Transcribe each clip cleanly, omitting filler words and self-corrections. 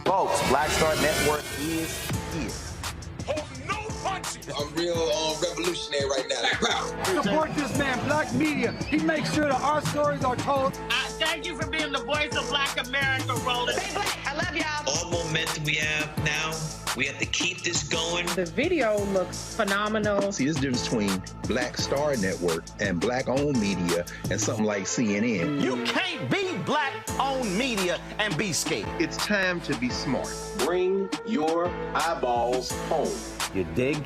Folks, Black Star Network is here. Hold no punches. I'm real revolutionary right now. Support this man, Black Media. He makes sure that our stories are told. Thank you for being the voice of Black America, Roland. Stay black. I love y'all. All momentum we have now, we have to keep this going. The video looks phenomenal. See, there's a difference between Black Star Network and Black-owned media and something like CNN. You can't be Black-owned media and be scared. It's time to be smart. Bring your eyeballs home. You dig?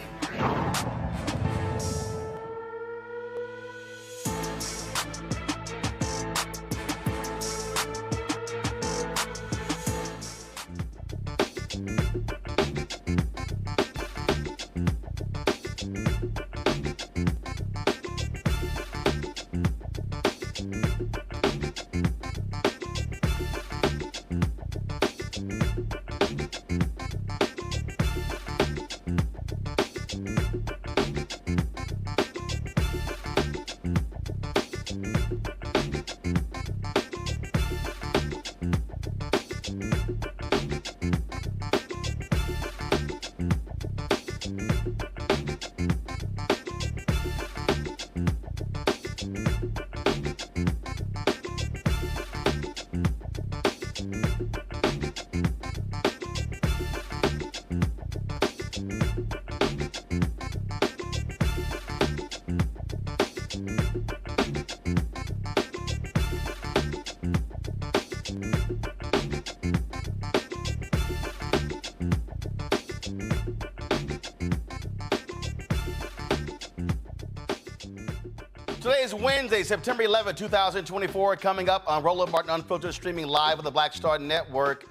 Today is Wednesday, September 11, 2024. Coming up on Roland Martin Unfiltered, streaming live on the Black Star Network.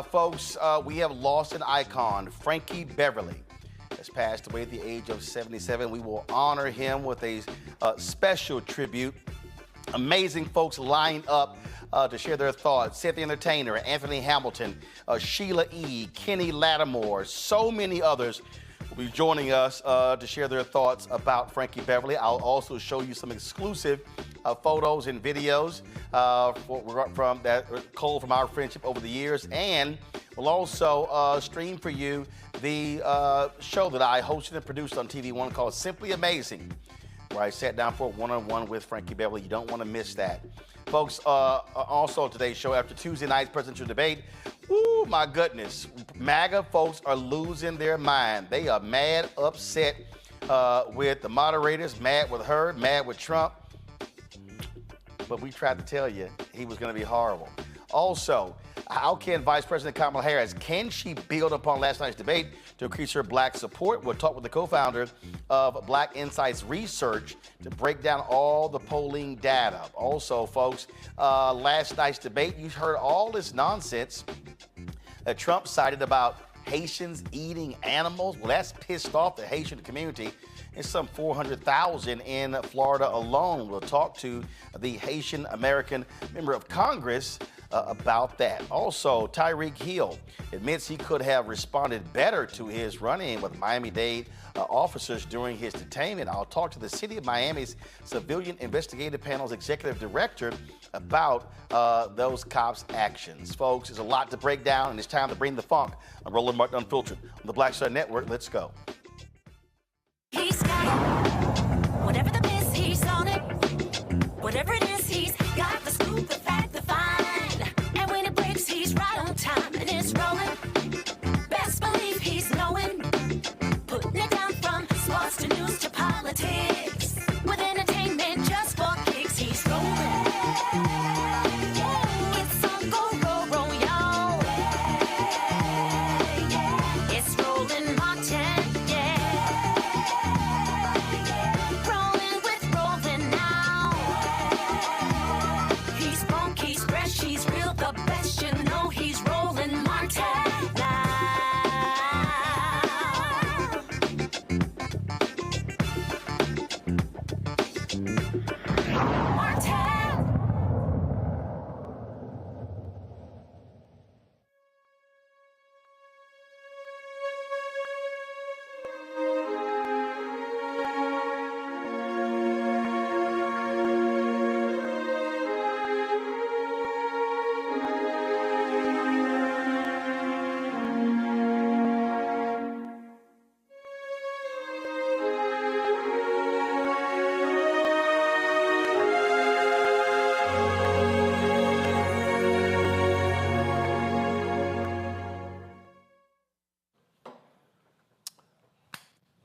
Folks, we have lost an icon, Frankie Beverly. has passed away at the age of 77. We will honor him with a special tribute. Amazing folks lined up to share their thoughts. Seth the Entertainer, Anthony Hamilton, Sheila E., Kenny Lattimore, so many others will be joining us to share their thoughts about Frankie Beverly. I'll also show you some exclusive photos and videos from that cull from our friendship over the years, and we'll also stream for you the show that I hosted and produced on TV One called Simply Amazing, where I sat down for a one-on-one with Frankie Beverly. You don't want to miss that. Folks, also today's show, after Tuesday night's presidential debate, oh my goodness, MAGA folks are losing their mind. They are mad, upset with the moderators, mad with her, mad with Trump. But we tried to tell you he was going to be horrible. Also, how can Vice President Kamala Harris, can she build upon last night's debate to increase her black support? We'll talk with the co-founder of Black Insights Research to break down all the polling data. Also, folks, last night's debate, you heard all this nonsense that Trump cited about Haitians eating animals. Well, that's pissed off the Haitian community. It's some 400,000 in Florida alone. We'll talk to the Haitian American member of Congress about that. Also, Tyreek Hill admits he could have responded better to his run-in with Miami-Dade officers during his detainment. I'll talk to the City of Miami's Civilian Investigative Panel's Executive Director about those cops' actions. Folks, there's a lot to break down, and it's time to bring the funk. I'm Roland Martin Unfiltered on the Black Star Network. Let's go. He's got it. Whatever the miss, he's on it. Whatever it is, he's got the scoop, the fact, the find. And when it breaks, he's right on time and it's rolling. Best believe he's knowing. Putting it down from sports to news to politics. With entertainment just for kicks, he's rolling. It's on go, roll, y'all. It's Roland Martin.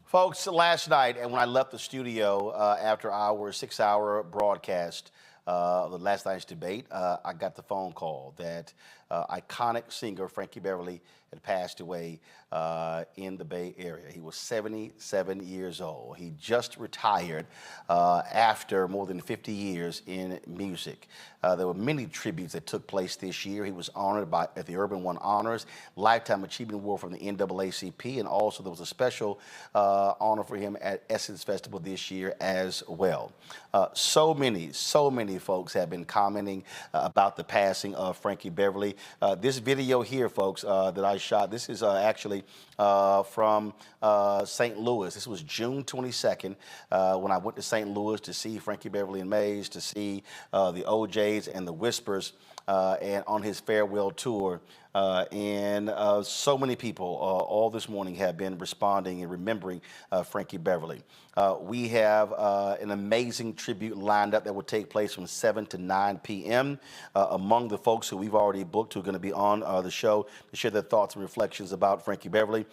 Folks, last night, and when I left the studio after our 6-hour broadcast of the last night's debate, I got the phone call that iconic singer Frankie Beverly had passed away in the Bay Area. He was 77 years old. He just retired after more than 50 years in music. There were many tributes that took place this year. He was honored at the Urban One Honors, Lifetime Achievement Award from the NAACP, and also there was a special honor for him at Essence Festival this year as well. So many folks have been commenting about the passing of Frankie Beverly. This video here, folks, that I shot, this is actually from St. Louis. This was June 22nd when I went to St. Louis to see Frankie Beverly and Mays, to see the OJs and the Whispers, and on his farewell tour. And so many people all this morning have been responding and remembering Frankie Beverly. We have an amazing tribute lined up that will take place from 7 to 9 p.m. Among the folks who we've already booked who are going to be on the show to share their thoughts and reflections about Frankie Beverly,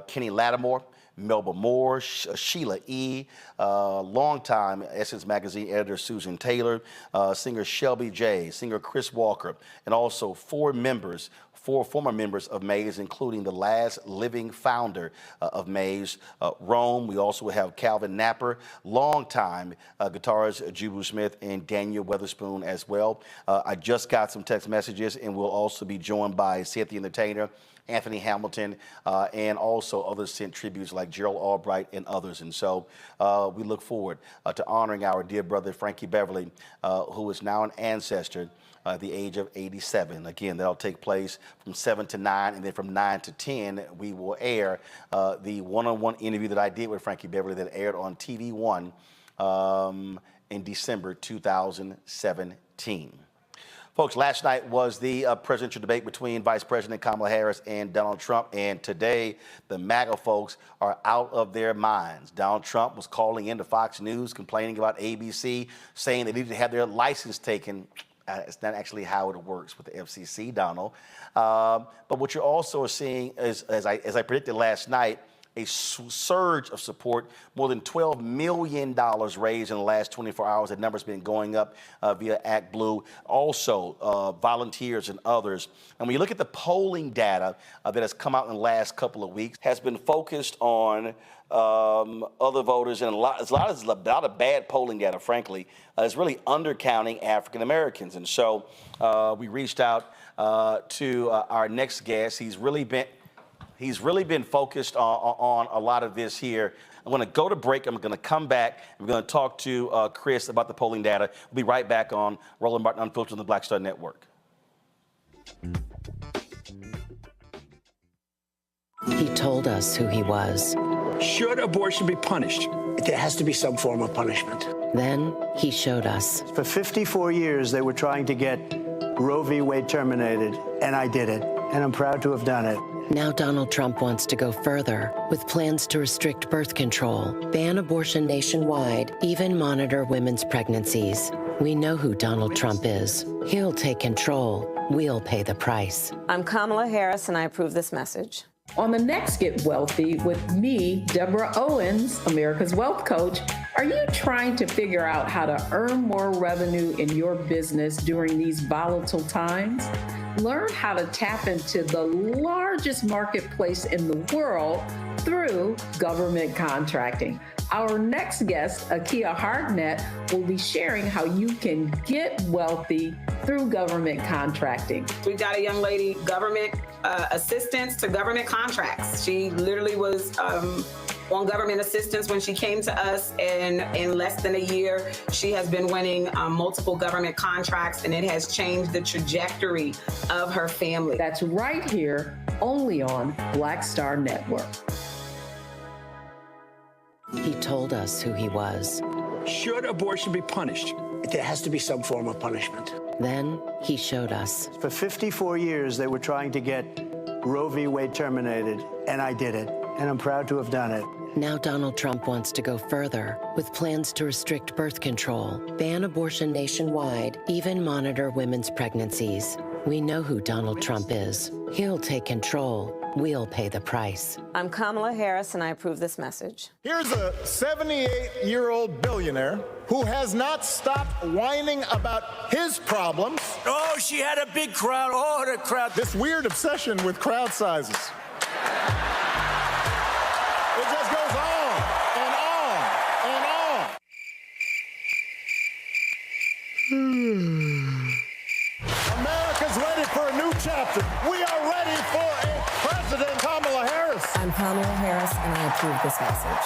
Kenny Lattimore, Melba Moore, Sheila E., longtime Essence Magazine editor Susan Taylor, singer Shelby J., singer Chris Walker, and also four former members of Maze, including the last living founder of Maze, Rome. We also have Calvin Napper, longtime guitarist Jubu Smith, and Daniel Weatherspoon as well. I just got some text messages, and we'll also be joined by Seth the Entertainer, Anthony Hamilton, and also others sent tributes like Gerald Albright and others. And so we look forward to honoring our dear brother Frankie Beverly, who is now an ancestor at the age of 87. Again, that'll take place from 7 to 9, and then from 9 to 10, we will air the one-on-one interview that I did with Frankie Beverly that aired on TV One in December 2017. Folks, last night was the presidential debate between Vice President Kamala Harris and Donald Trump, and today the MAGA folks are out of their minds. Donald Trump was calling into Fox News, complaining about ABC, saying they needed to have their license taken. It's not actually how it works with the FCC, Donald. But what you're also seeing is, as I predicted last night, a surge of support, more than $12 million raised in the last 24 hours. That number's been going up via Act Blue. Also, volunteers and others. And when you look at the polling data that has come out in the last couple of weeks, has been focused on other voters, and a lot of bad polling data, frankly. It's really undercounting African Americans. And so we reached out to our next guest. He's really been focused on a lot of this here. I'm going to go to break. I'm going to come back. We're going to talk to Chris about the polling data. We'll be right back on Roland Martin Unfiltered on the Black Star Network. He told us who he was. Should abortion be punished? There has to be some form of punishment. Then he showed us. For 54 years, they were trying to get Roe v. Wade terminated, and I did it, and I'm proud to have done it. Now Donald Trump wants to go further with plans to restrict birth control, ban abortion nationwide, even monitor women's pregnancies. We know who Donald Trump is. He'll take control. We'll pay the price. I'm Kamala Harris, and I approve this message. On the next Get Wealthy with me, Deborah Owens, America's Wealth Coach, are you trying to figure out how to earn more revenue in your business during these volatile times? Learn how to tap into the largest marketplace in the world through government contracting. Our next guest, Akia Hardnett, will be sharing how you can get wealthy through government contracting. We've got a young lady, government assistance to government contracts. She literally was on government assistance when she came to us, and in less than a year, she has been winning multiple government contracts, and it has changed the trajectory of her family. That's right here, only on Black Star Network. He told us who he was. Should abortion be punished? There has to be some form of punishment. Then he showed us. For 54 years, they were trying to get Roe v. Wade terminated, and I did it, and I'm proud to have done it. Now Donald Trump wants to go further with plans to restrict birth control, ban abortion nationwide, even monitor women's pregnancies. We know who Donald Trump is. He'll take control. We'll pay the price. I'm Kamala Harris, and I approve this message. Here's a 78-year-old billionaire who has not stopped whining about his problems. Oh, she had a big crowd. Oh, the crowd. This weird obsession with crowd sizes. It just goes on and on and on. America's ready for a new chapter. We are ready for a President Kamala Harris. I'm Kamala Harris, and I approve this message.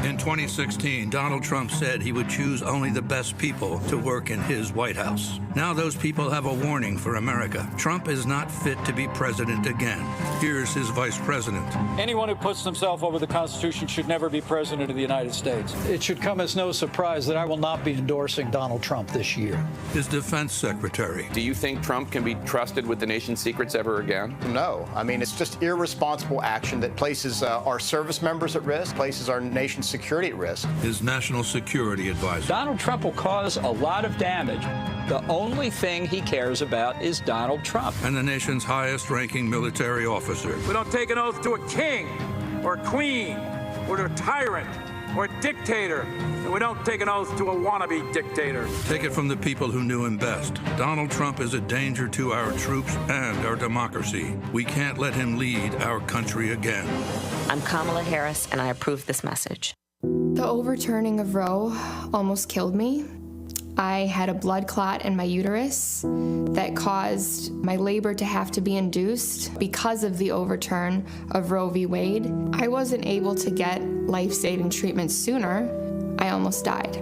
In 2016, Donald Trump said he would choose only the best people to work in his White House. Now those people have a warning for America. Trump is not fit to be president again. Here's his vice president. Anyone who puts himself over the Constitution should never be president of the United States. It should come as no surprise that I will not be endorsing Donald Trump this year. His defense secretary. Do you think Trump can be trusted with the nation's secrets ever again? No. I mean, it's just irresponsible action that places our service members at risk, places our nation's security at risk. His national security advisor. Donald Trump will cause a lot of damage. The only thing he cares about is Donald Trump. And the nation's highest ranking military officer. We don't take an oath to a king or a queen or to a tyrant or a dictator. And we don't take an oath to a wannabe dictator. Take it from the people who knew him best. Donald Trump is a danger to our troops and our democracy. We can't let him lead our country again. I'm Kamala Harris, and I approve this message. The overturning of Roe almost killed me. I had a blood clot in my uterus that caused my labor to have to be induced because of the overturn of Roe v. Wade. I wasn't able to get life-saving treatment sooner. I almost died.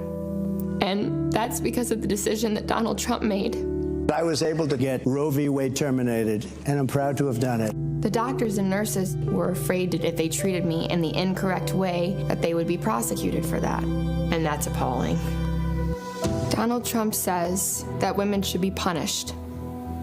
And that's because of the decision that Donald Trump made. I was able to get Roe v. Wade terminated, and I'm proud to have done it. The doctors and nurses were afraid that if they treated me in the incorrect way, that they would be prosecuted for that. And that's appalling. Donald Trump says that women should be punished.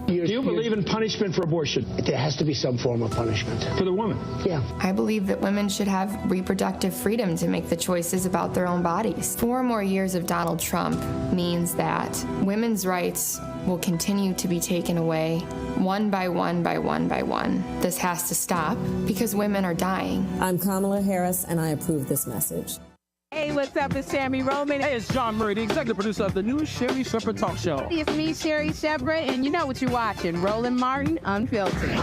Do you believe in punishment for abortion? There has to be some form of punishment. For the woman? Yeah. I believe that women should have reproductive freedom to make the choices about their own bodies. 4 more years of Donald Trump means that women's rights will continue to be taken away one by one by one by one. This has to stop because women are dying. I'm Kamala Harris, and I approve this message. Hey, what's up? It's Sammy Roman. Hey, it's John Murray, the executive producer of the new Sherry Shepherd Talk Show. It's me, Sherry Shepherd, and you know what you're watching, Roland Martin Unfiltered.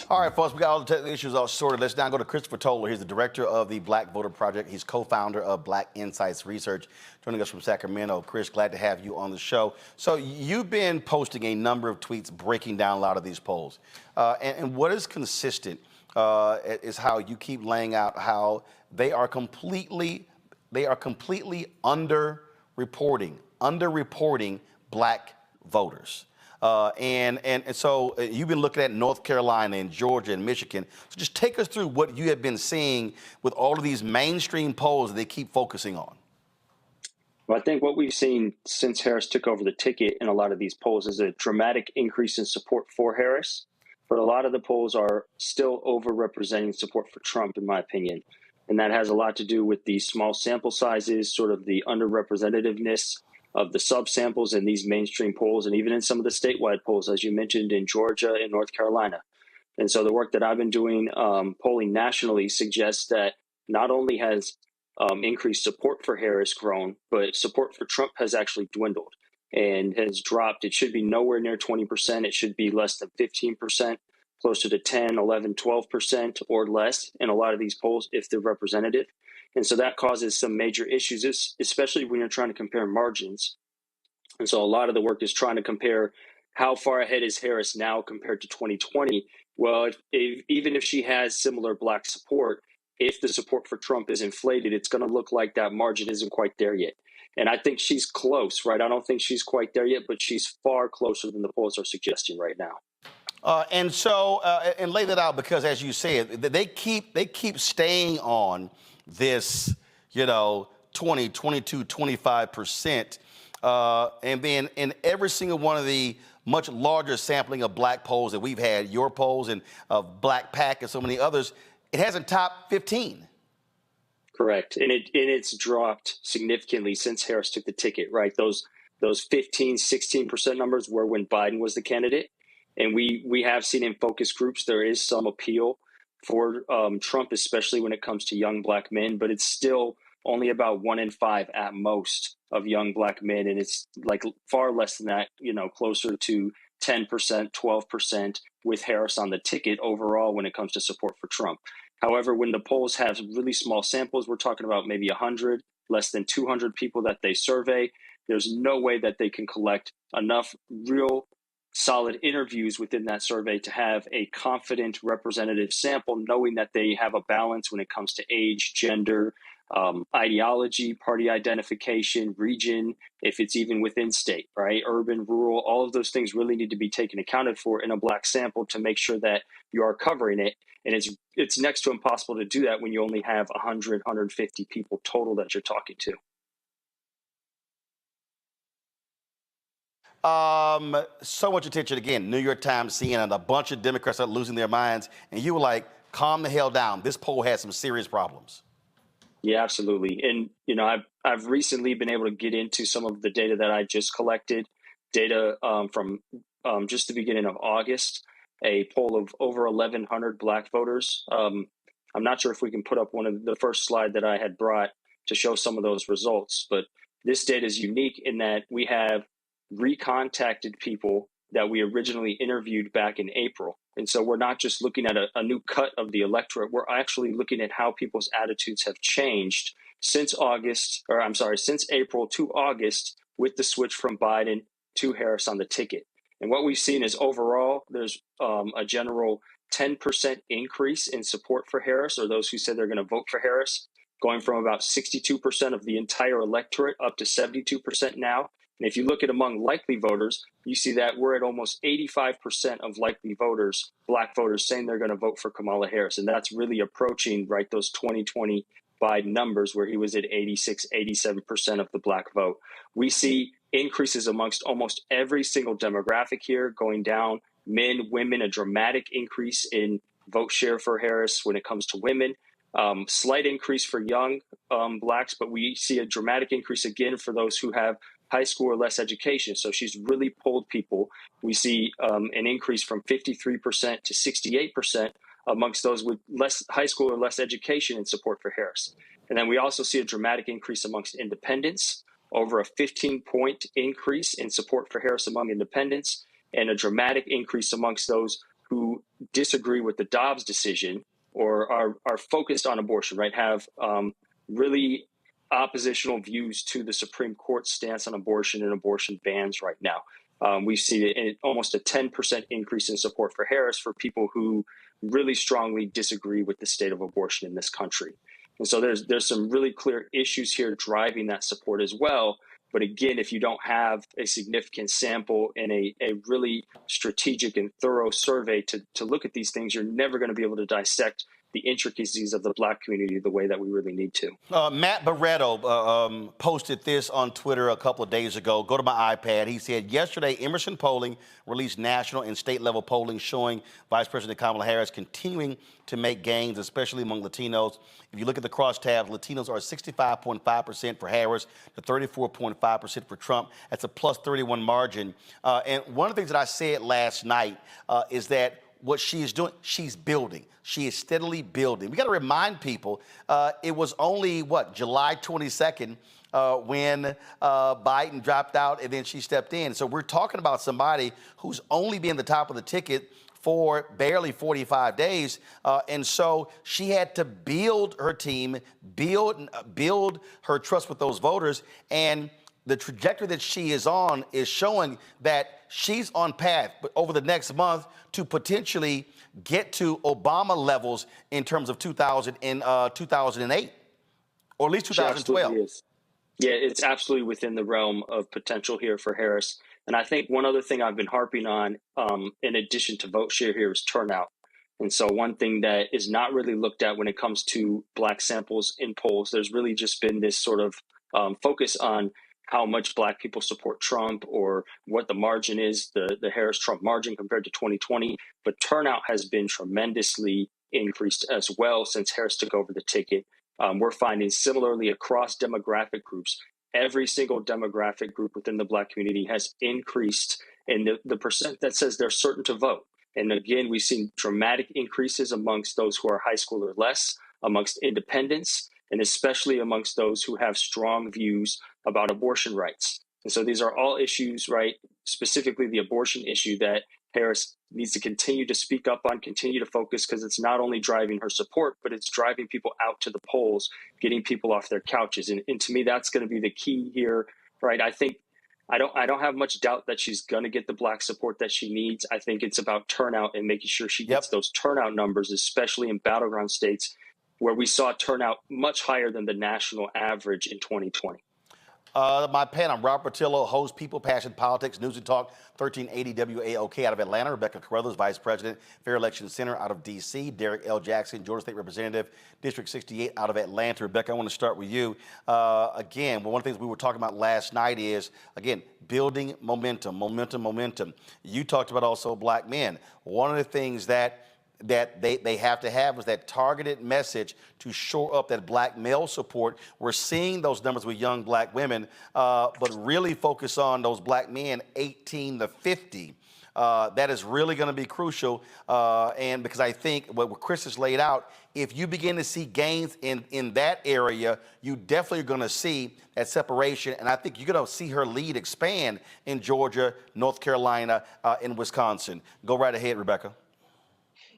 All right, folks, we got all the technical issues all sorted. Let's now go to Christopher Toller. He's the director of the Black Voter Project. He's co-founder of Black Insights Research. Joining us from Sacramento. Chris, glad to have you on the show. So you've been posting a number of tweets breaking down a lot of these polls. And what is consistent is how you keep laying out how they are completely underreporting Black voters. And so you've been looking at North Carolina and Georgia and Michigan. So just take us through what you have been seeing with all of these mainstream polls that they keep focusing on. Well, I think what we've seen since Harris took over the ticket in a lot of these polls is a dramatic increase in support for Harris. But a lot of the polls are still overrepresenting support for Trump, in my opinion. And that has a lot to do with the small sample sizes, sort of the underrepresentativeness of the subsamples in these mainstream polls, and even in some of the statewide polls, as you mentioned, in Georgia and North Carolina. And so the work that I've been doing polling nationally suggests that not only has increased support for Harris grown, but support for Trump has actually dwindled and has dropped. It should be nowhere near 20%. It should be less than 15%, closer to 10, 11, 12% or less in a lot of these polls if they're representative. And so that causes some major issues, especially when you're trying to compare margins. And so a lot of the work is trying to compare how far ahead is Harris now compared to 2020. Well, even if she has similar Black support, if the support for Trump is inflated, it's going to look like that margin isn't quite there yet. And I think she's close, right? I don't think she's quite there yet, but she's far closer than the polls are suggesting right now. And lay that out, because as you said, they keep staying on this, 20, 22, 25%. And then in every single one of the much larger sampling of Black polls that we've had, your polls and Black PAC and so many others, it hasn't topped 15. Correct. And it's dropped significantly since Harris took the ticket, right? Those 15, 16% numbers were when Biden was the candidate. And we have seen in focus groups there is some appeal for Trump, especially when it comes to young Black men, but it's still only about 1 in 5 at most of young Black men. And it's like far less than that, closer to 10%, 12% with Harris on the ticket overall when it comes to support for Trump. However, when the polls have really small samples, we're talking about maybe 100, less than 200 people that they survey. There's no way that they can collect enough real solid interviews within that survey to have a confident representative sample, knowing that they have a balance when it comes to age, gender, ideology, party identification, region, if it's even within state, right? Urban, rural, all of those things really need to be taken accounted for in a Black sample to make sure that you are covering it. And it's next to impossible to do that when you only have 100, 150 people total that you're talking to. So much attention again. New York Times, CNN, a bunch of Democrats are losing their minds, and you were like, calm the hell down. This poll has some serious problems. Yeah, absolutely. And, I've recently been able to get into some of the data that I just collected, data from just the beginning of August, a poll of over 1,100 Black voters. I'm not sure if we can put up one of the first slide that I had brought to show some of those results, but this data is unique in that we have recontacted people that we originally interviewed back in April. And so we're not just looking at a new cut of the electorate. We're actually looking at how people's attitudes have changed since April to August with the switch from Biden to Harris on the ticket. And what we've seen is overall, there's a general 10% increase in support for Harris, or those who said they're going to vote for Harris, going from about 62% of the entire electorate up to 72% now. And if you look at among likely voters, you see that we're at almost 85% of likely voters, black voters, saying they're going to vote for Kamala Harris. And that's really approaching, right, those 2020 Biden numbers where he was at 86, 87% of the black vote. We see increases amongst almost every single demographic here, going down, men, women, a dramatic increase in vote share for Harris when it comes to women. Slight increase for young blacks, but we see a dramatic increase again for those who have high school or less education. So she's really pulled people. We see an increase from 53% to 68% amongst those with less high school or less education in support for Harris. And then we also see a dramatic increase amongst independents, over a 15-point increase in support for Harris among independents, and a dramatic increase amongst those who disagree with the Dobbs decision or are focused on abortion, right, have really oppositional views to the Supreme Court's stance on abortion and abortion bans right now. We see almost a 10% increase in support for Harris for people who really strongly disagree with the state of abortion in this country. And so there's some really clear issues here driving that support as well. But again, if you don't have a significant sample and a really strategic and thorough survey to look at these things, you're never going to be able to dissect the intricacies of the black community the way that we really need to. Matt Barretto posted this on Twitter a couple of days ago. Go to my iPad. He said, yesterday, Emerson Polling released national and state level polling showing Vice President Kamala Harris continuing to make gains, especially among Latinos. If you look at the crosstabs, Latinos are 65.5% for Harris to 34.5% for Trump. That's a plus 31 margin. And one of the things that I said last night is that what she is doing, she's building. She is steadily building. We got to remind people, it was only, July 22nd when Biden dropped out and then she stepped in. So we're talking about somebody who's only been the top of the ticket for barely 45 days. And so she had to build her team, build her trust with those voters. And the trajectory that she is on is showing that she's on path over the next month to potentially get to Obama levels in terms of 2008, or at least 2012. Yeah, it's absolutely within the realm of potential here for Harris. And I think one other thing I've been harping on, in addition to vote share here, is turnout. And so one thing that is not really looked at when it comes to black samples in polls, there's really just been this sort of focus on how much black people support Trump or what the margin is, the Harris-Trump margin compared to 2020. But turnout has been tremendously increased as well since Harris took over the ticket. We're finding similarly across demographic groups, every single demographic group within the black community has increased in the percent that says they're certain to vote. And again, we've seen dramatic increases amongst those who are high school or less, amongst independents, and especially amongst those who have strong views about abortion rights. And so these are all issues, right, specifically the abortion issue that Harris needs to continue to speak up on, continue to focus, because it's not only driving her support, but it's driving people out to the polls, getting people off their couches. And to me, that's going to be the key here, right? I think I don't have much doubt that she's going to get the black support that she needs. I think it's about turnout and making sure she gets those turnout numbers, especially in battleground states where we saw turnout much higher than the national average in 2020. My pen, I'm Robert Patillo, host, People, Passion, Politics, News and Talk, 1380 WAOK out of Atlanta. Rebecca Carruthers, Vice President, Fair Election Center out of D.C. Derek L. Jackson, Georgia State Representative, District 68 out of Atlanta. Rebecca, I want to start with you. Again, one of the things we were talking about last night is, again, building momentum. You talked about also black men. One of the things that they have to have is that targeted message to shore up that black male support. We're seeing those numbers with young black women, but really focus on those black men 18 to 50. That is really going to be crucial. And because I think what Chris has laid out, if you begin to see gains in that area, you definitely are going to see that separation. And I think you're going to see her lead expand in Georgia, North Carolina, and Wisconsin. Go right ahead, Rebecca.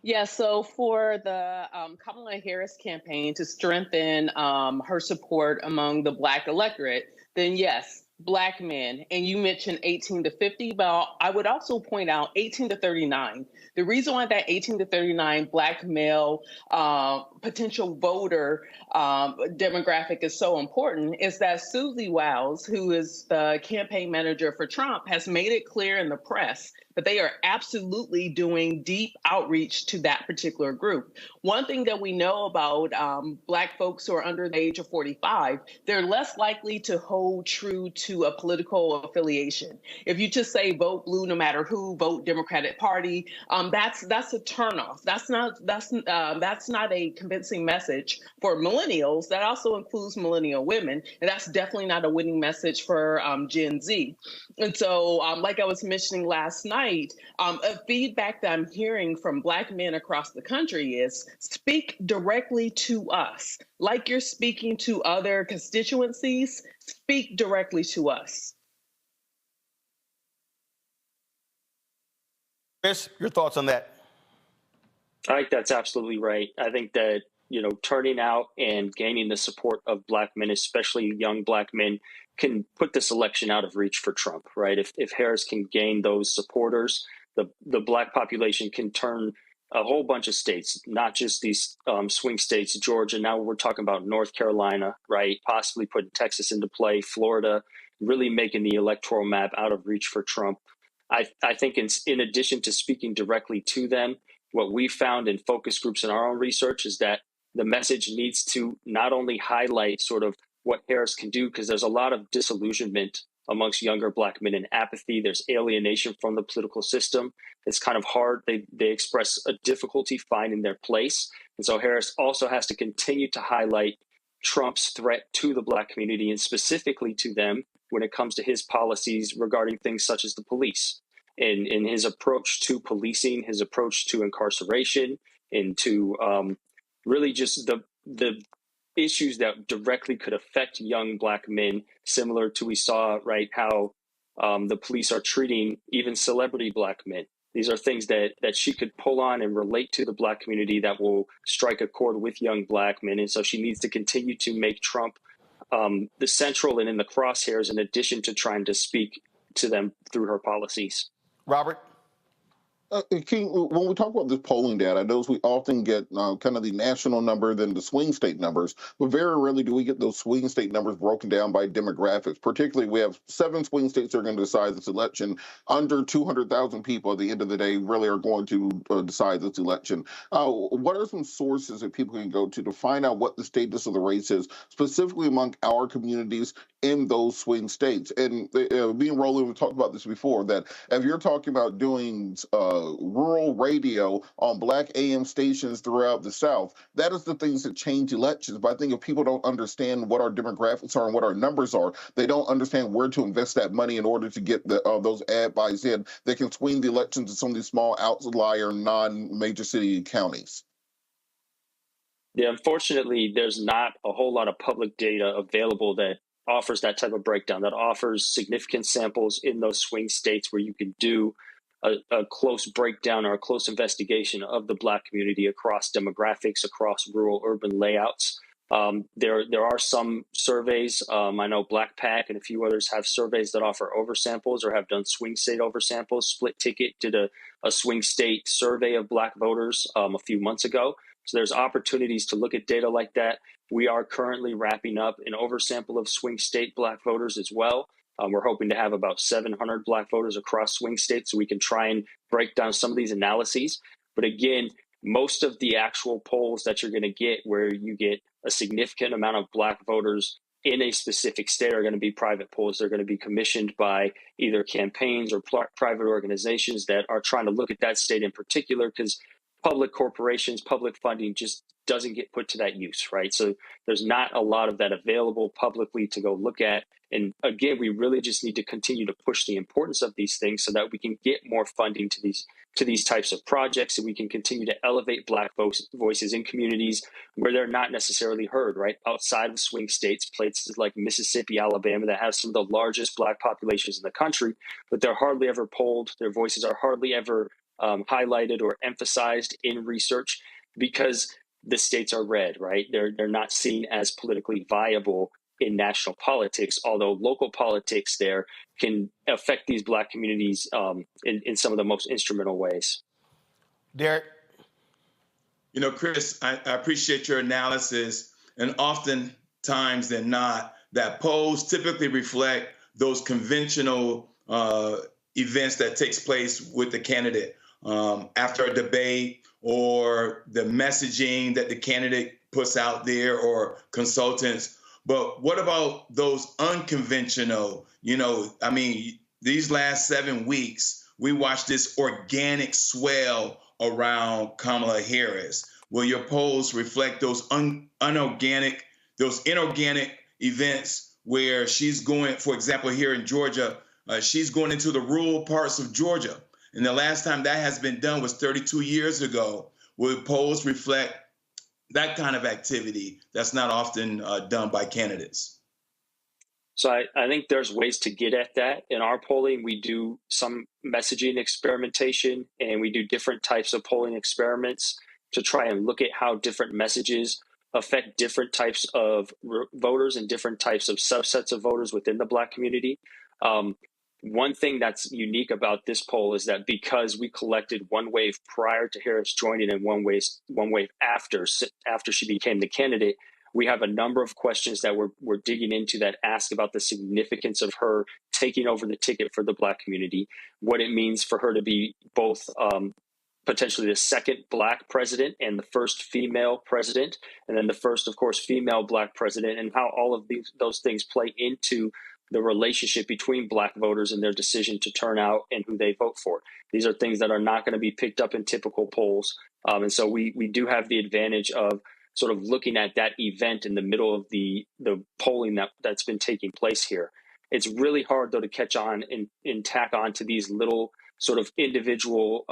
Yeah, so for the Kamala Harris campaign to strengthen her support among the Black electorate, then yes, Black men. And you mentioned 18 to 50, but I would also point out 18 to 39. The reason why that 18 to 39 Black male potential voter demographic is so important is that Susie Wiles, who is the campaign manager for Trump, has made it clear in the press that they are absolutely doing deep outreach to that particular group. One thing that we know about Black folks who are under the age of 45, they're less likely to hold true to a political affiliation. If you just say vote blue no matter who, vote Democratic Party, that's a turnoff. That's not a convincing message for millennials. That also includes millennial women, and that's definitely not a winning message for Gen Z. And so, like I was mentioning last night, a feedback that I'm hearing from Black men across the country is speak directly to us. Like you're speaking to other constituencies, speak directly to us. Chris, your thoughts on that? I think that's absolutely right. I think that, turning out and gaining the support of Black men, especially young Black men, can put this election out of reach for Trump, right? If Harris can gain those supporters, the Black population can turn a whole bunch of states, not just these swing states, Georgia. Now we're talking about North Carolina, right? Possibly putting Texas into play, Florida, really making the electoral map out of reach for Trump. I think in addition to speaking directly to them, what we found in focus groups in our own research is that the message needs to not only highlight sort of what Harris can do, because there's a lot of disillusionment amongst younger Black men and apathy. There's alienation from the political system. It's kind of hard. They express a difficulty finding their place. And so Harris also has to continue to highlight Trump's threat to the Black community and specifically to them when it comes to his policies regarding things such as the police. And in his approach to policing, his approach to incarceration, and to really just the issues that directly could affect young Black men, similar to we saw, right, how the police are treating even celebrity Black men. These are things that she could pull on and relate to the Black community that will strike a chord with young Black men. And so she needs to continue to make Trump the central and in the crosshairs, in addition to trying to speak to them through her policies. Robert? King, when we talk about this polling data, I know we often get kind of the national number, then the swing state numbers, but very rarely do we get those swing state numbers broken down by demographics. Particularly, we have 7 swing states that are going to decide this election. Under 200,000 people at the end of the day really are going to decide this election. What are some sources that people can go to find out what the status of the race is, specifically among our communities in those swing states? And me and Roland, we talked about this before, that if you're talking about doing rural radio on Black AM stations throughout the South, that is the things that change elections. But I think if people don't understand what our demographics are and what our numbers are, they don't understand where to invest that money in order to get those ad buys in that can swing the elections in some of these small outlier non-major city counties. Yeah, unfortunately, there's not a whole lot of public data available that offers that type of breakdown, that offers significant samples in those swing states where you can do a close breakdown or a close investigation of the Black community across demographics, across rural urban layouts. There are some surveys. I know Black Pack and a few others have surveys that offer oversamples or have done swing state oversamples. Split Ticket did a swing state survey of Black voters a few months ago. So there's opportunities to look at data like that. We are currently wrapping up an oversample of swing state Black voters as well. We're hoping to have about 700 Black voters across swing states so we can try and break down some of these analyses. But again, most of the actual polls that you're going to get where you get a significant amount of Black voters in a specific state are going to be private polls. They're going to be commissioned by either campaigns or private organizations that are trying to look at that state in particular, because public corporations, public funding just doesn't get put to that use, right? So there's not a lot of that available publicly to go look at. And again, we really just need to continue to push the importance of these things so that we can get more funding to these types of projects, and we can continue to elevate Black voices in communities where they're not necessarily heard, right? Outside of swing states, places like Mississippi, Alabama, that have some of the largest Black populations in the country, but they're hardly ever polled. Their voices are hardly ever highlighted or emphasized in research because the states are red, right? They're not seen as politically viable in national politics, although local politics there can affect these Black communities in some of the most instrumental ways. Derek? You know, Chris, I appreciate your analysis, and oftentimes than not, that polls typically reflect those conventional events that takes place with the candidate after a debate, or the messaging that the candidate puts out there, or consultants. But what about those unconventional, I mean, these last 7 weeks, we watched this organic swell around Kamala Harris. Will your polls reflect those inorganic events where she's going, for example, here in Georgia, she's going into the rural parts of Georgia. And the last time that has been done was 32 years ago. Will polls reflect that kind of activity that's not often done by candidates? So I think there's ways to get at that. In our polling, we do some messaging experimentation, and we do different types of polling experiments to try and look at how different messages affect different types of voters and different types of subsets of voters within the Black community. One thing that's unique about this poll is that because we collected one wave prior to Harris joining and one wave after she became the candidate, we have a number of questions that we're digging into that ask about the significance of her taking over the ticket for the Black community, what it means for her to be both potentially the second Black president and the first female president, and then the first, of course, female Black president, and how all of those things play into the relationship between Black voters and their decision to turn out and who they vote for. These are things that are not going to be picked up in typical polls. And so we do have the advantage of sort of looking at that event in the middle of the polling that's been taking place here. It's really hard, though, to catch on and tack on to these little sort of individual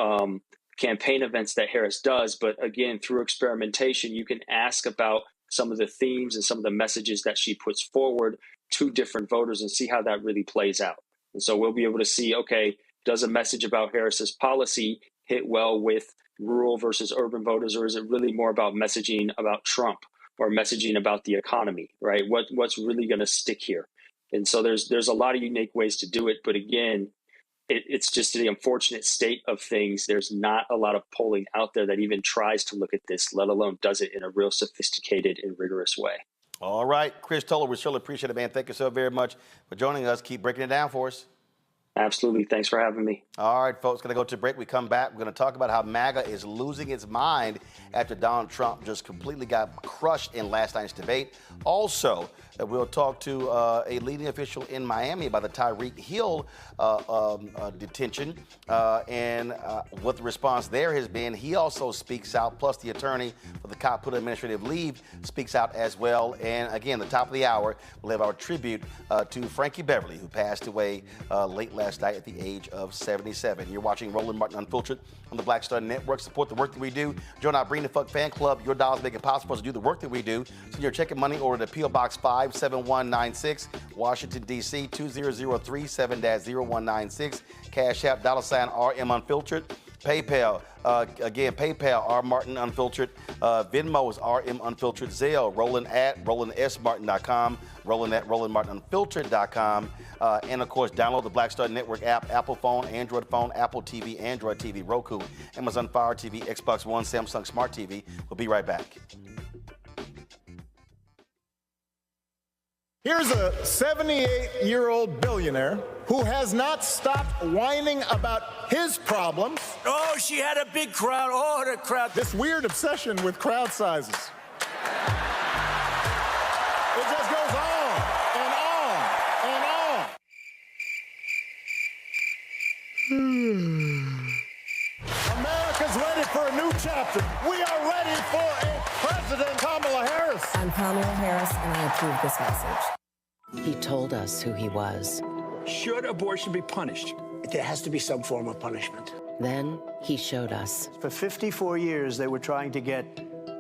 campaign events that Harris does. But again, through experimentation, you can ask about some of the themes and some of the messages that she puts forward to different voters and see how that really plays out. And so we'll be able to see, okay, does a message about Harris's policy hit well with rural versus urban voters, or is it really more about messaging about Trump or messaging about the economy, right? What's really going to stick here? And so there's a lot of unique ways to do it. But again, it's just the unfortunate state of things. There's not a lot of polling out there that even tries to look at this, let alone does it in a real sophisticated and rigorous way. All right, Chris Toller, we surely appreciate it, man. Thank you so very much for joining us. Keep breaking it down for us. Absolutely. Thanks for having me. All right, folks, going to go to break. We come back. We're going to talk about how MAGA is losing its mind after Donald Trump just completely got crushed in last night's debate. Also, we'll talk to a leading official in Miami about the Tyreek Hill detention and what the response there has been. He also speaks out, plus the attorney for the cop put on administrative leave speaks out as well. And again, the top of the hour, we'll have our tribute to Frankie Beverly, who passed away late last night at the age of 77. You're watching Roland Martin Unfiltered on the Black Star Network. Support the work that we do. Join our Bring the Fuck fan club. Your dollars make it possible to do the work that we do. Send your check and money order to P.O. Box 57196, Washington, D.C. 2037-0196. Cash App, $RM Unfiltered. PayPal, again, PayPal, R Martin Unfiltered. Venmo is RM Unfiltered. Zelle, Roland at RolandSMartin.com. Roland at RolandMartinUnfiltered.com. And of course, download the Black Star Network app, Apple phone, Android phone, Apple TV, Android TV, Roku, Amazon Fire TV, Xbox One, Samsung Smart TV. We'll be right back. Here's a 78-year-old billionaire who has not stopped whining about his problems. Oh, she had a big crowd. Oh, the crowd. This weird obsession with crowd sizes. It just goes on and on and on. America's ready for a new chapter. We are ready for a President Kamala Harris. I'm Kamala Harris, and I approve this message. He told us who he was. Should abortion be punished? There has to be some form of punishment. Then he showed us. For 54 years, they were trying to get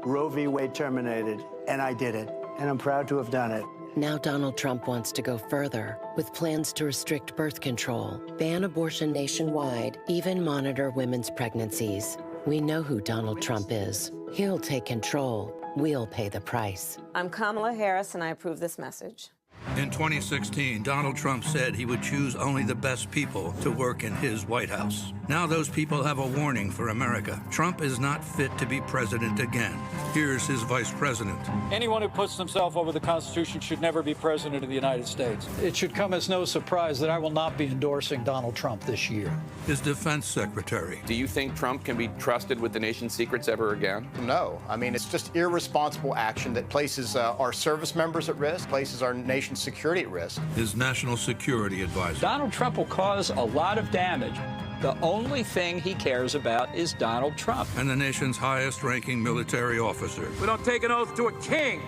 Roe v. Wade terminated, and I did it. And I'm proud to have done it. Now Donald Trump wants to go further with plans to restrict birth control, ban abortion nationwide, even monitor women's pregnancies. We know who Donald Trump is. He'll take control. We'll pay the price. I'm Kamala Harris, and I approve this message. In 2016, Donald Trump said he would choose only the best people to work in his White House. Now those people have a warning for America. Trump is not fit to be president again. Here's his vice president. Anyone who puts himself over the Constitution should never be president of the United States. It should come as no surprise that I will not be endorsing Donald Trump this year. His defense secretary. Do you think Trump can be trusted with the nation's secrets ever again? No. I mean, it's just irresponsible action that places our service members at risk, places our nation's security at risk. His national security advisor. Donald Trump will cause a lot of damage. The only thing he cares about is Donald Trump. And the nation's highest-ranking military officer. We don't take an oath to a king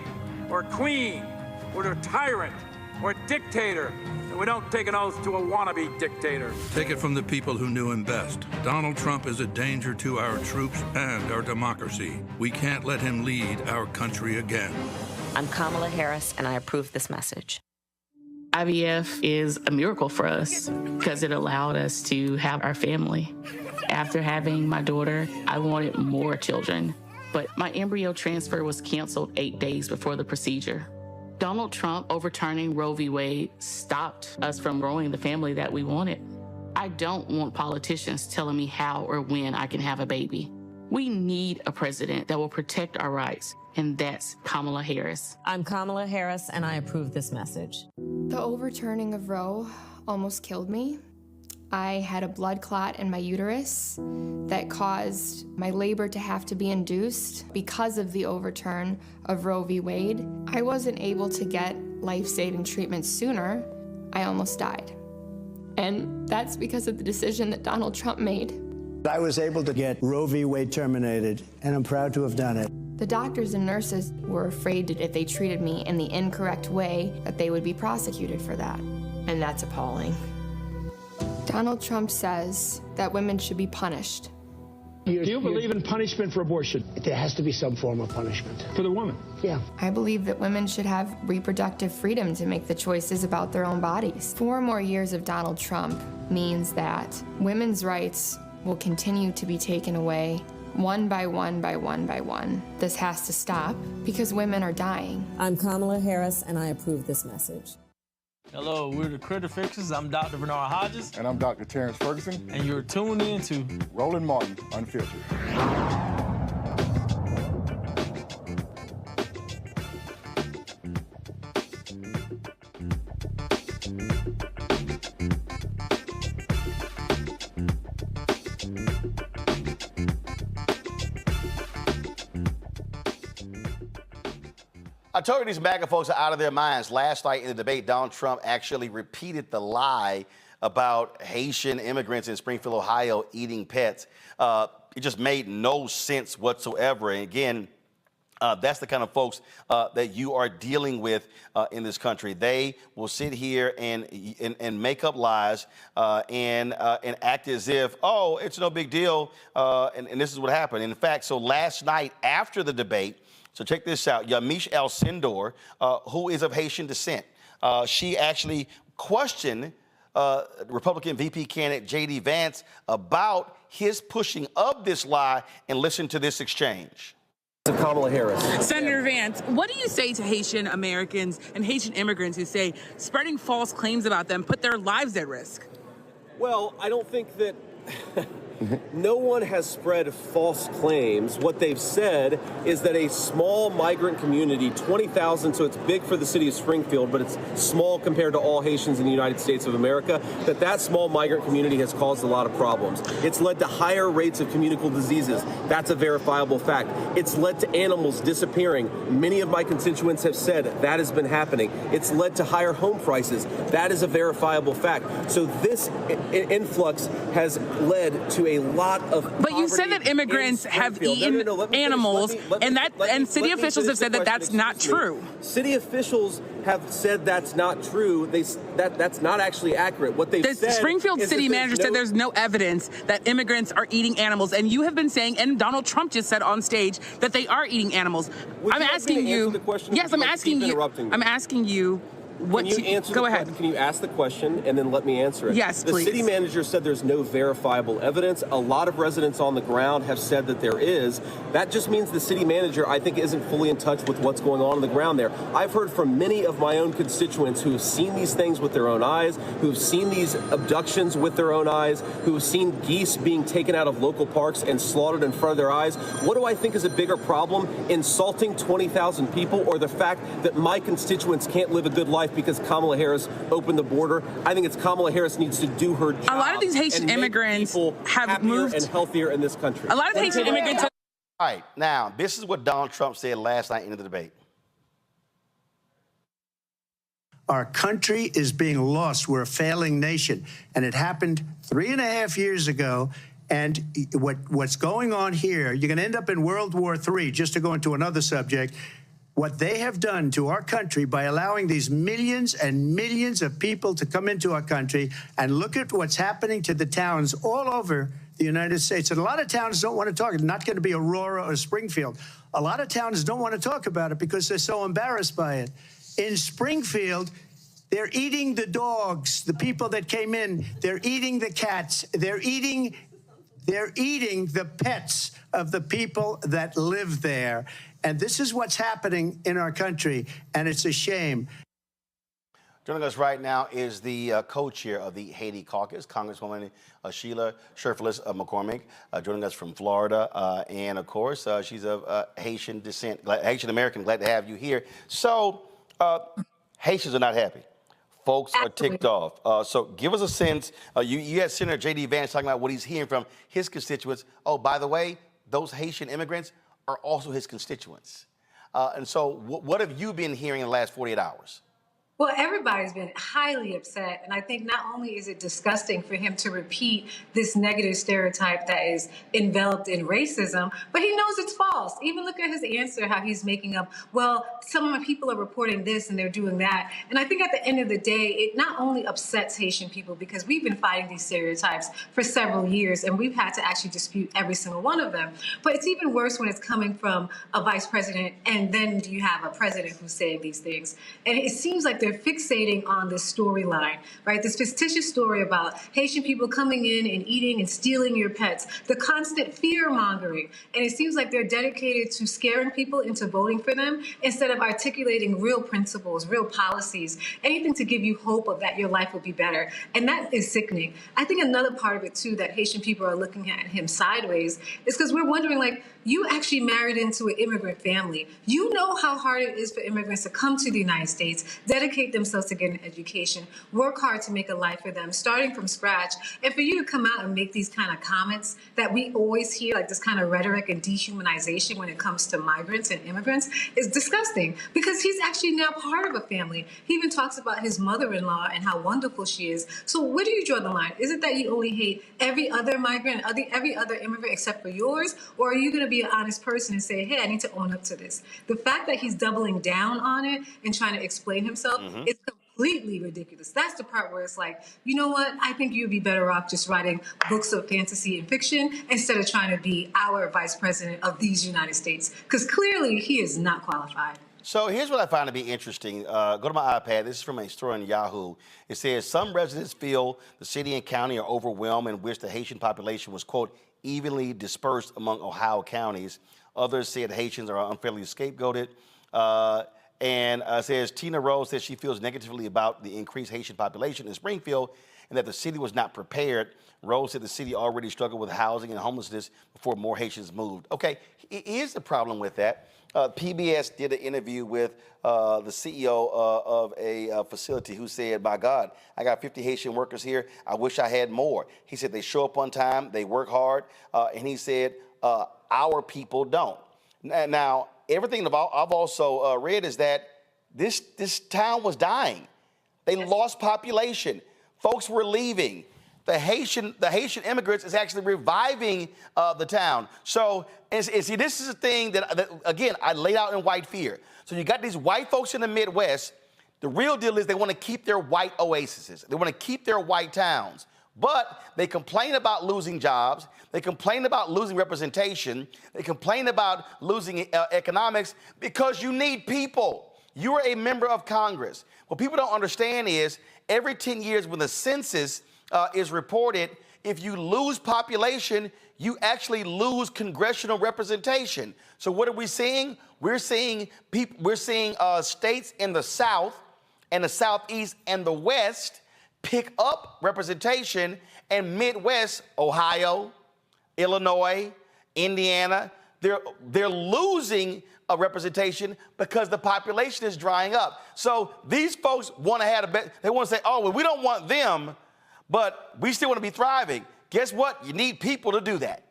or a queen or to a tyrant or a dictator. And we don't take an oath to a wannabe dictator. Take it from the people who knew him best. Donald Trump is a danger to our troops and our democracy. We can't let him lead our country again. I'm Kamala Harris, and I approve this message. IVF is a miracle for us because it allowed us to have our family. After having my daughter, I wanted more children, but my embryo transfer was canceled 8 days before the procedure. Donald Trump overturning Roe v. Wade stopped us from growing the family that we wanted. I don't want politicians telling me how or when I can have a baby. We need a president that will protect our rights, and that's Kamala Harris. I'm Kamala Harris, and I approve this message. The overturning of Roe almost killed me. I had a blood clot in my uterus that caused my labor to have to be induced because of the overturn of Roe v. Wade. I wasn't able to get life-saving treatment sooner. I almost died. And that's because of the decision that Donald Trump made. I was able to get Roe v. Wade terminated, and I'm proud to have done it. The doctors and nurses were afraid that if they treated me in the incorrect way, that they would be prosecuted for that. And that's appalling. Donald Trump says that women should be punished. Do you believe in punishment for abortion? There has to be some form of punishment. For the woman? Yeah. I believe that women should have reproductive freedom to make the choices about their own bodies. 4 more years of Donald Trump means that women's rights will continue to be taken away one by one by one by one. This has to stop because women are dying. I'm Kamala Harris, and I approve this message. Hello, we're the Critter Fixers. I'm Dr. Bernard Hodges. And I'm Dr. Terrence Ferguson. And you're tuned in to Roland Martin, Unfiltered. I told you these MAGA folks are out of their minds. Last night in the debate, Donald Trump actually repeated the lie about Haitian immigrants in Springfield, Ohio, eating pets. It just made no sense whatsoever. And again, that's the kind of folks that you are dealing with in this country. They will sit here and make up lies and act as if, oh, it's no big deal, and this is what happened. In fact, so last night after the debate, so check this out, Yamiche Alcindor, who is of Haitian descent, she actually questioned Republican VP candidate J.D. Vance about his pushing of this lie, and listen to this exchange. Kamala Harris. Senator Vance, what do you say to Haitian Americans and Haitian immigrants who say spreading false claims about them put their lives at risk? Well, I don't think that no one has spread false claims. What they've said is that a small migrant community, 20,000, so it's big for the city of Springfield, but it's small compared to all Haitians in the United States of America, that small migrant community has caused a lot of problems. It's led to higher rates of communicable diseases. That's a verifiable fact. It's led to animals disappearing. Many of my constituents have said that has been happening. It's led to higher home prices. That is a verifiable fact. So this influx has led to to a lot of But you said that immigrants have eaten animals, and city officials have said that that's not true. City officials have said that's not true. That's not actually accurate. What they've said. The Springfield city manager said there's no evidence that immigrants are eating animals, and you have been saying, and Donald Trump just said on stage that they are eating animals. I'm asking you. Yes, I'm asking you. I'm asking you. What Can you answer go ahead. Can you ask the question and then let me answer it? Yes, please. The city manager said there's no verifiable evidence. A lot of residents on the ground have said that there is. That just means the city manager, I think, isn't fully in touch with what's going on the ground there. I've heard from many of my own constituents who have seen these things with their own eyes, who have seen these abductions with their own eyes, who have seen geese being taken out of local parks and slaughtered in front of their eyes. What do I think is a bigger problem? Insulting 20,000 people, or the fact that my constituents can't live a good life because Kamala Harris opened the border? I think it's Kamala Harris needs to do her job. A lot of these Haitian immigrants have moved and healthier in this country. A lot of Haitian immigrants. All right, now this is what Donald Trump said last night in the debate. Our country is being lost. We're a failing nation, and it happened 3.5 years ago. And what's going on here? You're going to end up in World War III. Just to go into another subject. What they have done to our country by allowing these millions and millions of people to come into our country, and look at what's happening to the towns all over the United States. And a lot of towns don't want to talk. It's not going to be Aurora or Springfield. A lot of towns don't want to talk about it because they're so embarrassed by it. In Springfield, they're eating the dogs, the people that came in. They're eating the cats. They're eating the pets of the people that live there. And this is what's happening in our country, and it's a shame. Joining us right now is the co-chair of the Haiti Caucus, Congresswoman Sheila Sherfless McCormick, joining us from Florida. And, of course, she's of Haitian descent, Haitian American. Glad to have you here. So Haitians are not happy. Folks are ticked off. So give us a sense. You had Senator J.D. Vance talking about what he's hearing from his constituents. Oh, by the way, those Haitian immigrants are also his constituents. And so what have you been hearing in the last 48 hours? Well, everybody's been highly upset. And I think not only is it disgusting for him to repeat this negative stereotype that is enveloped in racism, but he knows it's false. Even look at his answer, how he's making up, well, some of my people are reporting this and they're doing that. And I think at the end of the day, it not only upsets Haitian people because we've been fighting these stereotypes for several years and we've had to actually dispute every single one of them. But it's even worse when it's coming from a vice president and then you have a president who's saying these things. And it seems like they're fixating on this storyline, right? This fictitious story about Haitian people coming in and eating and stealing your pets, the constant fear mongering. And it seems like they're dedicated to scaring people into voting for them instead of articulating real principles, real policies, anything to give you hope of that your life will be better. And that is sickening. I think another part of it too, that Haitian people are looking at him sideways is because we're wondering, like, you actually married into an immigrant family. You know how hard it is for immigrants to come to the United States, dedicate themselves to getting an education, work hard to make a life for them, starting from scratch. And for you to come out and make these kind of comments that we always hear, like this kind of rhetoric and dehumanization when it comes to migrants and immigrants, is disgusting because he's actually now part of a family. He even talks about his mother-in-law and how wonderful she is. So where do you draw the line? Is it that you only hate every other migrant, every other immigrant except for yours? Or are you going to be an honest person and say, hey, I need to own up to this? The fact that he's doubling down on it and trying to explain himself is completely ridiculous. That's the part where it's like, you know what? I think you'd be better off just writing books of fantasy and fiction instead of trying to be our vice president of these United States, because clearly he is not qualified. So here's what I find to be interesting. Go to my iPad. This is from a story on Yahoo. It says, some residents feel the city and county are overwhelmed and wish the Haitian population was, quote, evenly dispersed among Ohio counties. Others said Haitians are unfairly scapegoated. And says Tina Rose says she feels negatively about the increased Haitian population in Springfield and that the city was not prepared. Rose said the city already struggled with housing and homelessness before more Haitians moved. Okay, here's the problem with that. PBS did an interview with the CEO of a facility who said, my God, I got 50 Haitian workers here. I wish I had more. He said they show up on time, they work hard, and he said our people don't. Now, everything I've also read is that this town was dying. They lost population. Folks were leaving. The Haitian immigrants is actually reviving the town. So, and see, this is a thing that, again, I laid out in White Fear. So you got these white folks in the Midwest. The real deal is they want to keep their white oases. They want to keep their white towns. But they complain about losing jobs. They complain about losing representation. They complain about losing economics because you need people. You are a member of Congress. What people don't understand is every 10 years when the census is reported, if you lose population, you actually lose congressional representation. So what are we seeing? We're seeing states in the South and the Southeast and the West pick up representation, and Midwest, Ohio, Illinois, Indiana, they're losing a representation because the population is drying up. So these folks want to have they want to say, oh, well, we don't want them, but we still want to be thriving. Guess what? You need people to do that.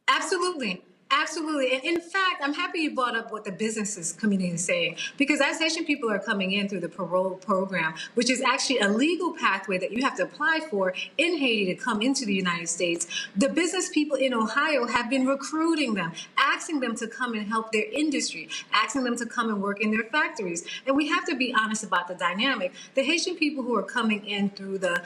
Absolutely. Absolutely. And in fact, I'm happy you brought up what the businesses community is saying, because as Haitian people are coming in through the parole program, which is actually a legal pathway that you have to apply for in Haiti to come into the United States, the business people in Ohio have been recruiting them, asking them to come and help their industry, asking them to come and work in their factories. And we have to be honest about the dynamic. The Haitian people who are coming in through the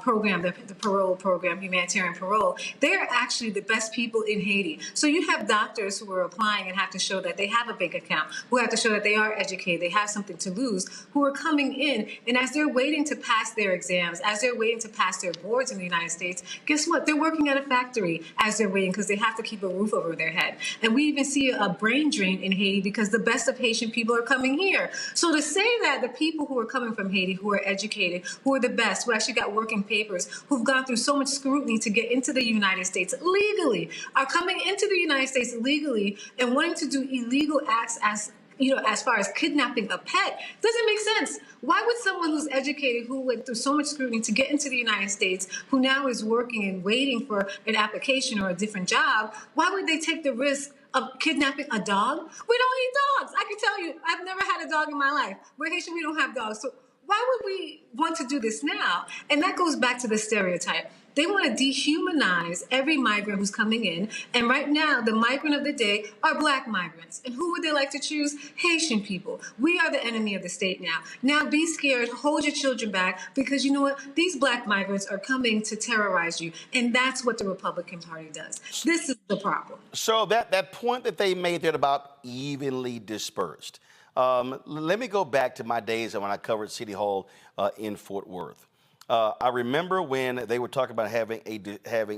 program, the parole program, humanitarian parole, they're actually the best people in Haiti. So you have doctors who are applying and have to show that they have a bank account, who have to show that they are educated, they have something to lose, who are coming in, and as they're waiting to pass their exams, as they're waiting to pass their boards in the United States, guess what? They're working at a factory as they're waiting because they have to keep a roof over their head. And we even see a brain drain in Haiti because the best of Haitian people are coming here. So to say that the people who are coming from Haiti, who are educated, who are the best, who actually got working papers, who've gone through so much scrutiny to get into the United States legally, are coming into the United States illegally and wanting to do illegal acts as far as kidnapping a pet, doesn't make sense. Why would someone who's educated, who went through so much scrutiny to get into the United States, who now is working and waiting for an application or a different job, why would they take the risk of kidnapping a dog? We don't eat dogs. I can tell you, I've never had a dog in my life. We're Haitian, we don't have dogs. So why would we want to do this now? And that goes back to the stereotype. They want to dehumanize every migrant who's coming in. And right now, the migrant of the day are Black migrants. And who would they like to choose? Haitian people. We are the enemy of the state now. Now be scared, hold your children back, because you know what? These Black migrants are coming to terrorize you. And that's what the Republican Party does. This is the problem. So that point that they made there about evenly dispersed. Let me go back to my days when I covered City Hall in Fort Worth. I remember when they were talking about having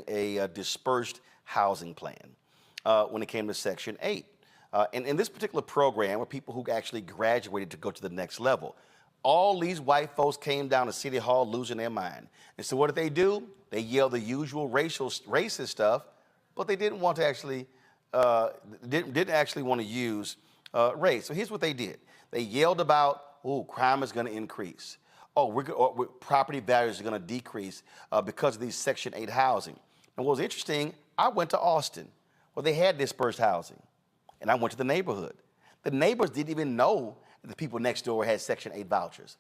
a dispersed housing plan when it came to Section 8. And in this particular program were people who actually graduated to go to the next level. All these white folks came down to City Hall losing their mind. And so what did they do? They yelled the usual racist stuff, but they didn't want to actually, didn't actually want to use race. So here's what they did. They yelled about, oh, crime is going to increase. Oh, property values are going to decrease because of these Section 8 housing. And what was interesting, I went to Austin, where they had dispersed housing, and I went to the neighborhood. The neighbors didn't even know that the people next door had Section 8 vouchers.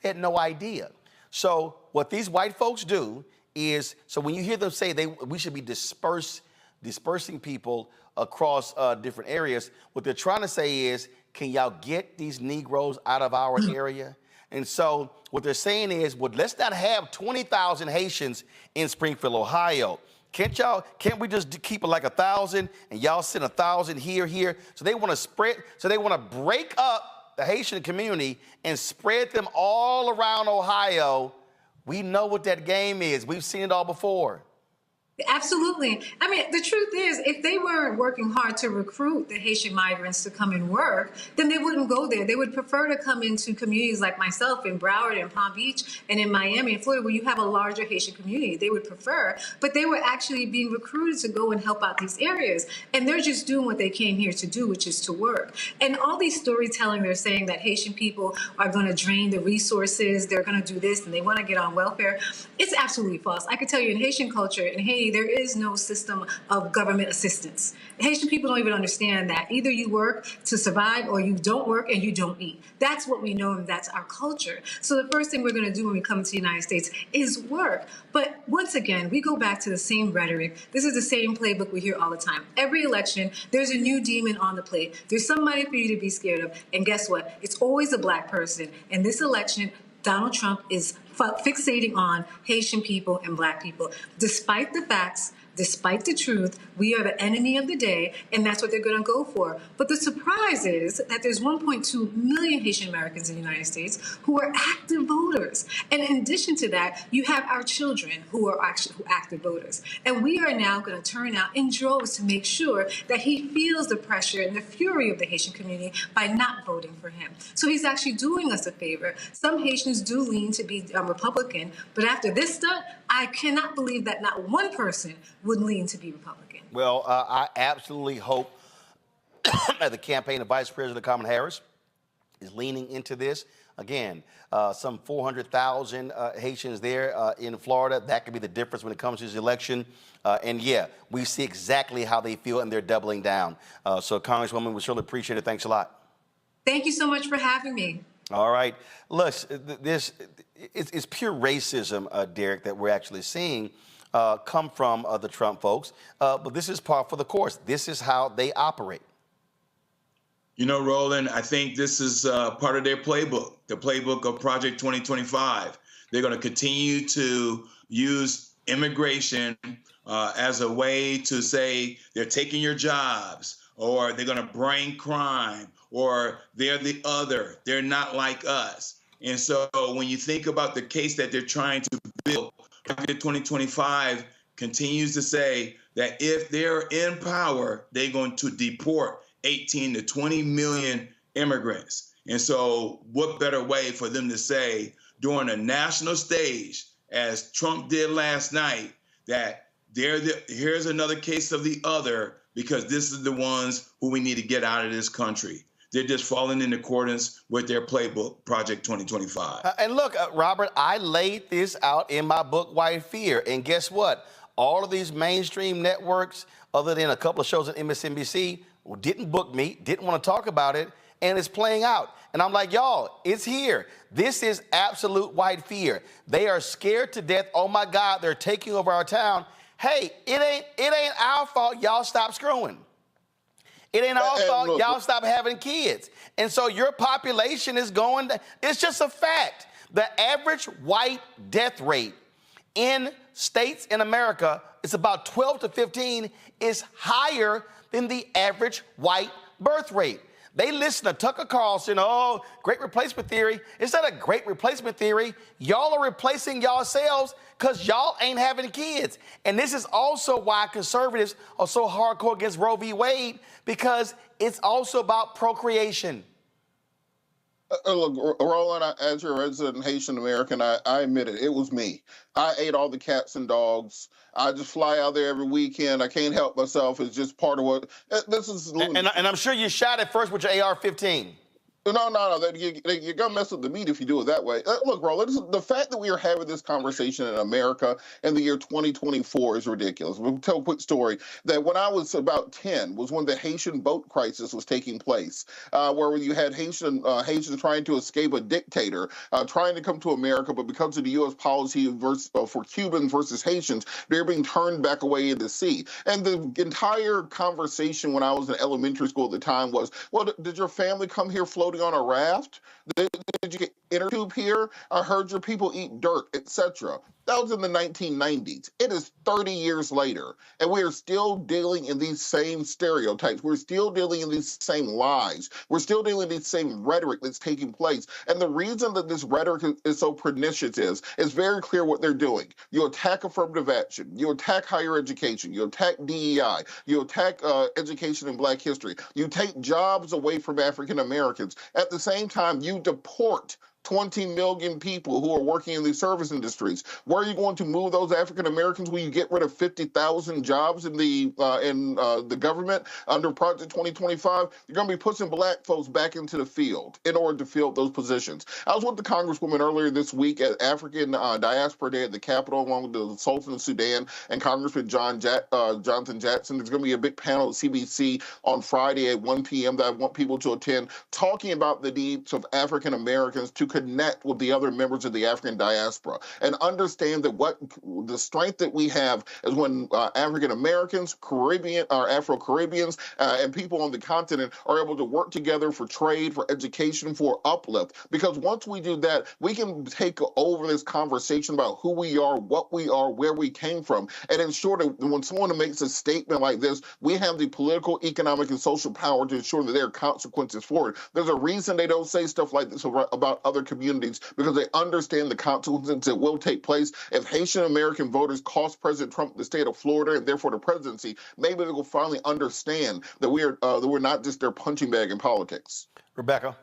They had no idea. So what these white folks do is, so when you hear them say we should be dispersing people across different areas, what they're trying to say is, can y'all get these Negroes out of our area? And so what they're saying is, well, let's not have 20,000 Haitians in Springfield, Ohio. Can't we just keep it like 1,000 and y'all send 1,000 here? So they want to break up the Haitian community and spread them all around Ohio. We know what that game is. We've seen it all before. Absolutely. I mean, the truth is, if they weren't working hard to recruit the Haitian migrants to come and work, then they wouldn't go there. They would prefer to come into communities like myself in Broward and Palm Beach and in Miami and Florida, where you have a larger Haitian community. They would prefer, but they were actually being recruited to go and help out these areas. And they're just doing what they came here to do, which is to work. And all these storytelling, they're saying that Haitian people are going to drain the resources, they're going to do this, and they want to get on welfare. It's absolutely false. I can tell you in Haitian culture, in Haiti, Haiti, there is no system of government assistance. Haitian people don't even understand that. Either you work to survive or you don't work and you don't eat. That's what we know, and that's our culture. So the first thing we're going to do when we come to the United States is work. But once again, we go back to the same rhetoric. This is the same playbook we hear all the time. Every election, there's a new demon on the plate. There's somebody for you to be scared of. And guess what? It's always a black person. And this election, Donald Trump is fixating on Haitian people and black people. Despite the facts, despite the truth, we are the enemy of the day, and that's what they're going to go for. But the surprise is that there's 1.2 million Haitian Americans in the United States who are active voters. And in addition to that, you have our children who are actually active voters. And we are now going to turn out in droves to make sure that he feels the pressure and the fury of the Haitian community by not voting for him. So he's actually doing us a favor. Some Haitians do lean to be Republican, but after this stunt, I cannot believe that not one person would lean to be Republican. Well, I absolutely hope that the campaign of Vice President Kamala Harris is leaning into this. Again, some 400,000 Haitians there in Florida. That could be the difference when it comes to this election. And yeah, we see exactly how they feel, and they're doubling down. So, Congresswoman, we certainly appreciate it. Thanks a lot. Thank you so much for having me. All right. Look, it's pure racism, Derek, that we're actually seeing come from the Trump folks. But this is par for the course. This is how they operate. You know, Roland, I think this is part of their playbook, the playbook of Project 2025. They're going to continue to use immigration as a way to say they're taking your jobs, or they're going to bring crime, or they're the other, they're not like us. And so when you think about the case that they're trying to build, Project 2025 continues to say that if they're in power, they're going to deport 18 to 20 million immigrants. And so what better way for them to say during a national stage, as Trump did last night, that here's another case of the other, because this is the ones who we need to get out of this country. They're just falling in accordance with their playbook, Project 2025. And look, Robert, I laid this out in my book, White Fear. And guess what? All of these mainstream networks, other than a couple of shows at MSNBC, didn't book me, didn't want to talk about it, and it's playing out. And I'm like, y'all, it's here. This is absolute white fear. They are scared to death. Oh, my God, they're taking over our town. Hey, it ain't our fault. Y'all stop screwing. It ain't our fault. Y'all stop having kids. And so your population is going, it's just a fact. The average white death rate in states in America is about 12 to 15, is higher than the average white birth rate. They listen to Tucker Carlson, oh, great replacement theory. It's not a great replacement theory. Y'all are replacing yourselves because y'all ain't having kids. And this is also why conservatives are so hardcore against Roe v. Wade, because it's also about procreation. Look, Roland, as your resident Haitian American, I admit it. It was me. I ate all the cats and dogs. I just fly out there every weekend. I can't help myself. It's just part of what this is. And I'm sure you shot it first with your AR-15. No. You're going to mess with the meat if you do it that way. Look, Roland, the fact that we are having this conversation in America in the year 2024 is ridiculous. We'll tell a quick story that when I was about 10 was when the Haitian boat crisis was taking place, where you had Haitians trying to escape a dictator, trying to come to America, but because of the U.S. policy for Cubans versus Haitians, they're being turned back away in the sea. And the entire conversation when I was in elementary school at the time was, well, did your family come here floating on a raft? Did you get inner tube here? I heard your people eat dirt, etc. That was in the 1990s. It is 30 years later, and we are still dealing in these same stereotypes. We're still dealing in these same lies. We're still dealing in the same rhetoric that's taking place. And the reason that this rhetoric is so pernicious is very clear what they're doing. You attack affirmative action. You attack higher education. You attack DEI. You attack education in Black history. You take jobs away from African Americans. At the same time, you deport 20 million people who are working in the service industries. Where are you going to move those African Americans when you get rid of 50,000 jobs in the government under Project 2025? You're going to be pushing black folks back into the field in order to fill those positions. I was with the Congresswoman earlier this week at African Diaspora Day at the Capitol, along with the Sultan of Sudan and Congressman Jonathan Jackson. There's going to be a big panel at CBC on Friday at 1 p.m. that I want people to attend, talking about the needs of African Americans to connect with the other members of the African diaspora and understand that what the strength that we have is when African Americans, Caribbean, or Afro-Caribbeans, and people on the continent are able to work together for trade, for education, for uplift. Because once we do that, we can take over this conversation about who we are, what we are, where we came from, and ensure that when someone makes a statement like this, we have the political, economic, and social power to ensure that there are consequences for it. There's a reason they don't say stuff like this about other communities, because they understand the consequences that will take place. If Haitian American voters cost President Trump the state of Florida and therefore the presidency, maybe they will finally understand that we're not just their punching bag in politics. Rebecca.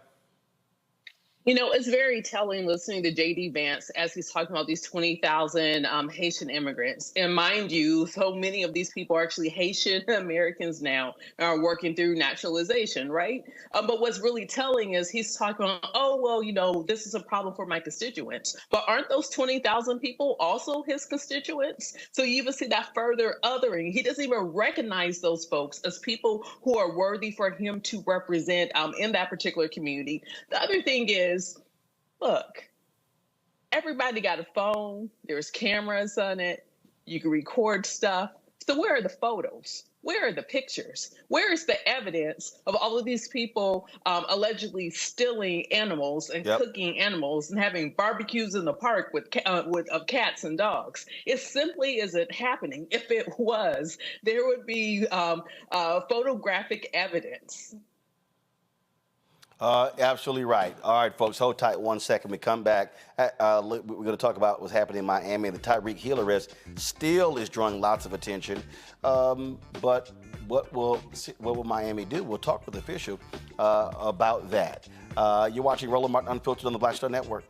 You know, it's very telling listening to J.D. Vance as he's talking about these 20,000 Haitian immigrants. And mind you, so many of these people are actually Haitian Americans now and are working through naturalization, right? But what's really telling is he's talking about, oh, well, you know, this is a problem for my constituents. But aren't those 20,000 people also his constituents? So you even see that further othering. He doesn't even recognize those folks as people who are worthy for him to represent in that particular community. The other thing is, look, everybody got a phone. There's cameras on it. You can record stuff. So where are the photos? Where are the pictures? Where is the evidence of all of these people allegedly stealing animals and cooking animals and having barbecues in the park with cats and dogs? It simply isn't happening. If it was, there would be photographic evidence. Absolutely right. All right, folks, hold tight 1 second. We come back. We're going to talk about what's happening in Miami. The Tyreek Hill arrest still is drawing lots of attention. But what will Miami do? We'll talk with the official about that. You're watching Roland Martin Unfiltered on the Black Star Network.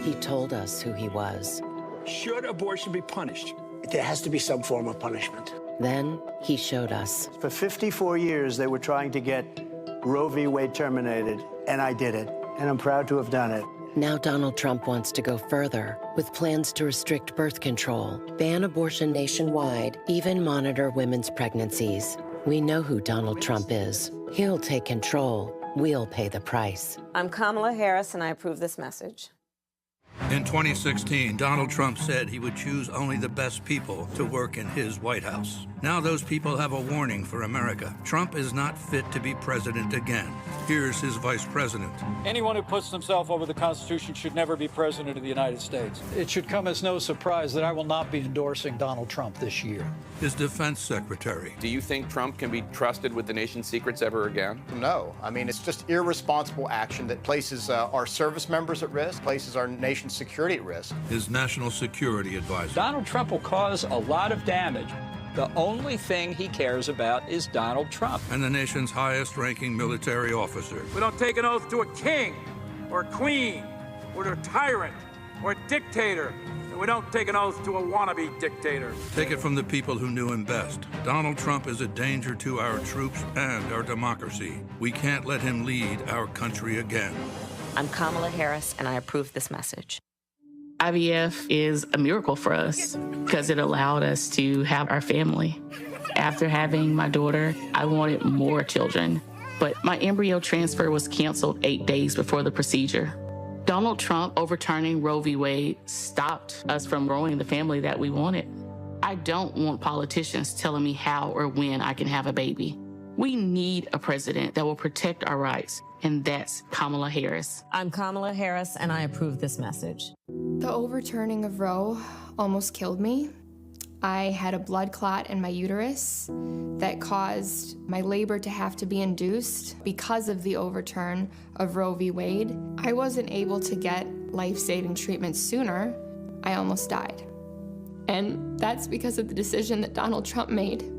He told us who he was. Should abortion be punished? There has to be some form of punishment. Then he showed us. For 54 years, they were trying to get Roe v. Wade terminated, and I did it, and I'm proud to have done it. Now Donald Trump wants to go further with plans to restrict birth control, ban abortion nationwide, even monitor women's pregnancies. We know who Donald Trump is. He'll take control. We'll pay the price. I'm Kamala Harris, and I approve this message. In 2016, Donald Trump said he would choose only the best people to work in his White House. Now those people have a warning for America. Trump is not fit to be president again. Here's his vice president. Anyone who puts themselves over the Constitution should never be president of the United States. It should come as no surprise that I will not be endorsing Donald Trump this year. His defense secretary. Do you think Trump can be trusted with the nation's secrets ever again? No. I mean, it's just irresponsible action that places our service members at risk, places our nation's security at risk. His national security advisor. Donald Trump will cause a lot of damage. The only thing he cares about is Donald Trump. And the nation's highest-ranking military officer. We don't take an oath to a king or a queen or to a tyrant or a dictator. And we don't take an oath to a wannabe dictator. Take it from the people who knew him best. Donald Trump is a danger to our troops and our democracy. We can't let him lead our country again. I'm Kamala Harris, and I approve this message. IVF is a miracle for us because it allowed us to have our family. After having my daughter, I wanted more children, but my embryo transfer was canceled 8 days before the procedure. Donald Trump overturning Roe v. Wade stopped us from growing the family that we wanted. I don't want politicians telling me how or when I can have a baby. We need a president that will protect our rights, and that's Kamala Harris. I'm Kamala Harris, and I approve this message. The overturning of Roe almost killed me. I had a blood clot in my uterus that caused my labor to have to be induced because of the overturn of Roe v. Wade. I wasn't able to get life-saving treatment sooner. I almost died. And that's because of the decision that Donald Trump made.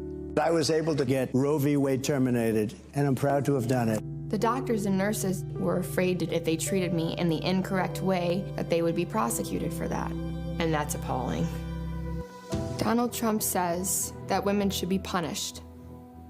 I was able to get Roe v. Wade terminated, and I'm proud to have done it. The doctors and nurses were afraid that if they treated me in the incorrect way, that they would be prosecuted for that. And that's appalling. Donald Trump says that women should be punished.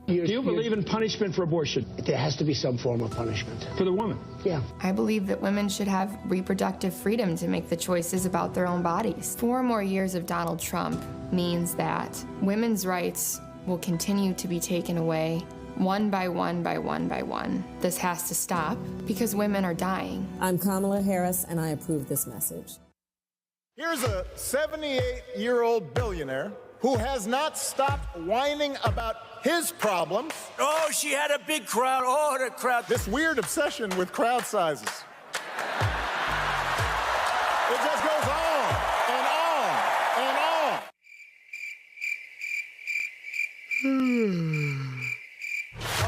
Do you believe in punishment for abortion? There has to be some form of punishment for the woman. Yeah. I believe that women should have reproductive freedom to make the choices about their own bodies. 4 more years of Donald Trump means that women's rights will continue to be taken away one by one by one by one. This has to stop because women are dying. I'm Kamala Harris, and I approve this message. Here's a 78-year-old billionaire who has not stopped whining about his problems. Oh, she had a big crowd. Oh, the crowd. This weird obsession with crowd sizes. It just goes on and on and on.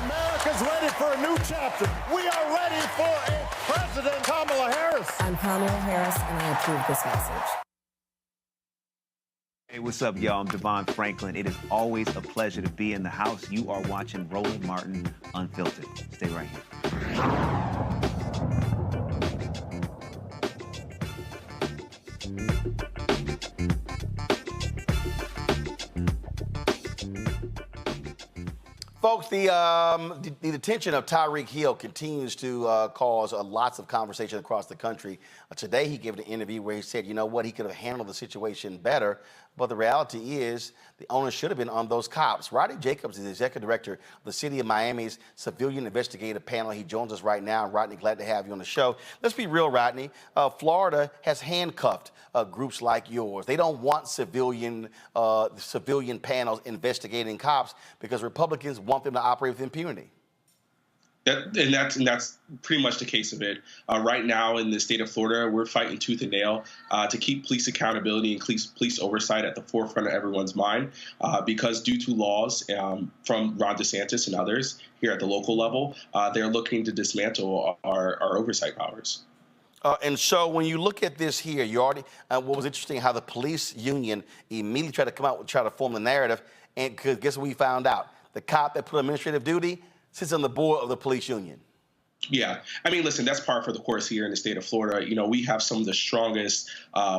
America's ready for a new chapter. We are ready for a President Kamala Harris. I'm Kamala Harris, and I approve this message. Hey, what's up, y'all? I'm Devon Franklin. It is always a pleasure to be in the house. You are watching Roland Martin Unfiltered. Stay right here. Folks, the detention of Tyreek Hill continues to cause lots of conversation across the country. Today, he gave an interview where he said, you know what, he could have handled the situation better. But the reality is the onus should have been on those cops. Rodney Jacobs is the executive director of the City of Miami's Civilian Investigative Panel. He joins us right now. Rodney, glad to have you on the show. Let's be real, Rodney. Florida has handcuffed groups like yours. They don't want civilian panels investigating cops because Republicans want them to operate with impunity. That's pretty much the case of it. Right now in the state of Florida, we're fighting tooth and nail to keep police accountability and police oversight at the forefront of everyone's mind because due to laws from Ron DeSantis and others here at the local level, they're looking to dismantle our oversight powers. And so when you look at this here, you already, what was interesting, how the police union immediately tried to come out and try to form the narrative. And guess what we found out? The cop that put administrative duty sits on the board of the police union. Yeah. I mean, listen, that's par for the course here in the state of Florida. You know, we have some of the strongest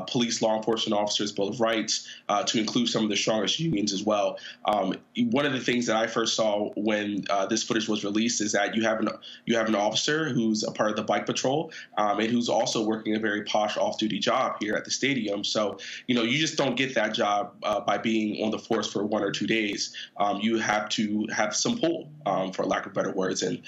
police law enforcement officers, Bill of Rights, to include some of the strongest unions as well. One of the things that I first saw when this footage was released is that you have an officer who's a part of the bike patrol and who's also working a very posh off-duty job here at the stadium. So, you know, you just don't get that job by being on the force for 1 or 2 days. You have to have some pull, for lack of better words. And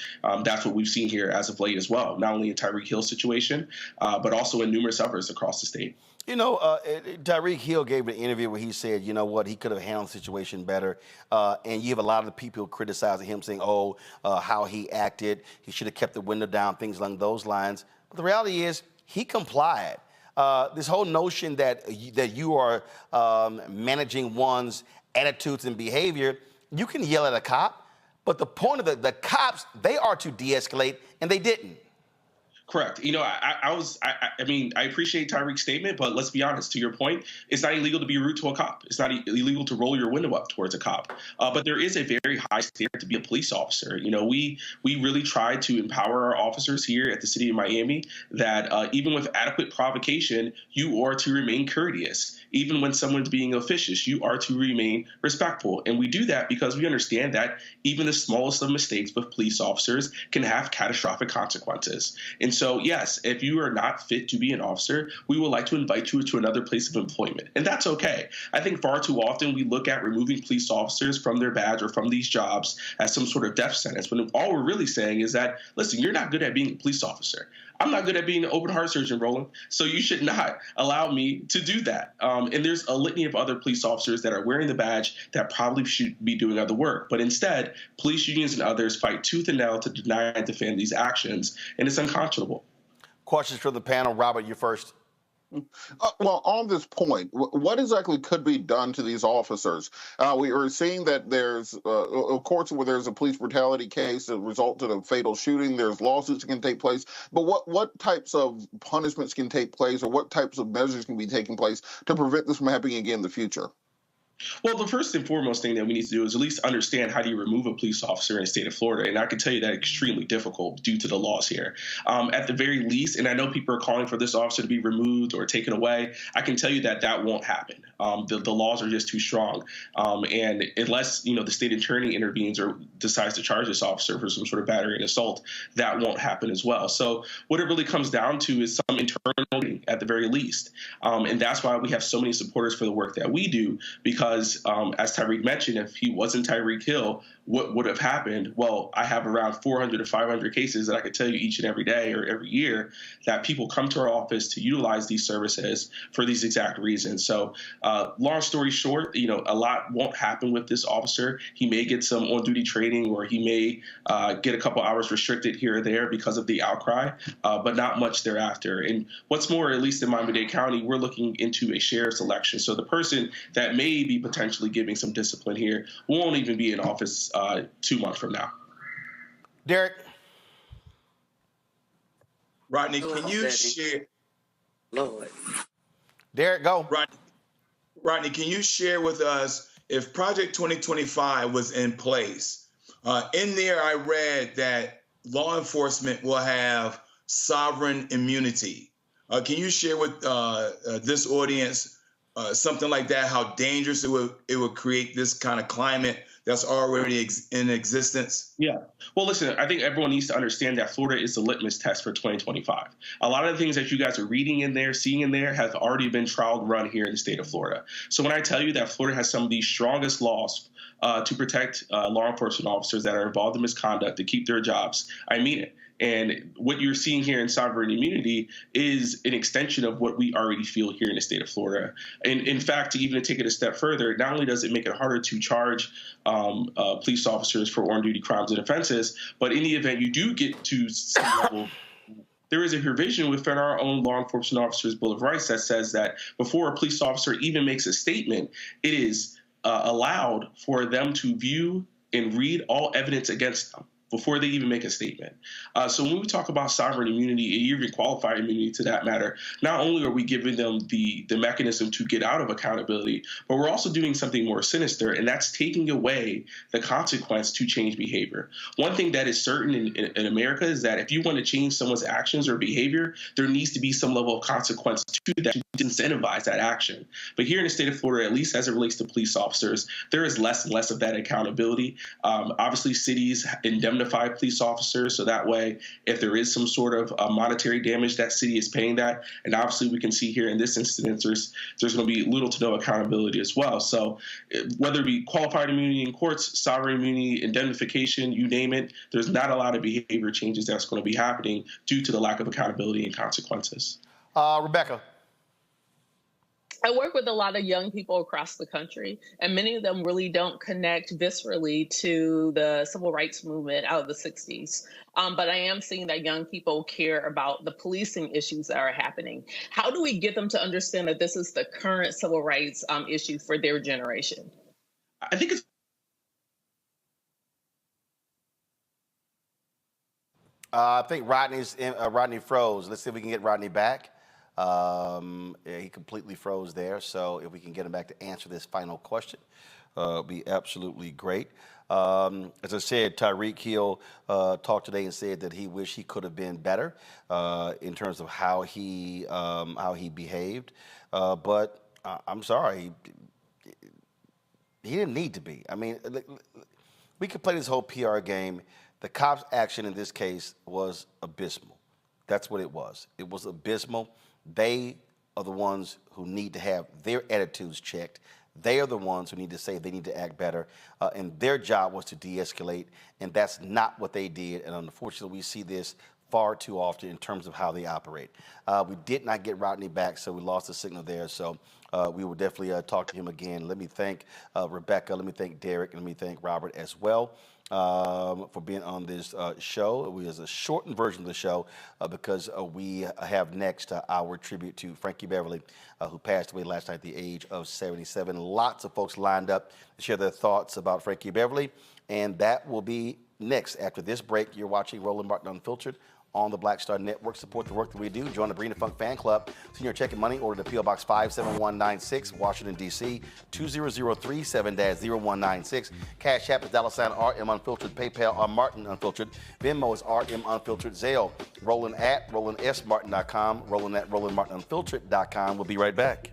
that's what we've seen here as of late as well, not only in Tyreek Hill situation, but also in numerous others across the state. You know, Tyreek Hill gave an interview where he said, you know what, he could have handled the situation better. And you have a lot of the people criticizing him saying, how he acted, he should have kept the window down, things along those lines. But the reality is he complied. This whole notion that you are managing one's attitudes and behavior, you can yell at a cop, but the point of the cops, they are to de-escalate, and they didn't. Correct. You know, I mean, I appreciate Tyreek's statement, but let's be honest, to your point, it's not illegal to be rude to a cop. It's not illegal to roll your window up towards a cop. But there is a very high standard to be a police officer. You know, we really try to empower our officers here at the city of Miami that even with adequate provocation, you are to remain courteous. Even when someone's being officious, you are to remain respectful. And we do that because we understand that even the smallest of mistakes with police officers can have catastrophic consequences. And so, yes, if you are not fit to be an officer, we would like to invite you to another place of employment. And that's okay. I think far too often we look at removing police officers from their badge or from these jobs as some sort of death sentence, when all we're really saying is that, listen, you're not good at being a police officer. I'm not good at being an open heart surgeon, Roland, so you should not allow me to do that. And there's a litany of other police officers that are wearing the badge that probably should be doing other work. But instead, police unions and others fight tooth and nail to deny and defend these actions, and it's unconscionable. Questions from the panel. Robert, you first. Well, on this point, what exactly could be done to these officers? We are seeing that there's, of course, where there's a police brutality case that resulted in a fatal shooting, there's lawsuits that can take place. But what types of punishments can take place, or what types of measures can be taking place to prevent this from happening again in the future? Well, the first and foremost thing that we need to do is at least understand how do you remove a police officer in the state of Florida. And I can tell you that extremely difficult due to the laws here. At the very least, and I know people are calling for this officer to be removed or taken away, I can tell you that that won't happen. The laws are just too strong. And unless, the state attorney intervenes or decides to charge this officer for some sort of battery and assault, that won't happen as well. So what it really comes down to is some internal at the very least. And that's why we have so many supporters for the work that we do, because as Tyreek mentioned, if he wasn't Tyreek Hill, what would have happened? Well, I have around 400 to 500 cases that I could tell you each and every day or every year that people come to our office to utilize these services for these exact reasons. So long story short, a lot won't happen with this officer. He may get some on-duty training, or he may get a couple hours restricted here or there because of the outcry, but not much thereafter. And what's more, at least in Miami-Dade County, we're looking into a sheriff's election. So the person that may be potentially giving some discipline here won't even be in office 2 months from now. Derek. Rodney, can you share? Lord. Derek, go. Rodney, can you share with us if Project 2025 was in place? In there, I read that law enforcement will have sovereign immunity. Can you share with this audience something like that, how dangerous it would create this kind of climate that's already in existence? Yeah. Well, listen, I think everyone needs to understand that Florida is the litmus test for 2025. A lot of the things that you guys are reading in there, seeing in there, have already been trial run here in the state of Florida. So when I tell you that Florida has some of the strongest laws to protect law enforcement officers that are involved in misconduct to keep their jobs, I mean it. And what you're seeing here in sovereign immunity is an extension of what we already feel here in the state of Florida. And in fact, to even take it a step further, not only does it make it harder to charge police officers for on-duty crimes and offenses, but in the event you do get to some level, there is a provision within our own law enforcement officers' Bill of Rights that says that before a police officer even makes a statement, it is allowed for them to view and read all evidence against them before they even make a statement. So when we talk about sovereign immunity, even qualified immunity to that matter, not only are we giving them the mechanism to get out of accountability, but we're also doing something more sinister, and that's taking away the consequence to change behavior. One thing that is certain in America is that if you want to change someone's actions or behavior, there needs to be some level of consequence to that to incentivize that action. But here in the state of Florida, at least as it relates to police officers, there is less and less of that accountability. Obviously, cities indemnify police officers, so that way, if there is some sort of monetary damage, that city is paying that. And obviously, we can see here in this instance, there's going to be little to no accountability as well. So whether it be qualified immunity in courts, sovereign immunity, indemnification, you name it, there's not a lot of behavior changes that's going to be happening due to the lack of accountability and consequences. Rebecca. I work with a lot of young people across the country, and many of them really don't connect viscerally to the civil rights movement out of the 60s. But I am seeing that young people care about the policing issues that are happening. How do we get them to understand that this is the current civil rights issue for their generation? I think it's I think Rodney froze. Let's see if we can get Rodney back. He completely froze there. So if we can get him back to answer this final question, be absolutely great. As I said, Tyreek Hill talked today and said that he wished he could have been better in terms of how he behaved. But I'm sorry, he didn't need to be. I mean, we could play this whole PR game. The cops' action in this case was abysmal. That's what it was. It was abysmal. They are the ones who need to have their attitudes checked. They are the ones who need to say they need to act better. And their job was to de-escalate, and that's not what they did. And unfortunately, we see this far too often in terms of how they operate. We did not get Rodney back, so we lost the signal there. So we will definitely talk to him again. Let me thank Rebecca. Let me thank Derek. And let me thank Robert as well for being on this show. It was a shortened version of the show because we have next our tribute to Frankie Beverly, who passed away last night at the age of 77. Lots of folks lined up to share their thoughts about Frankie Beverly, and that will be next. After this break, you're watching Roland Martin Unfiltered on the Black Star Network. Support the work that we do. Join the Brina Funk Fan Club. Send your check and money order to P.O. Box 57196, Washington, D.C. 20037-0196. Cash App is $RM Unfiltered. PayPal R Martin Unfiltered. Venmo is RM Unfiltered. Zelle, Roland at RolandSMartin.com. Roland at RolandMartinUnfiltered.com. We'll be right back.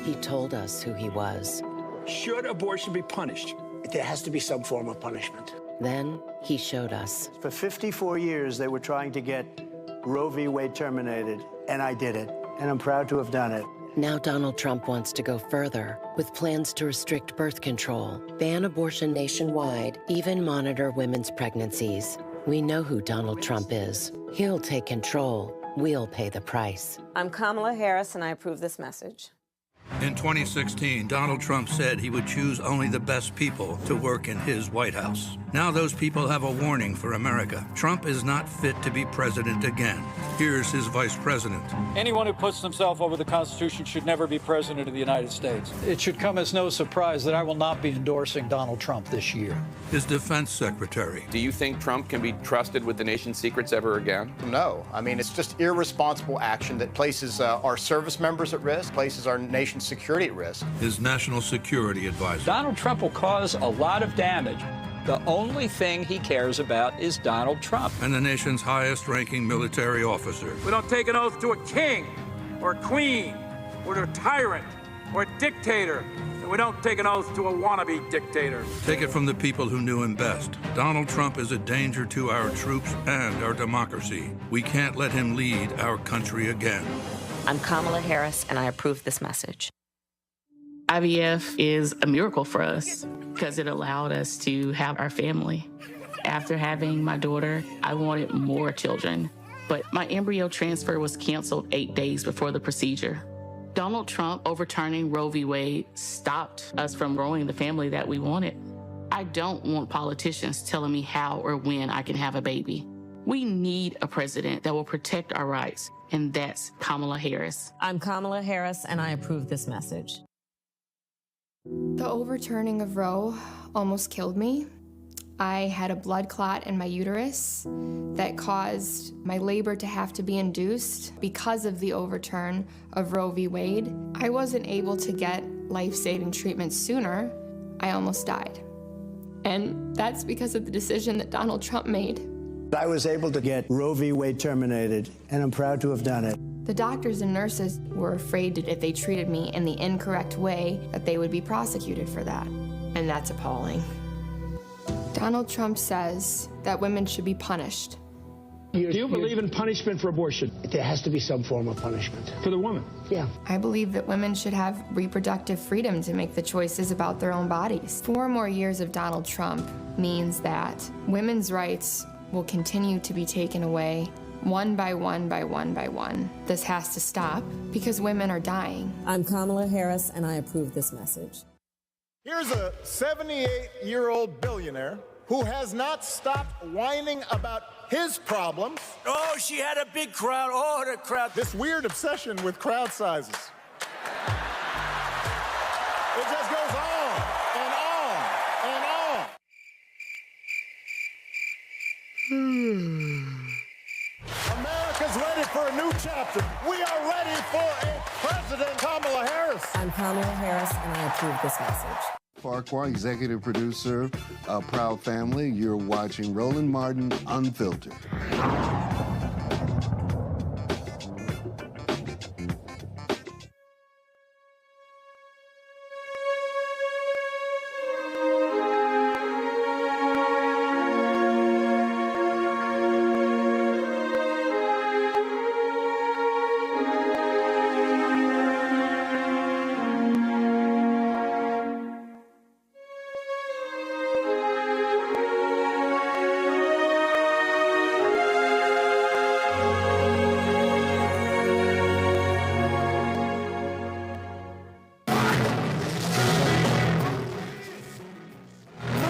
He told us who he was. Should abortion be punished? There has to be some form of punishment. Then he showed us. For 54 years, they were trying to get Roe v. Wade terminated, and I did it, and I'm proud to have done it. Now Donald Trump wants to go further with plans to restrict birth control, ban abortion nationwide, even monitor women's pregnancies. We know who Donald Trump is. He'll take control. We'll pay the price. I'm Kamala Harris, and I approve this message. In 2016, Donald Trump said he would choose only the best people to work in his White House. Now those people have a warning for America. Trump is not fit to be president again. Here's his vice president. Anyone who puts themselves over the Constitution should never be president of the United States. It should come as no surprise that I will not be endorsing Donald Trump this year. His defense secretary. Do you think Trump can be trusted with the nation's secrets ever again? No. I mean, it's just irresponsible action that places our service members at risk, places our nation's security at risk. His national security advisor. Donald Trump will cause a lot of damage. The only thing he cares about is Donald Trump. And the nation's highest-ranking military officer. We don't take an oath to a king or a queen or to a tyrant or a dictator. And we don't take an oath to a wannabe dictator. Take it from the people who knew him best. Donald Trump is a danger to our troops and our democracy. We can't let him lead our country again. I'm Kamala Harris, and I approve this message. IVF is a miracle for us because it allowed us to have our family. After having my daughter, I wanted more children, but my embryo transfer was canceled 8 days before the procedure. Donald Trump overturning Roe v. Wade stopped us from growing the family that we wanted. I don't want politicians telling me how or when I can have a baby. We need a president that will protect our rights, and that's Kamala Harris. I'm Kamala Harris, and I approve this message. The overturning of Roe almost killed me. I had a blood clot in my uterus that caused my labor to have to be induced because of the overturn of Roe v. Wade. I wasn't able to get life-saving treatment sooner. I almost died. And that's because of the decision that Donald Trump made. I was able to get Roe v. Wade terminated, and I'm proud to have done it. The doctors and nurses were afraid that if they treated me in the incorrect way, that they would be prosecuted for that. And that's appalling. Donald Trump says that women should be punished. Do you believe in punishment for abortion? There has to be some form of punishment for the woman. Yeah. I believe that women should have reproductive freedom to make the choices about their own bodies. 4 more years of Donald Trump means that women's rights will continue to be taken away one by one by one by one. This has to stop because women are dying. I'm Kamala Harris, and I approve this message. Here's a 78-year-old billionaire who has not stopped whining about his problems. Oh, she had a big crowd. Oh, the crowd. This weird obsession with crowd sizes. It just goes on and on and on. America's ready for a new chapter. We are ready for a President Kamala Harris. I'm Kamala Harris, and I approve this message. Farquhar, executive producer of Proud Family. You're watching Roland Martin Unfiltered.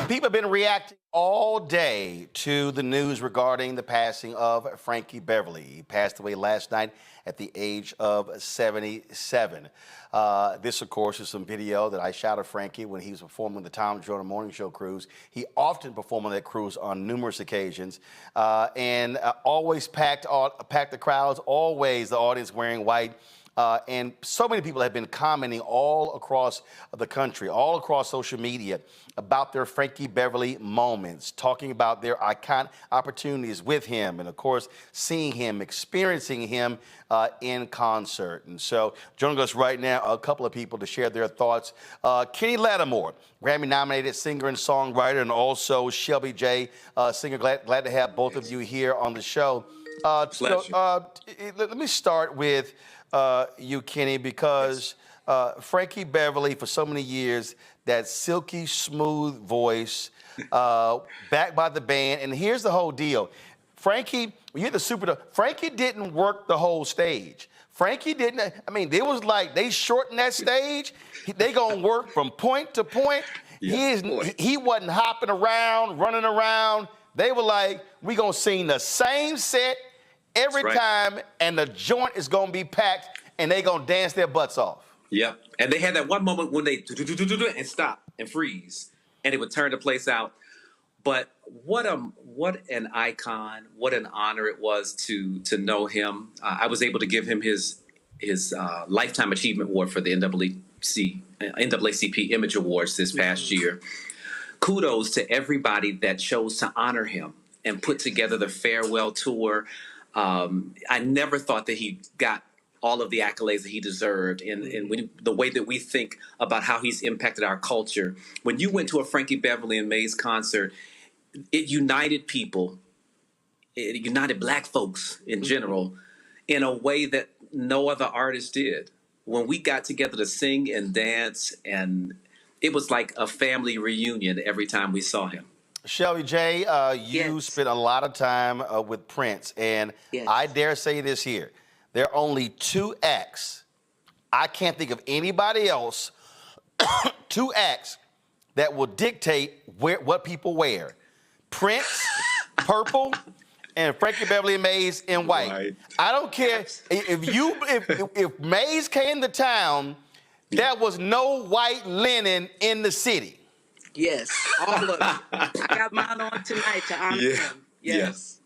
People have been reacting all day to the news regarding the passing of Frankie Beverly. He passed away last night at the age of 77. This, of course, is some video that I shot of Frankie when he was performing the Tom Joyner Morning Show cruise. He often performed on that cruise on numerous occasions and always packed the crowds, always the audience wearing white. And so many people have been commenting all across the country, all across social media about their Frankie Beverly moments, talking about their iconic opportunities with him, and of course, seeing him, experiencing him in concert. And so joining us right now, a couple of people to share their thoughts. Kenny Lattimore, Grammy-nominated singer and songwriter, and also Shelby J, singer. Glad to have both of you here on the show. Let me start with you, Kenny, because Frankie Beverly, for so many years, that silky smooth voice, backed by the band. And here's the whole deal. Frankie, when you're the Superdome, Frankie didn't work the whole stage. Frankie didn't, I mean, they was like, they shortened that stage. They gonna work from point to point. Yeah, he wasn't hopping around, running around. They were like, we gonna sing the same set every time, and the joint is gonna be packed, and they gonna dance their butts off. Yep. And they had that one moment when they and stop and freeze, and it would turn the place out. But what an icon, what an honor it was to know him. I was able to give him his Lifetime Achievement Award for the NAACP Image Awards this past year. Kudos to everybody that chose to honor him and put together the farewell tour. I never thought that he got all of the accolades that he deserved, and the way that we think about how he's impacted our culture. When you went to a Frankie Beverly and Mays concert, it united people. It united Black folks in general in a way that no other artist did. When we got together to sing and dance, and it was like a family reunion every time we saw him. Shelby J, you spent a lot of time with Prince, and I dare say this here. There are only two acts. I can't think of anybody else, two acts that will dictate what people wear. Prince, purple, and Frankie Beverly and Mays in white. Right. I don't care if Mays came to town, there was no white linen in the city. Yes, all of them. I got mine on tonight to honor him. Yes,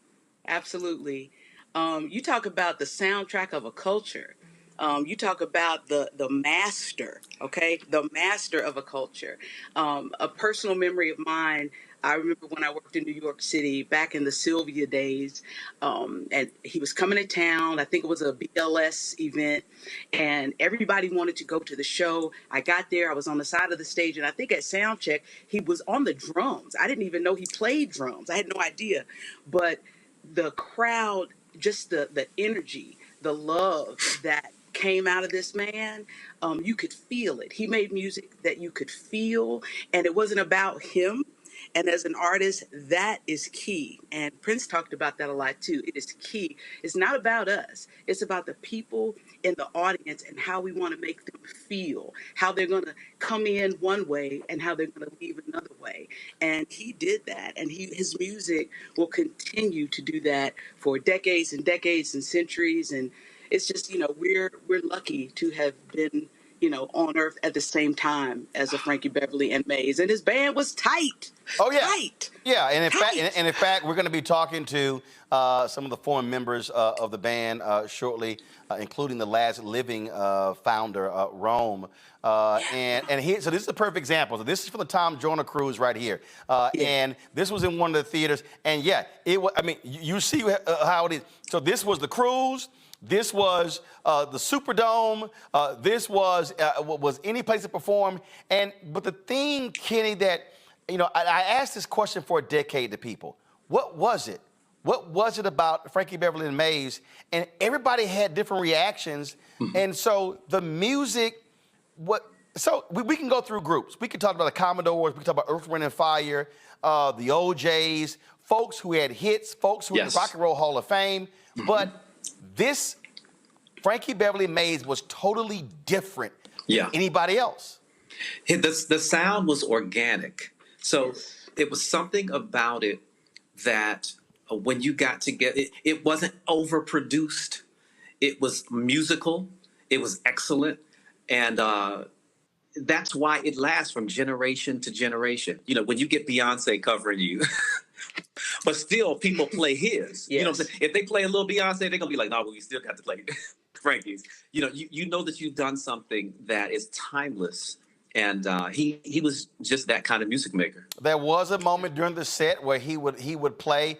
absolutely. You talk about the soundtrack of a culture. You talk about the master, okay? The master of a culture. A personal memory of mine, I remember when I worked in New York City back in the Sylvia days, and he was coming to town. I think it was a BLS event, and everybody wanted to go to the show. I got there. I was on the side of the stage, and I think at sound check, he was on the drums. I didn't even know he played drums. I had no idea. But the crowd, just the energy, the love that came out of this man, you could feel it. He made music that you could feel, and it wasn't about him. And as an artist, that is key. And Prince talked about that a lot too. It is key. It's not about us. It's about the people in the audience and how we want to make them feel, how they're going to come in one way and how they're going to leave another way. And he did that. And his music will continue to do that for decades and decades and centuries. And it's just, we're lucky to have been, on earth at the same time as a Frankie Beverly and Mays. And his band was tight. Oh, yeah. Tight. Yeah, and in fact, we're going to be talking to some of the former members of the band shortly, including the last living founder, Rome. So this is a perfect example. So this is for the Tom Joyner cruise right here. And this was in one of the theaters. And you see how it is. So this was the cruise. This was the Superdome. This was any place to perform. But the thing, Kenny, that I asked this question for a decade to people. What was it? What was it about Frankie Beverly and Mays? And everybody had different reactions. Mm-hmm. And so the music, we can go through groups. We can talk about the Commodores. We can talk about Earth, Wind, and Fire, the OJs, folks who had hits, folks who were in the Rock and Roll Hall of Fame. Mm-hmm. But this Frankie Beverly Mays was totally different than anybody else. The sound was organic. So it was something about it that when you got together, it wasn't overproduced. It was musical. It was excellent. And that's why it lasts from generation to generation. You know, when you get Beyonce covering you, but still people play his. You know what I'm saying? If they play a little Beyonce, they're going to be like, no, well, we still got to play Frankie's. You know, you know that you've done something that is timeless. And he was just that kind of music maker. There was a moment during the set where he would play.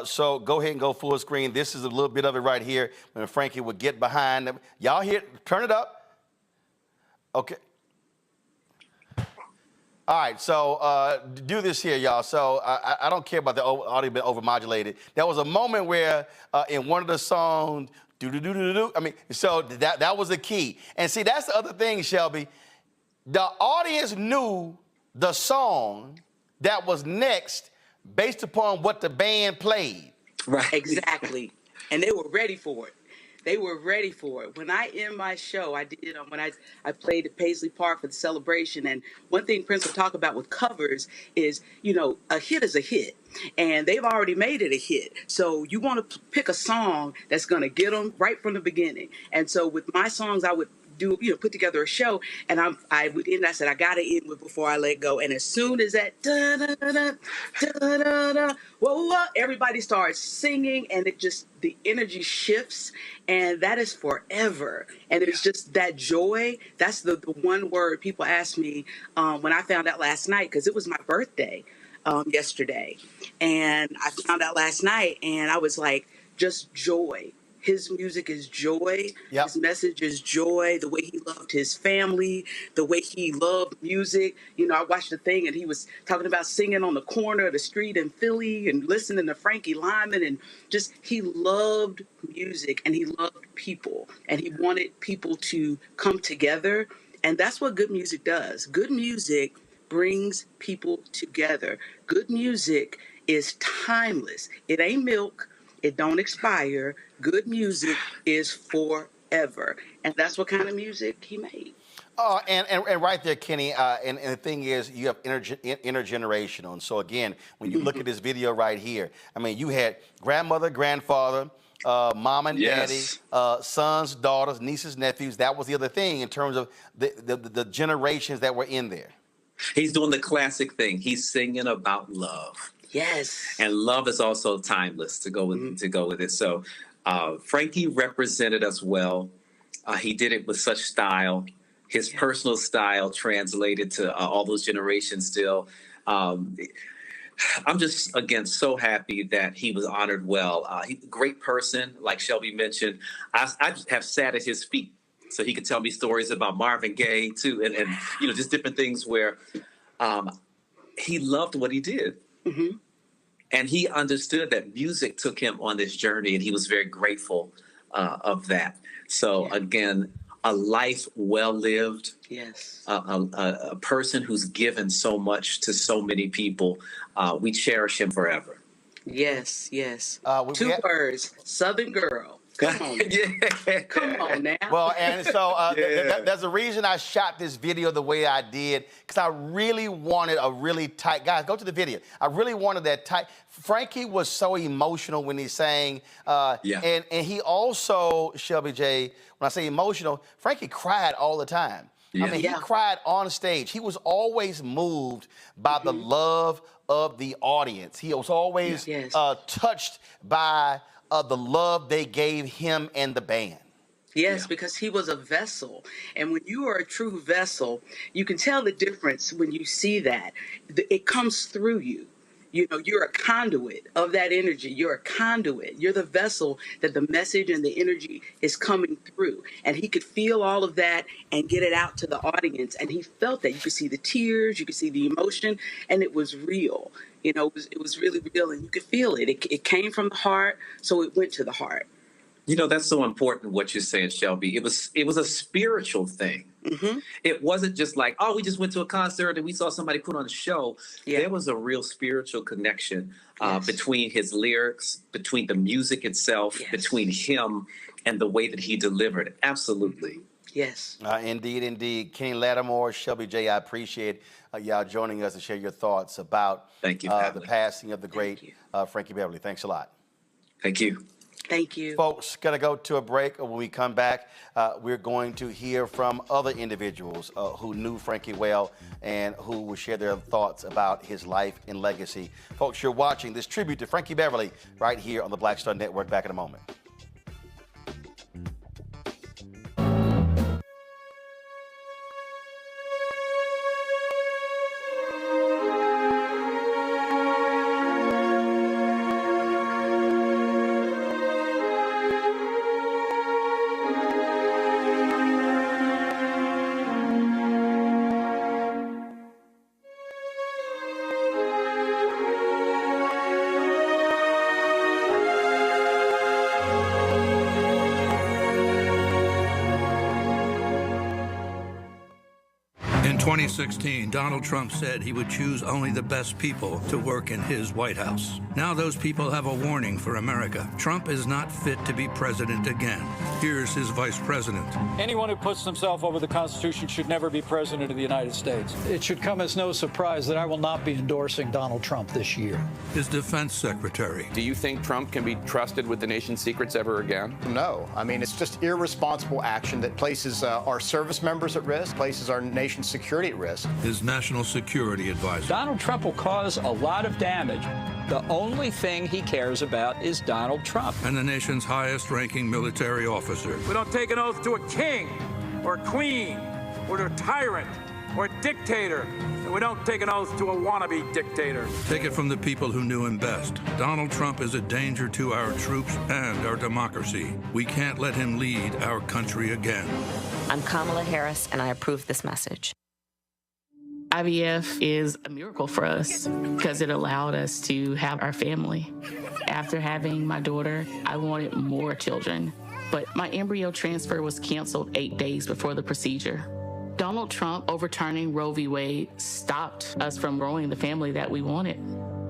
So go ahead and go full screen. This is a little bit of it right here when Frankie would get behind them. Y'all hear? Turn it up. Okay. All right, so do this here, y'all. So I don't care about the audio being overmodulated. There was a moment where in one of the songs, do-do-do-do-do, I mean, so that was the key. And see, that's the other thing, Shelby. The audience knew the song that was next based upon what the band played. Right. Exactly. And they were ready for it. They were ready for it. When I end my show, I did when I played at Paisley Park for the celebration. And one thing Prince will talk about with covers is, you know, a hit is a hit. And they've already made it a hit. So you want to pick a song that's going to get them right from the beginning. And so with my songs, I would do, you know, put together a show, and I would end. I said I gotta end with Before I Let Go, and as soon as that da da da da da da, whoa, everybody starts singing, and it just the energy shifts, and that is forever. And it's just that joy. That's the one word people ask me when I found out last night, because it was my birthday yesterday, and I found out last night, and I was like, just joy. His music is joy. Yep. His message is joy. The way he loved his family, the way he loved music. You know, I watched the thing and he was talking about singing on the corner of the street in Philly and listening to Frankie Lyman, and just he loved music and he loved people and he wanted people to come together. And that's what good music does. Good music brings people together. Good music is timeless. It ain't milk. It don't expire. Good music is forever. And that's what kind of music he made. Oh, and right there, Kenny, and the thing is, you have intergenerational. And so, again, when you look at this video right here, I mean, you had grandmother, grandfather, mom and daddy, sons, daughters, nieces, nephews. That was the other thing in terms of the generations that were in there. He's doing the classic thing. He's singing about love. Yes. And love is also timeless to go with it. So Frankie represented us well. He did it with such style. His personal style translated to all those generations still. I'm just, again, so happy that he was honored well. He's a great person, like Shelby mentioned. I just have sat at his feet so he could tell me stories about Marvin Gaye, too, and you know, just different things where he loved what he did. Mm-hmm. And he understood that music took him on this journey, and he was very grateful of that. So, again, a life well lived. Yes. A person who's given so much to so many people. We cherish him forever. Yes, yes. Two words, Southern girl. Come on. Come on now. Well, and so there's a reason I shot this video the way I did, because I really wanted a really tight, guys, go to the video. I really wanted that tight. Frankie was so emotional when he sang. And he also, Shelby J, when I say emotional, Frankie cried all the time. Yeah. I mean, he cried on stage. He was always moved by the love of the audience. He was always touched by the love they gave him and the band. Yes, because he was a vessel. And when you are a true vessel, you can tell the difference when you see that. It comes through you. You know, you're a conduit of that energy. You're a conduit. You're the vessel that the message and the energy is coming through. And he could feel all of that and get it out to the audience. And he felt that. You could see the tears, you could see the emotion, and it was real. You know, it was really real, and you could feel it. It came from the heart, so it went to the heart. You know, that's so important what you're saying, Shelby. It was a spiritual thing. Mm-hmm. It wasn't just like, oh, we just went to a concert and we saw somebody put on a show. Yeah. There was a real spiritual connection between his lyrics, between the music itself, between him and the way that he delivered. Absolutely. Yes. Indeed, indeed. Kenny Lattimore, Shelby J., I appreciate y'all joining us to share your thoughts about the passing of the great Frankie Beverly. Thanks a lot. Thank you. Thank you. Folks, got to go to a break. When we come back, we're going to hear from other individuals who knew Frankie well and who will share their thoughts about his life and legacy. Folks, you're watching this tribute to Frankie Beverly right here on the Black Star Network. Back in a moment. In 2016, Donald Trump said he would choose only the best people to work in his White House. Now those people have a warning for America. Trump is not fit to be president again. Here's his vice president. Anyone who puts themselves over the Constitution should never be president of the United States. It should come as no surprise that I will not be endorsing Donald Trump this year. His defense secretary. Do you think Trump can be trusted with the nation's secrets ever again? No. I mean, it's just irresponsible action that places our service members at risk, places our nation's security at risk. His national security advisor. Donald Trump will cause a lot of damage. The only thing he cares about is Donald Trump. And the nation's highest-ranking military officer. We don't take an oath to a king or a queen or to a tyrant or a dictator. And we don't take an oath to a wannabe dictator. Take it from the people who knew him best. Donald Trump is a danger to our troops and our democracy. We can't let him lead our country again. I'm Kamala Harris, and I approve this message. IVF is a miracle for us because it allowed us to have our family. After having my daughter, I wanted more children, but my embryo transfer was canceled 8 days before the procedure. Donald Trump overturning Roe v. Wade stopped us from growing the family that we wanted.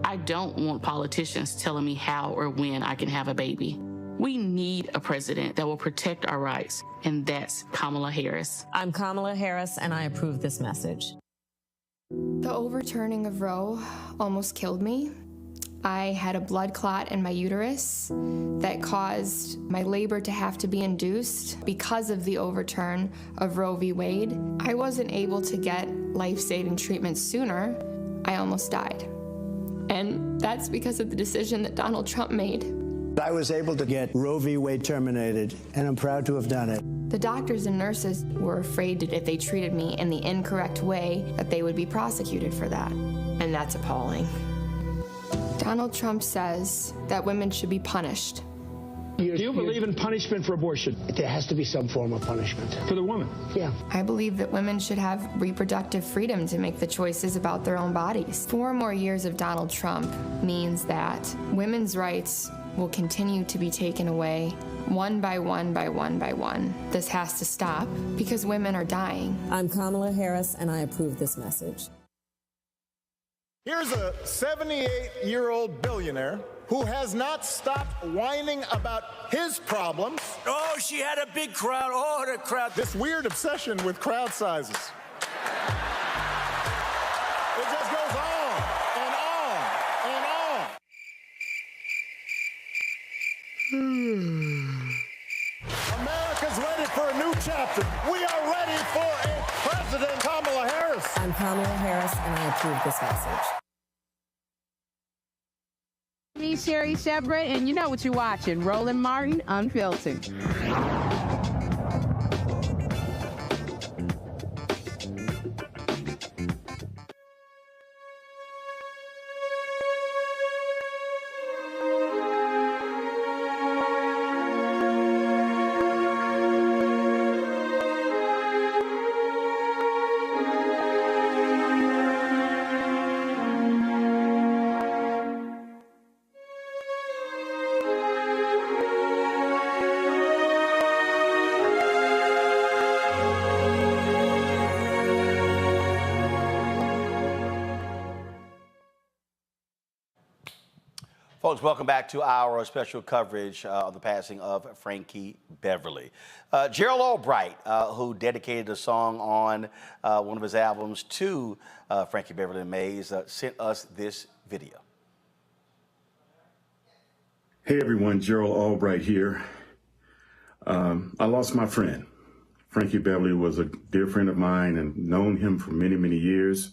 I don't want politicians telling me how or when I can have a baby. We need a president that will protect our rights, and that's Kamala Harris. I'm Kamala Harris, and I approve this message. The overturning of Roe almost killed me. I had a blood clot in my uterus that caused my labor to have to be induced because of the overturn of Roe v. Wade. I wasn't able to get life-saving treatment sooner. I almost died. And that's because of the decision that Donald Trump made. I was able to get Roe v. Wade terminated, and I'm proud to have done it. The doctors and nurses were afraid that if they treated me in the incorrect way, that they would be prosecuted for that. And that's appalling. Donald Trump says that women should be punished. Do you believe in punishment for abortion? There has to be some form of punishment for the woman. Yeah. I believe that women should have reproductive freedom to make the choices about their own bodies. 4 more years of Donald Trump means that women's rights will continue to be taken away one by one by one by one. This has to stop because women are dying. I'm Kamala Harris, and I approve this message. Here's a 78-year-old billionaire who has not stopped whining about his problems. Oh, she had a big crowd. Oh, the crowd. This weird obsession with crowd sizes. It just goes on and on and on. America's ready for a new chapter. We are ready for a President Kamala Harris. I'm Kamala Harris, and I approve this message. Me, Sherry Shepard, and you know what you're watching, Roland Martin, Unfiltered. Folks, welcome back to our special coverage of the passing of Frankie Beverly. Gerald Albright, who dedicated a song on one of his albums to Frankie Beverly and Mays, sent us this video. Hey everyone, Gerald Albright here. I lost my friend. Frankie Beverly was a dear friend of mine and known him for many, many years.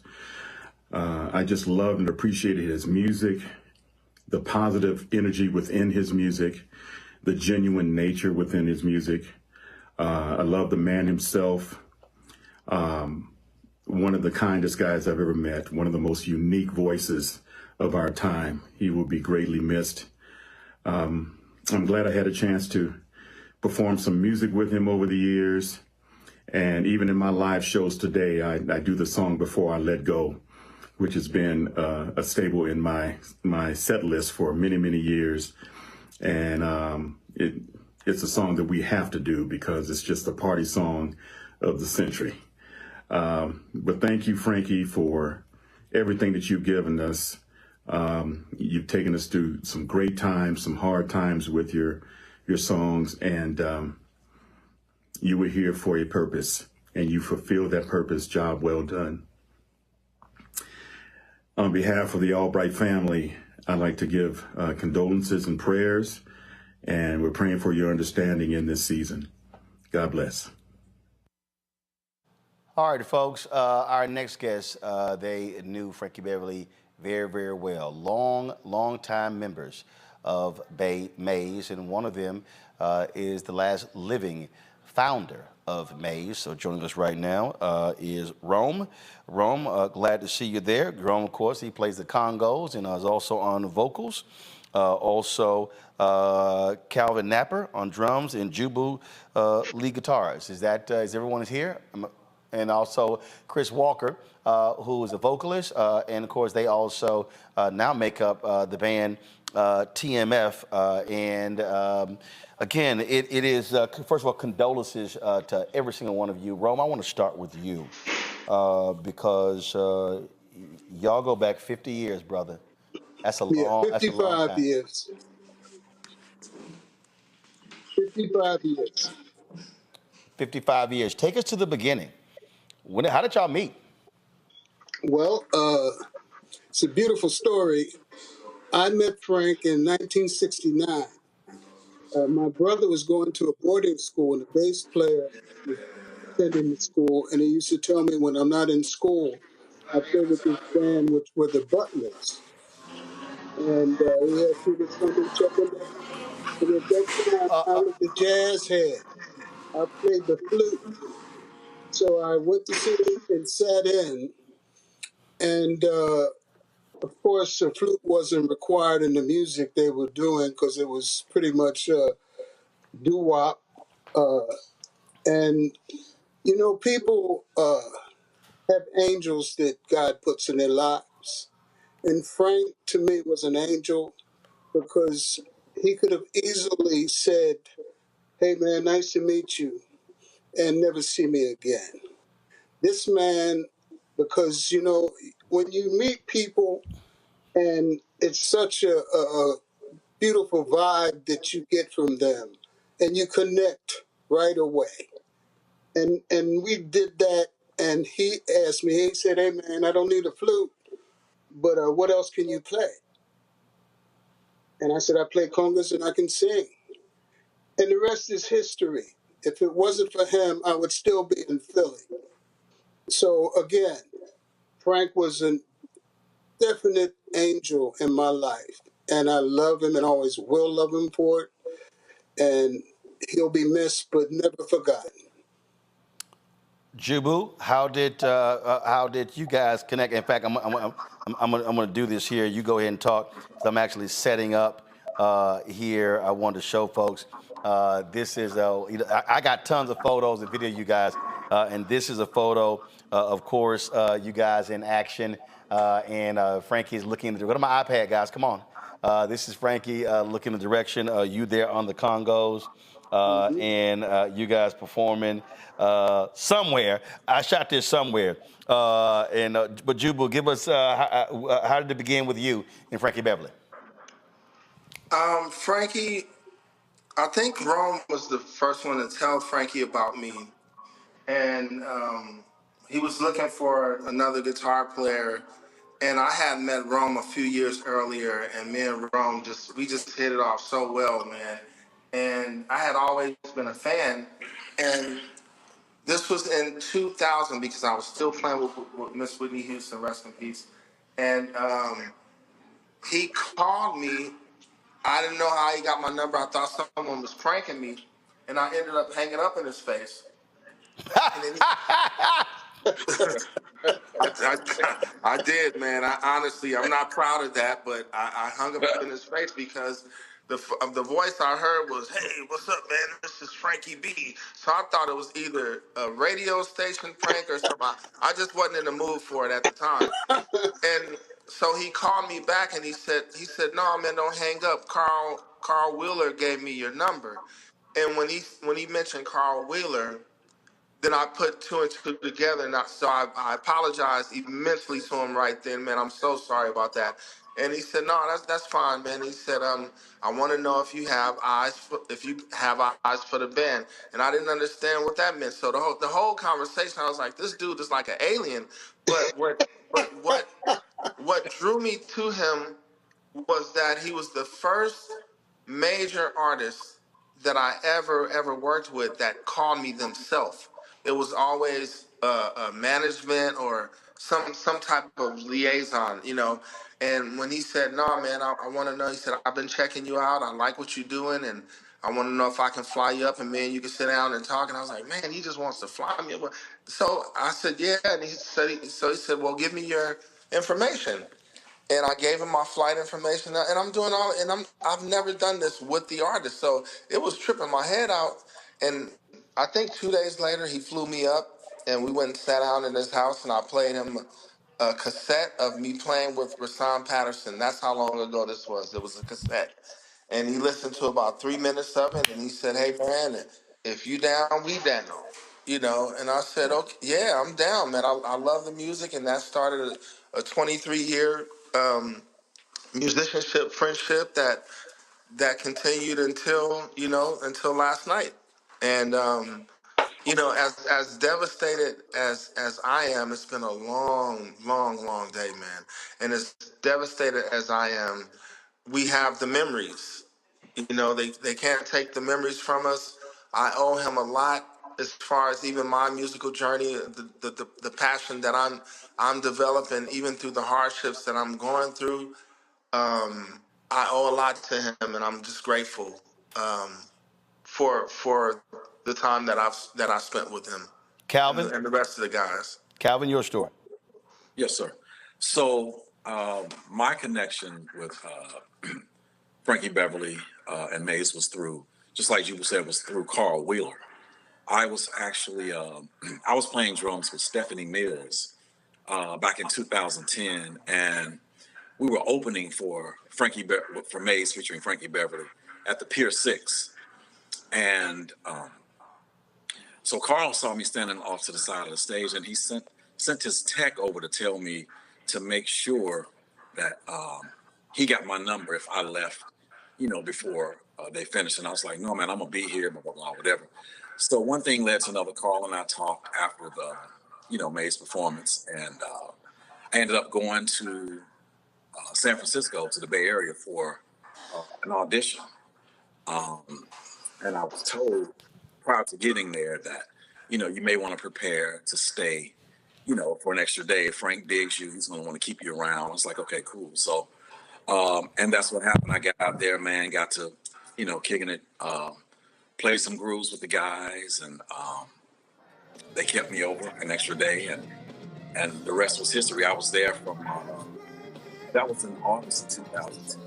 I just loved and appreciated his music, the positive energy within his music, the genuine nature within his music. I love the man himself. One of the kindest guys I've ever met, one of the most unique voices of our time. He will be greatly missed. I'm glad I had a chance to perform some music with him over the years. And even in my live shows today, I do the song Before I Let Go, which has been a staple in my set list for many, many years. And it's a song that we have to do because it's just a party song of the century. But thank you, Frankie, for everything that you've given us. You've taken us through some great times, some hard times with your songs, and you were here for a purpose, and you fulfilled that purpose. Job well done. On behalf of the Albright family, I'd like to give condolences and prayers, and we're praying for your understanding in this season. God bless. All right, folks, our next guest, they knew Frankie Beverly very, very well. Long-time members of Mays, and one of them is the last living founder of Mays. So joining us right now is Rome. Rome, glad to see you there. Rome, of course, he plays the congos and is also on vocals. Also, Calvin Napper on drums and Jubu lead guitars. Is everyone here? And also Chris Walker, who is a vocalist, and of course they also now make up the band TMF. Again, it is, first of all, condolences to every single one of you. Rome, I want to start with you because y'all go back 50 years, brother. That's a long, 55 that's a long time. years. 55 years. 55 years. Take us to the beginning. How did y'all meet? Well, it's a beautiful story. I met Frank in 1969. My brother was going to a boarding school, and the bass player was attending the school, and he used to tell me when I'm not in school, I play with this band, which were the Butlers. And he had people come and check him out. And at that time, I was the jazz head. I played the flute. So I went to see him and sat in. And of course, the flute wasn't required in the music they were doing because it was pretty much doo-wop. And, you know, people have angels that God puts in their lives. And Frank, to me, was an angel because he could have easily said, hey, man, nice to meet you, and never see me again. This man, because, you know, when you meet people and it's such a beautiful vibe that you get from them and you connect right away. And we did that, and he asked me, he said, hey, man, I don't need a flute, but what else can you play? And I said, I play congas and I can sing. And the rest is history. If it wasn't for him, I would still be in Philly. So again, Frank was a definite angel in my life. And I love him and always will love him for it. And he'll be missed, but never forgotten. Jubu, how did you guys connect? In fact, I'm gonna do this here. You go ahead and talk. I'm actually setting up here. I wanted to show folks. This is I got tons of photos and video, you guys, and this is a photo, of course, you guys in action, and Frankie is looking. Go to my iPad, guys. Come on. This is Frankie looking in the direction. You there on the congos. And you guys performing somewhere. I shot this somewhere. But Jubu, give us how did it begin with you and Frankie Beverly? Frankie, I think Rome was the first one to tell Frankie about me. And he was looking for another guitar player. And I had met Rome a few years earlier, and me and Rome we just hit it off so well, man. And I had always been a fan. And this was in 2000 because I was still playing with Miss Whitney Houston, rest in peace. And he called me. I didn't know how he got my number. I thought someone was pranking me, and I ended up hanging up in his face. I did, man. Honestly, I'm not proud of that, but I hung up in his face because the voice I heard was, "Hey, what's up, man? This is Frankie B." So I thought it was either a radio station prank or something. I just wasn't in the mood for it at the time. And so he called me back and he said, "No, man, don't hang up. Carl Wheeler gave me your number." And when he mentioned Carl Wheeler, then I put two and two together, and so I apologized immensely to him right then, man. I'm so sorry about that. And he said, "No, that's fine, man." He said, "I want to know if you have eyes for the band," and I didn't understand what that meant. So the whole conversation, I was like, "This dude is like an alien." But what drew me to him was that he was the first major artist that I ever worked with that called me themselves. It was always a management or some type of liaison, you know. And when he said, "No, man, I want to know," he said, "I've been checking you out. I like what you're doing, and I want to know if I can fly you up, and me and you can sit down and talk." And I was like, "Man, he just wants to fly me up." So I said, "Yeah," and he said, "Well, give me your information." And I gave him my flight information, and I'm doing all. And I've never done this with the artist, so it was tripping my head out. And I think 2 days later, he flew me up, and we went and sat down in his house, and I played him a cassette of me playing with Rasan Patterson. That's how long ago this was. It was a cassette, and he listened to about 3 minutes of it, and he said, "Hey, man, if you down, we down." You know, and I said, "Okay, yeah, I'm down, man. I love the music," and that started a 23-year musicianship friendship that continued until last night. And as devastated as I am, it's been a long day, man. And as devastated as I am, we have the memories. They can't take the memories from us. I owe him a lot as far as even my musical journey, the passion that I'm developing, even through the hardships that I'm going through. I owe a lot to him, and I'm just grateful for the time that I spent with him, Calvin, and the rest of the guys. Calvin, your story. Yes, sir. So my connection with Frankie Beverly and Mays was through, just like you said, was through Carl Wheeler. I was actually I was playing drums with Stephanie Mills back in 2010, and we were opening for for Mays featuring Frankie Beverly at the Pier 6. And so Carl saw me standing off to the side of the stage, and he sent his tech over to tell me to make sure that he got my number if I left, before they finished. And I was like, "No, man, I'm gonna be here, blah, blah, blah, whatever." So one thing led to another. Carl and I talked after the, Mays performance, and I ended up going to San Francisco, to the Bay Area, for an audition. And I was told prior to getting there that, you may want to prepare to stay, for an extra day. If Frank digs you, he's going to want to keep you around. I was like, okay, cool. So, and that's what happened. I got out there, man, got to, kicking it, play some grooves with the guys, and they kept me over an extra day, and the rest was history. I was there from, that was in August of 2010.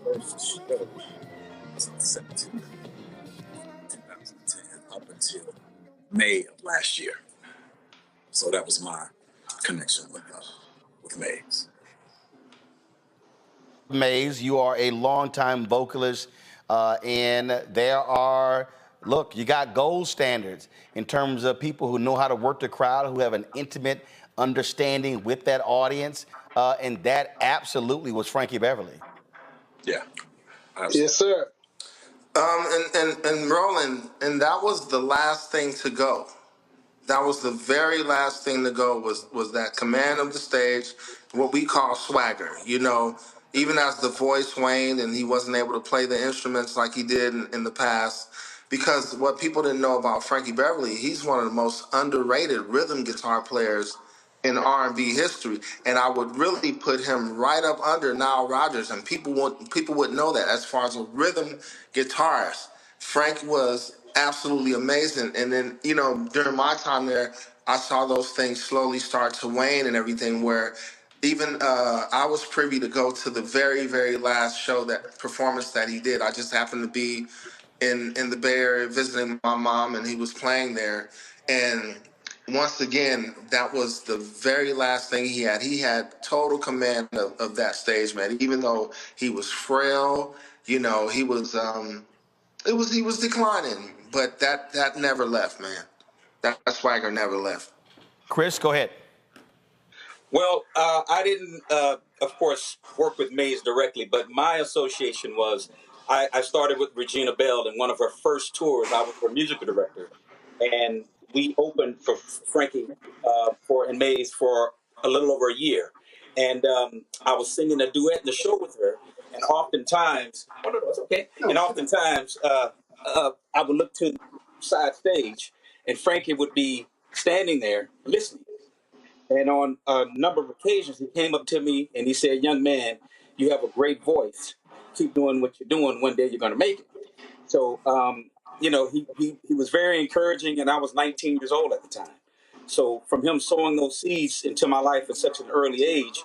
First show was in September 2010 up until May of last year. So that was my connection with Mays. Mays, you are a longtime vocalist, and there are, look, you got gold standards in terms of people who know how to work the crowd, who have an intimate understanding with that audience, and that absolutely was Frankie Beverly. Yeah, Yes, sir. And Roland, and that was the last thing to go. That was the very last thing to go was that command of the stage, what we call swagger. You know, even as the voice waned and he wasn't able to play the instruments like he did in the past, because what people didn't know about Frankie Beverly, he's one of the most underrated rhythm guitar players in R&B history, and I would really put him right up under Nile Rodgers, and people would know that as far as a rhythm guitarist. Frank was absolutely amazing. And then, you know, during my time there, I saw those things slowly start to wane and everything, where even I was privy to go to the very, very last show, that performance that he did. I just happened to be in the Bay Area visiting my mom, and he was playing there. And once again, that was the very last thing he had. He had total command of that stage, man. Even though he was frail, you know, he was declining, but that never left, man. That swagger never left. Chris, go ahead. Well, I didn't, of course, work with Mays directly, but my association was I started with Regina Bell in one of her first tours. I was her musical director, and we opened for Frankie and Mays for a little over a year. And I was singing a duet in the show with her, and oftentimes, it's okay. And oftentimes, I would look to the side stage, and Frankie would be standing there listening. And on a number of occasions, he came up to me and he said, "Young man, you have a great voice. Keep doing what you're doing. One day you're going to make it." So, you know, he was very encouraging, and I was 19 years old at the time. So from him sowing those seeds into my life at such an early age,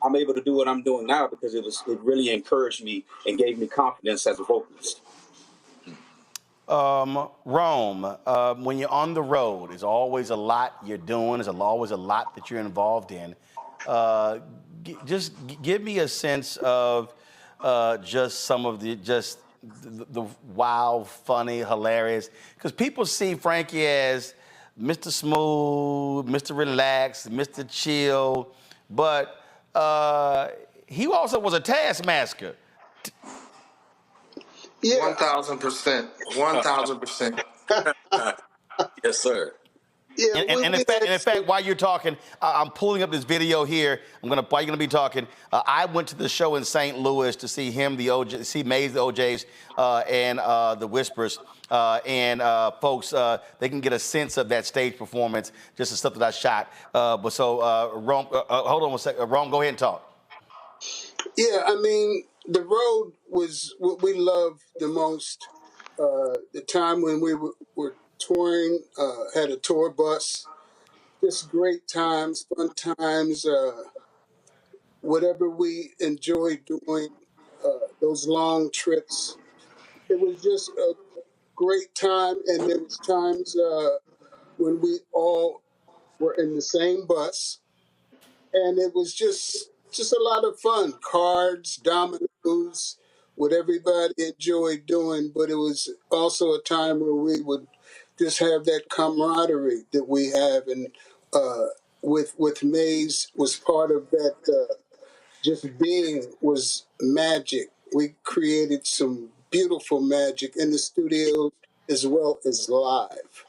I'm able to do what I'm doing now because it really encouraged me and gave me confidence as a vocalist. Rome, when you're on the road, there's always a lot you're doing. There's always a lot that you're involved in. Just give me a sense of just some of the wild, funny, hilarious. Because people see Frankie as Mr. Smooth, Mr. Relax, Mr. Chill, but he also was a taskmaster. Yeah, 1,000%, 1,000%. Yes, sir. Yeah, and in fact, while you're talking, I'm pulling up this video here. While you're gonna be talking, I went to the show in St. Louis to see him, the OJ, see Mays, the OJs, and the Whispers, and folks, they can get a sense of that stage performance, just the stuff that I shot. But so, Rome, hold on one second. Rome, go ahead and talk. Yeah, I mean, the road was what we loved the most. The time when we were touring, had a tour bus, just great times, fun times, whatever we enjoyed doing, those long trips. It was just a great time, and there was times when we all were in the same bus, and it was just a lot of fun. Cards, dominoes, what everybody enjoyed doing. But it was also a time where we would just have that camaraderie that we have, and with Mays was part of that. Just being was magic. We created some beautiful magic in the studio as well as live.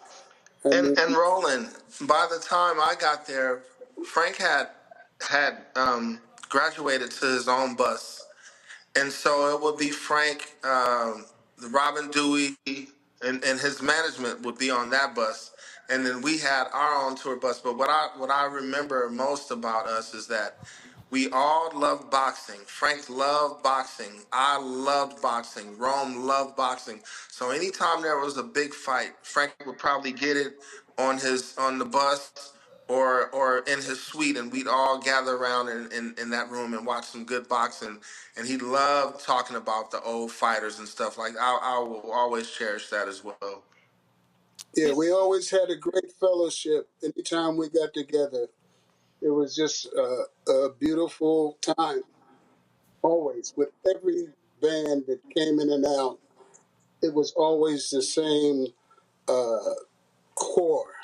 And Roland, by the time I got there, Frank had graduated to his own bus, and so it would be Frank, Robin Dewey, and his management would be on that bus, and then we had our own tour bus. But what I remember most about us is that we all loved boxing. Frank loved boxing. I loved boxing. Rome loved boxing. So anytime there was a big fight, Frank would probably get it on the bus or in his suite, and we'd all gather around in that room and watch some good boxing. And he loved talking about the old fighters and stuff. Like I will always cherish that as well. Yeah, we always had a great fellowship anytime we got together. It was just a beautiful time, always. With every band that came in and out, it was always the same core.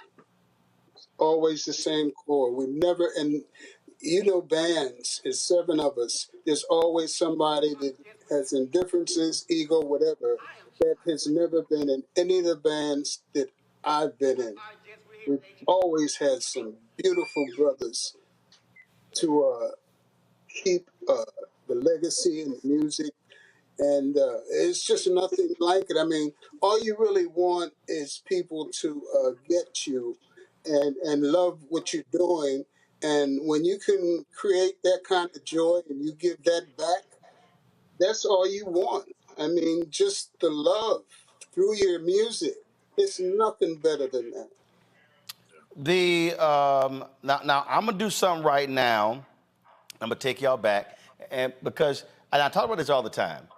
Always the same core. We never, and bands, there's 7 of us. There's always somebody that has indifferences, ego, whatever, that has never been in any of the bands that I've been in. We've always had some beautiful brothers to keep the legacy and the music. And it's just nothing like it. I mean, all you really want is people to get you and love what you're doing. And when you can create that kind of joy and you give that back, that's all you want. I mean, just the love through your music. It's nothing better than that. Now I'm gonna do something right now. I'm gonna take y'all back, and I talk about this all the time.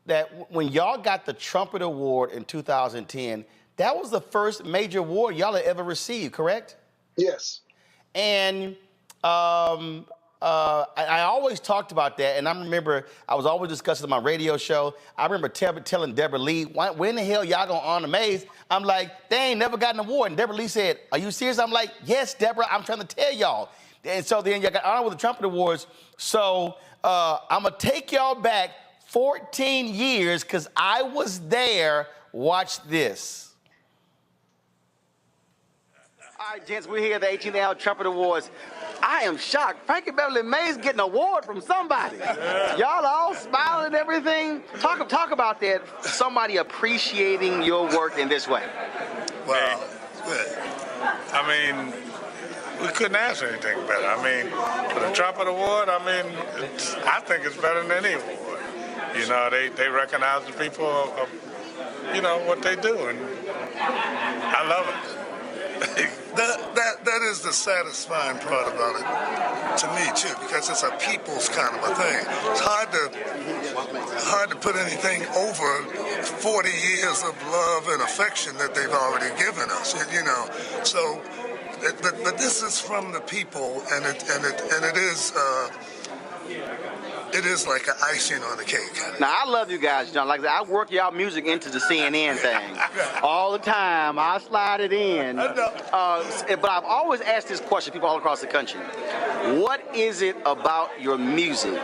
That when y'all got the Trumpet Award in 2010, that was the first major award y'all had ever received, correct? Yes. And I always talked about that, and I remember I was always discussing on my radio show. I remember telling Deborah Lee, when the hell y'all gonna honor Mays? I'm like, they ain't never got an award. And Deborah Lee said, are you serious? I'm like, yes, Deborah, I'm trying to tell y'all. And so then y'all got honored with the Trumpet Awards. So I'm gonna take y'all back 14 years, because I was there. Watch this. All right, gents, we're here at the 18th Annual Trumpet Awards. I am shocked. Frankie Beverly Mays getting an award from somebody. Y'all all smiling and everything. Talk about that. Somebody appreciating your work in this way. Well, good. I mean, we couldn't ask for anything better. I mean, for the Trumpet Award, I mean, I think it's better than any award. You know, they recognize the people of what they do, and I love it. That is the satisfying part about it to me too, because it's a people's kind of a thing. It's hard to put anything over 40 years of love and affection that they've already given us. So, but this is from the people, and it is like an icing on the cake. Now, I love you guys, John. Like I work y'all music into the CNN thing all the time. I slide it in. But I've always asked this question, people all across the country. What is it about your music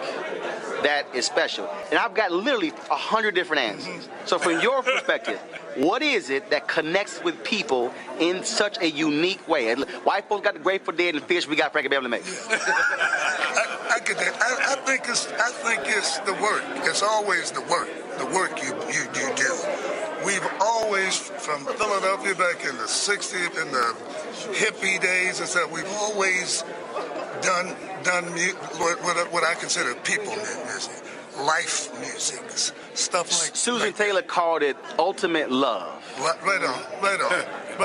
that is special? And I've got literally 100 different answers. So from your perspective, what is it that connects with people in such a unique way? White folks got the Grateful Dead and Fish. We got Frankie Beverly Mays. I get that. I think it's the work. It's always the work you do. We've always, from Philadelphia back in the 60s, in the hippie days, and stuff, we've always done what I consider people music, life music, stuff like Susan Taylor called it ultimate love. Right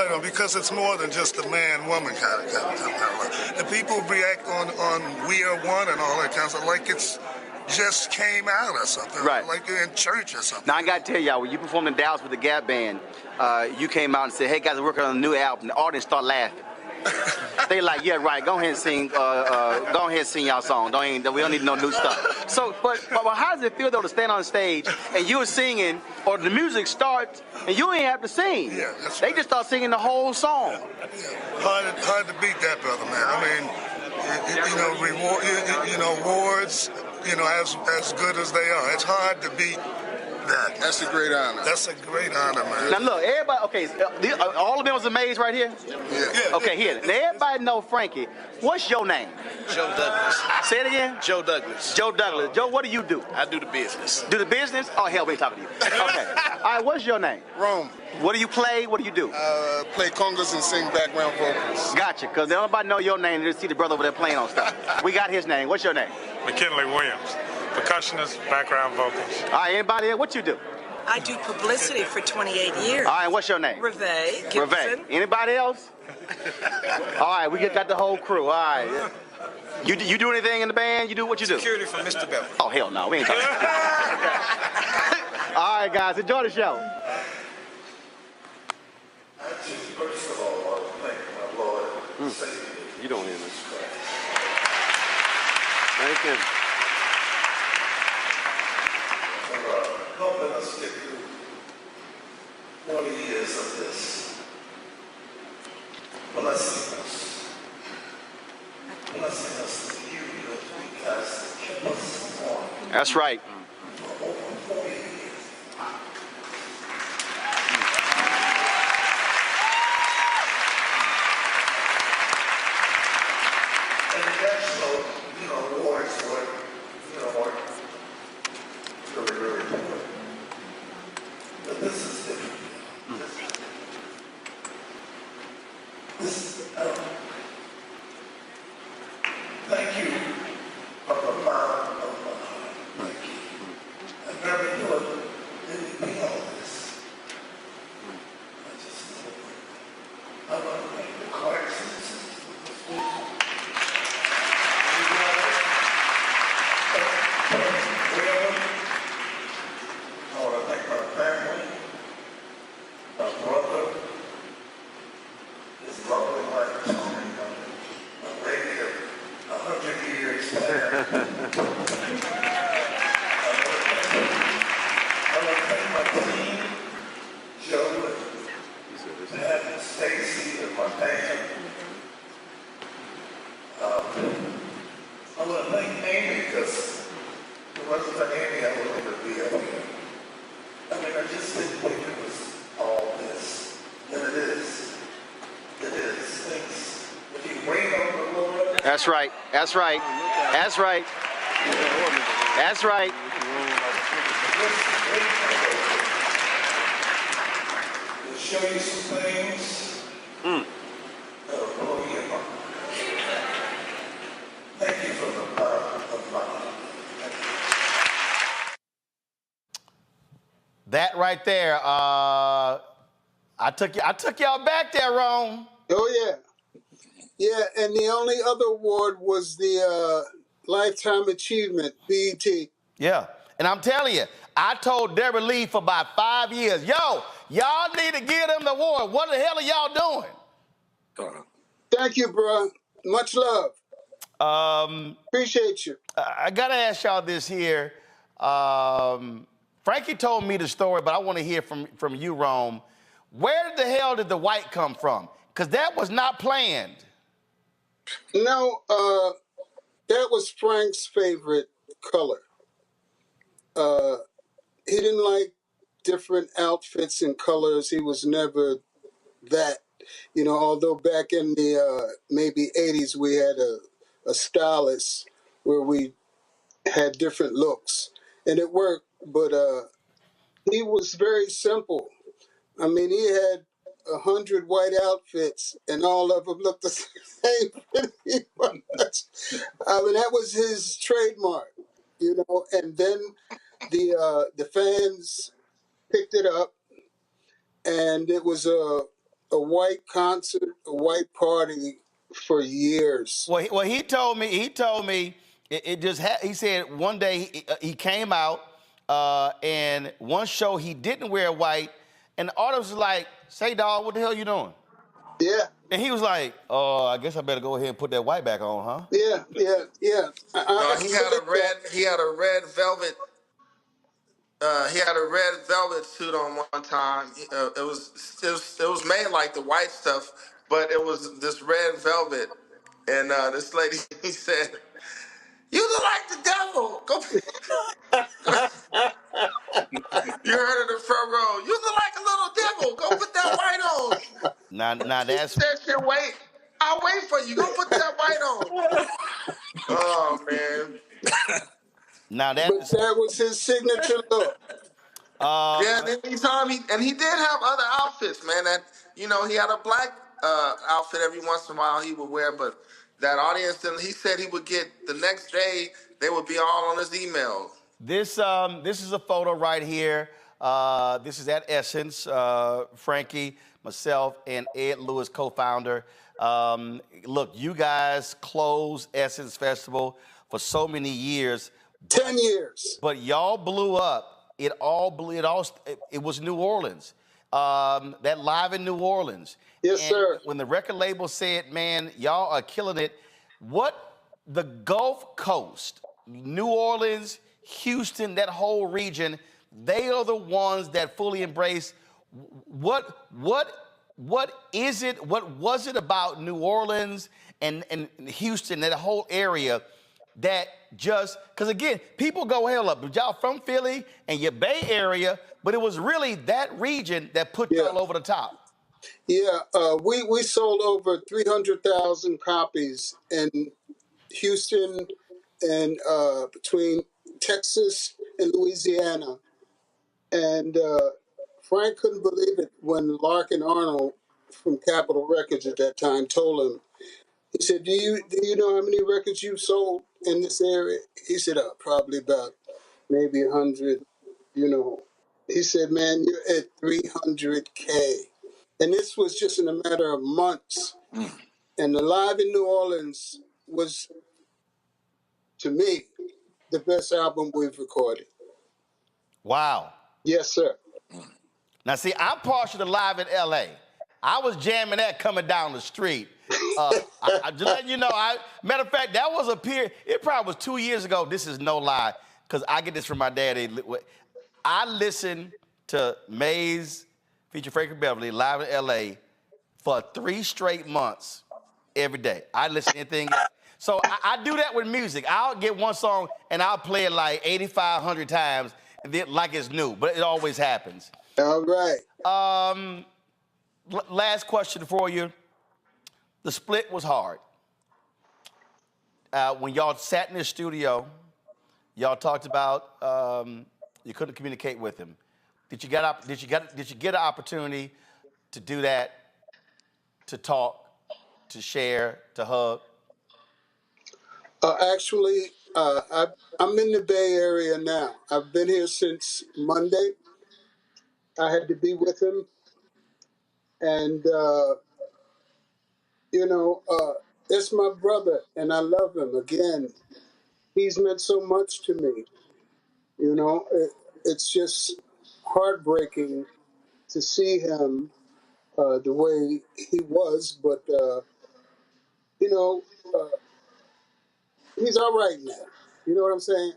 on, because it's more than just a man-woman kind of love. And people react on "We Are One" and all that kind of stuff like it's just came out or something, right? Like you're in church or something. Now I got to tell y'all, when you performed in Dallas with the Gap Band, you came out and said, "Hey guys, we're working on a new album." The audience started laughing. They like, yeah, right. Go ahead and sing. Go ahead and sing y'all song. We don't need no new stuff. So, but how does it feel though to stand on stage and you're singing, or the music starts and you ain't have to sing? Yeah, that's they just start singing the whole song. Yeah. Hard to beat that, brother, man. I mean, awards, as good as they are, it's hard to beat that. That's a great honor. That's a great honor, man. Now look, everybody, okay, all of them was amazed right here? Yeah. Okay, here. Now everybody know Frankie. What's your name? Joe Douglas. Say it again? Joe Douglas. Joe Douglas. Joe, what do you do? I do the business. Do the business? Oh, hell, we ain't talking to you. Okay. All right, what's your name? Rome. What do you play? What do you do? Play congas and sing background vocals. Gotcha, because nobody know your name. They just see the brother over there playing on stuff. We got his name. What's your name? McKinley Williams, percussionist, background vocals. All right, anybody else? What you do? I do publicity for 28 years. All right, what's your name? Reve Gibson. Reve. Anybody else? All right, we just got the whole crew. All right. You do anything in the band? You do what you do? Security for Mr. Beverly. Oh, hell no. We ain't talking. All right, guys. Enjoy the show. First of all, I want to thank my Lord and Savior. You don't hear me. Thank you. Helping us get through 40 years of this. Blessing us to hear That's right. And the national, awards for, really, really important. But this is different. This is, thank you from the bottom of my heart. Thank you. I never thought it would be all this. I just thought, I want to make the cards and sisters with the food. I want to thank my family, my brother, his lovely wife, Tony, a lady of 100 years. I want to thank my team, Joe, Pat, Stacy, and my band. I want to thank Amy because if it wasn't for Amy, I wouldn't even be up here. I mean, I just didn't think it was all this. And it is. It is. Things. If you wait on the Lord. That's right. That's right. That's right. That's right. We'll show you some things. That'll blow your mind. Thank you from the bottom of my heart. That right there, I took y'all back there, Rome. Oh, yeah. Yeah, and the only other award was the Lifetime Achievement, BET. Yeah, and I'm telling you, I told Deborah Lee for about 5 years, y'all need to give them the award. What the hell are y'all doing? Thank you, bro. Much love. Appreciate you. I got to ask y'all this here. Frankie told me the story, but I want to hear from you, Rome. Where the hell did the white come from? Because that was not planned. No, that was Frank's favorite color. He didn't like different outfits and colors. He was never that. Although back in the maybe 80s, we had a stylist where we had different looks. And it worked, but he was very simple. I mean, he had 100 white outfits, and all of them looked the same pretty much. I mean, that was his trademark, And then the fans picked it up, and it was a white concert, a white party for years. Well, he told me he said one day he came out and one show he didn't wear white, and the audience was like, "Say, dog, what the hell you doing?" Yeah. And he was like, "Oh, I guess I better go ahead and put that white back on, huh?" Yeah. He had a red velvet. He had a red velvet suit on one time. It was made like the white stuff, but it was this red velvet. And this lady, he said, "You look like the devil." Go. You heard it in the front row. "You look like a little devil. Go put that white on." Now that's. That shit, wait. I'll wait for you. Go put that white on. Oh man. Now but that was his signature look. Yeah, anytime he did have other outfits, man. That he had a black outfit every once in a while he would wear, but that audience, then he said he would get the next day. They would be all on his email. This is a photo right here. This is at Essence. Frankie, myself, and Ed Lewis, co-founder. Look, you guys closed Essence Festival for so many years. 10 years. But y'all blew up. It was New Orleans. That Live in New Orleans. Yes, sir. When the record label said, "Man, y'all are killing it," what the Gulf Coast, New Orleans, Houston, that whole region, they are the ones that fully embrace. What is it? What was it about New Orleans and Houston, that whole area, that just, because again, people go, hell up, but y'all from Philly and your Bay Area, but it was really that region that put y'all over the top. Yeah, we sold over 300,000 copies in Houston and between Texas and Louisiana. And Frank couldn't believe it when Larkin Arnold from Capitol Records at that time told him. He said, "Do you know how many records you've sold in this area?" He said, "Probably about maybe 100." You know, he said, "Man, you're at 300K," and this was just in a matter of months. And the Live in New Orleans was, to me, the best album we've recorded. Wow. Yes, sir. Now, see, I'm partial to Live in L.A. I was jamming that coming down the street. I just letting you know, matter of fact, that was a period, it probably was 2 years ago. This is no lie, because I get this from my daddy. I listened to Maze feature Frankie Beverly Live in L.A. for 3 straight months every day. I listen to anything else. So I do that with music. I'll get one song and I'll play it like 8,500 times and then, like it's new, but it always happens. All right. Last question for you. The split was hard. When y'all sat in the studio, y'all talked about you couldn't communicate with him. Did you get an opportunity to do that, to talk, to share, to hug? Actually, I'm in the Bay Area now. I've been here since Monday. I had to be with him, and it's my brother, and I love him. Again, he's meant so much to me. It's just heartbreaking to see him the way he was, but you know, uh, he's all right now. You know what I'm saying?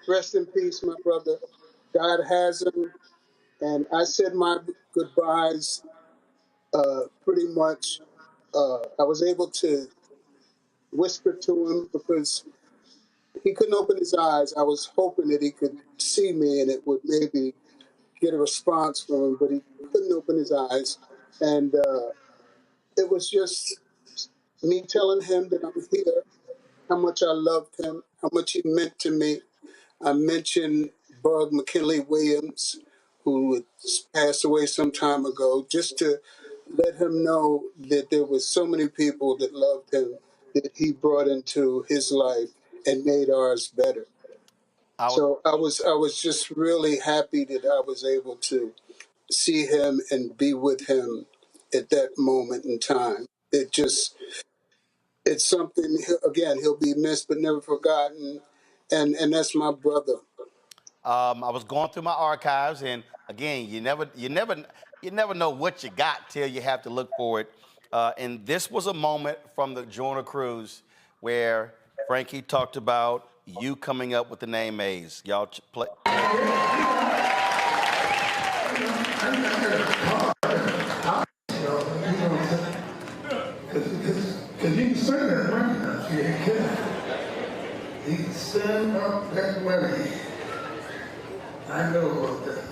Rest in peace, my brother. God has him, and I said my goodbyes pretty much. I was able to whisper to him because he couldn't open his eyes. I was hoping that he could see me and it would maybe get a response from him, but he couldn't open his eyes. And it was just me telling him that I'm here, how much I loved him, how much he meant to me. I mentioned Bug McKinley Williams, who passed away some time ago, just to let him know that there was so many people that loved him that he brought into his life and made ours better. So I was just really happy that I was able to see him and be with him at that moment in time. It's something, again, he'll be missed but never forgotten, and that's my brother. I was going through my archives, and again, you never know what you got till you have to look for it. And this was a moment from the Joyner Cruise where Frankie talked about you coming up with the name Maze. Y'all play. Because he can sing that money. He can sing up that money. I know about that.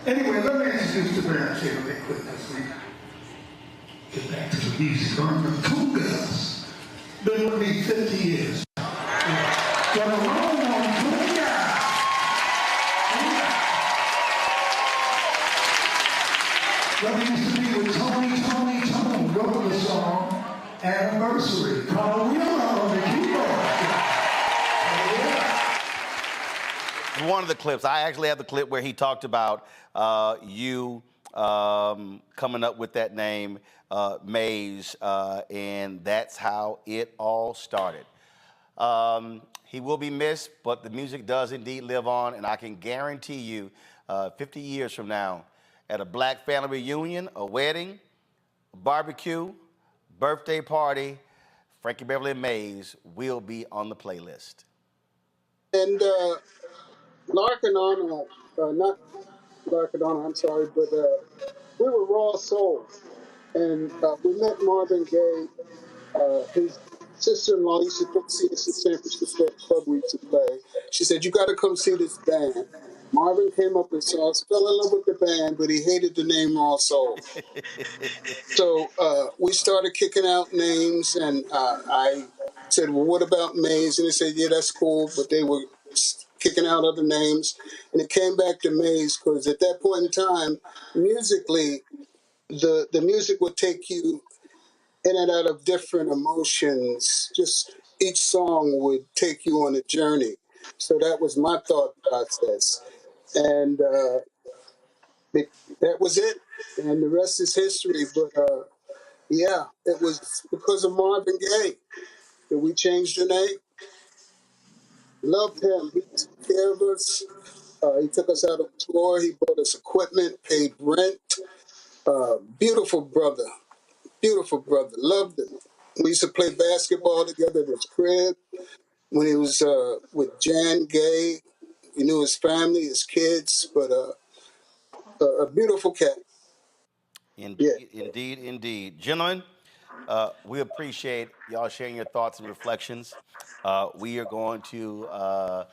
Anyway, let me introduce the band here really quick as we get back to the music. On the Congas. Been with me 50 years. Got a long on Conga. Let me used to be with Tony wrote the song Anniversary. Carl Wheeler on the keyboard. One of the clips, I actually have the clip where he talked about you coming up with that name, Maze, and that's how it all started. He will be missed, but the music does indeed live on, and I can guarantee you 50 years from now, at a black family reunion, a wedding, a barbecue, birthday party, Frankie Beverly and Maze will be on the playlist. And Larkin Arnold, not Larkin Arnold, I'm sorry, but we were raw souls. And we met Marvin Gaye. His sister-in-law used to come see us at San Francisco club we used to play. She said, "You got to come see this band." Marvin came up and saw us, fell in love with the band, but he hated the name Raw Soul. So we started kicking out names, and I said, "Well, what about Maze?" And they said, "Yeah, that's cool," but they were kicking out other names, and it came back to Maze because at that point in time, musically, the music would take you in and out of different emotions. Just each song would take you on a journey. So that was my thought process, and that was it. And the rest is history. But yeah, it was because of Marvin Gaye that we changed the name. Loved him. He took care of us. He took us out on tour. He bought us equipment, paid rent. Beautiful brother. Beautiful brother. Loved him. We used to play basketball together at his crib when he was with Jan Gay. We knew his family, his kids, but a beautiful cat. Indeed, indeed, indeed. Gentlemen, we appreciate y'all sharing your thoughts and reflections. We are going to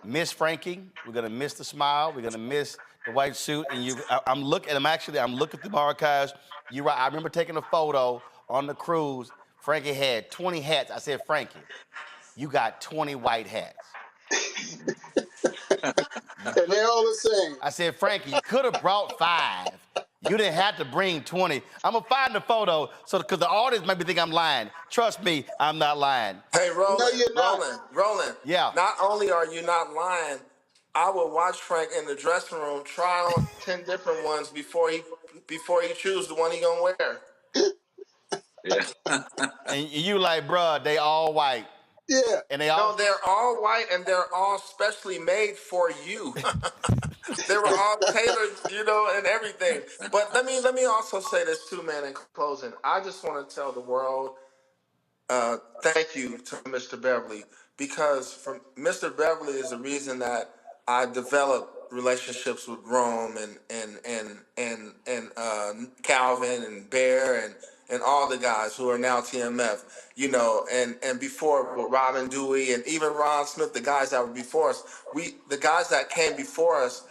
miss Frankie. We're going to miss the smile. We're going to miss the white suit. And I'm looking through my archives. You're right. I remember taking a photo on the cruise. Frankie had 20 hats. I said, "Frankie, you got 20 white hats." And they're all the same. I said, "Frankie, you could have brought 5. You didn't have to bring 20. I'm going to find the photo because the audience maybe think I'm lying. Trust me, I'm not lying. Hey, Roland, No, you're not. Roland. Yeah. Not only are you not lying, I would watch Frank in the dressing room try on 10 different ones before he choose the one he gonna wear. Yeah. And you like, bruh, they all white. Yeah. And they all... No, they're all white and they're all specially made for you. They were all tailored, and everything. But let me also say this too, man, in closing. I just want to tell the world, thank you to Mr. Beverly, because from Mr. Beverly is the reason that I developed relationships with Rome and Calvin and Bear and all the guys who are now TMF, and before with Robin Dewey and even Ron Smith, the guys that were before us. The guys that came before us,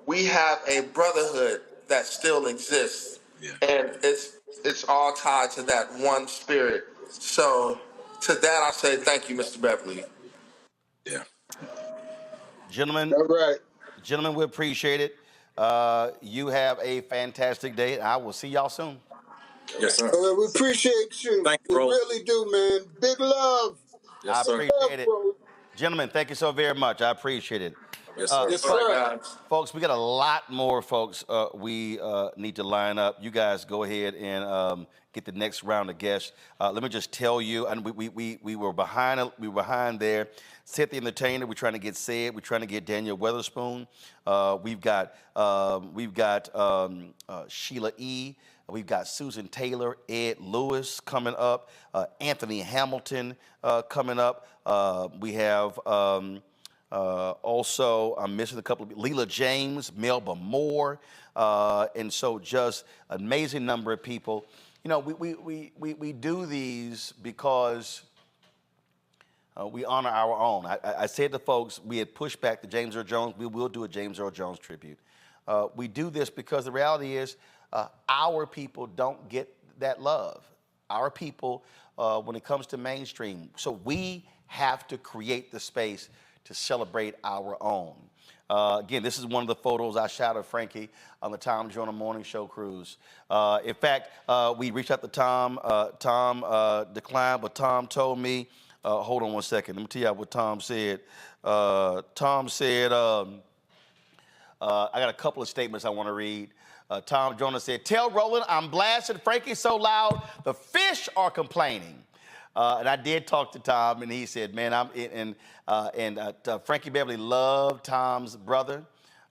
we have a brotherhood that still exists, and it's all tied to that one spirit. So to that, I say thank you, Mr. Beverly. Yeah. Gentlemen, all right. Gentlemen, we appreciate it. You have a fantastic day. I will see y'all soon. Yes, sir. Well, we appreciate you. Thank you, we Roland. really do, man. Big love. Yes, I appreciate it. Bro. Gentlemen, thank you so very much. I appreciate it. Yes, sir. Yes, sir. Folks, we got a lot more folks we need to line up. You guys go ahead and get the next round of guests. Let me just tell you, and we were behind. We were behind there. Set the Entertainer. We're trying to get Sid. We're trying to get Daniel Weatherspoon. We've got Sheila E. We've got Susan Taylor, Ed Lewis coming up. Anthony Hamilton coming up. We have. Also, I'm missing a couple of Leela James, Melba Moore, and so just an amazing number of people. We do these because we honor our own. I said to folks, we had pushed back the James Earl Jones. We will do a James Earl Jones tribute. We do this because the reality is our people don't get that love. Our people, when it comes to mainstream, so we have to create the space to celebrate our own. Again, this is one of the photos I shot of Frankie on the Tom Joyner Morning Show cruise. In fact, we reached out to Tom. Tom declined, but Tom told me, hold on one second. Let me tell you what Tom said. Tom said, I got a couple of statements I want to read. Tom Joyner said, "Tell Roland I'm blasting Frankie so loud, the fish are complaining." And I did talk to Tom, and he said, "Man, Frankie Beverly loved Tom's brother,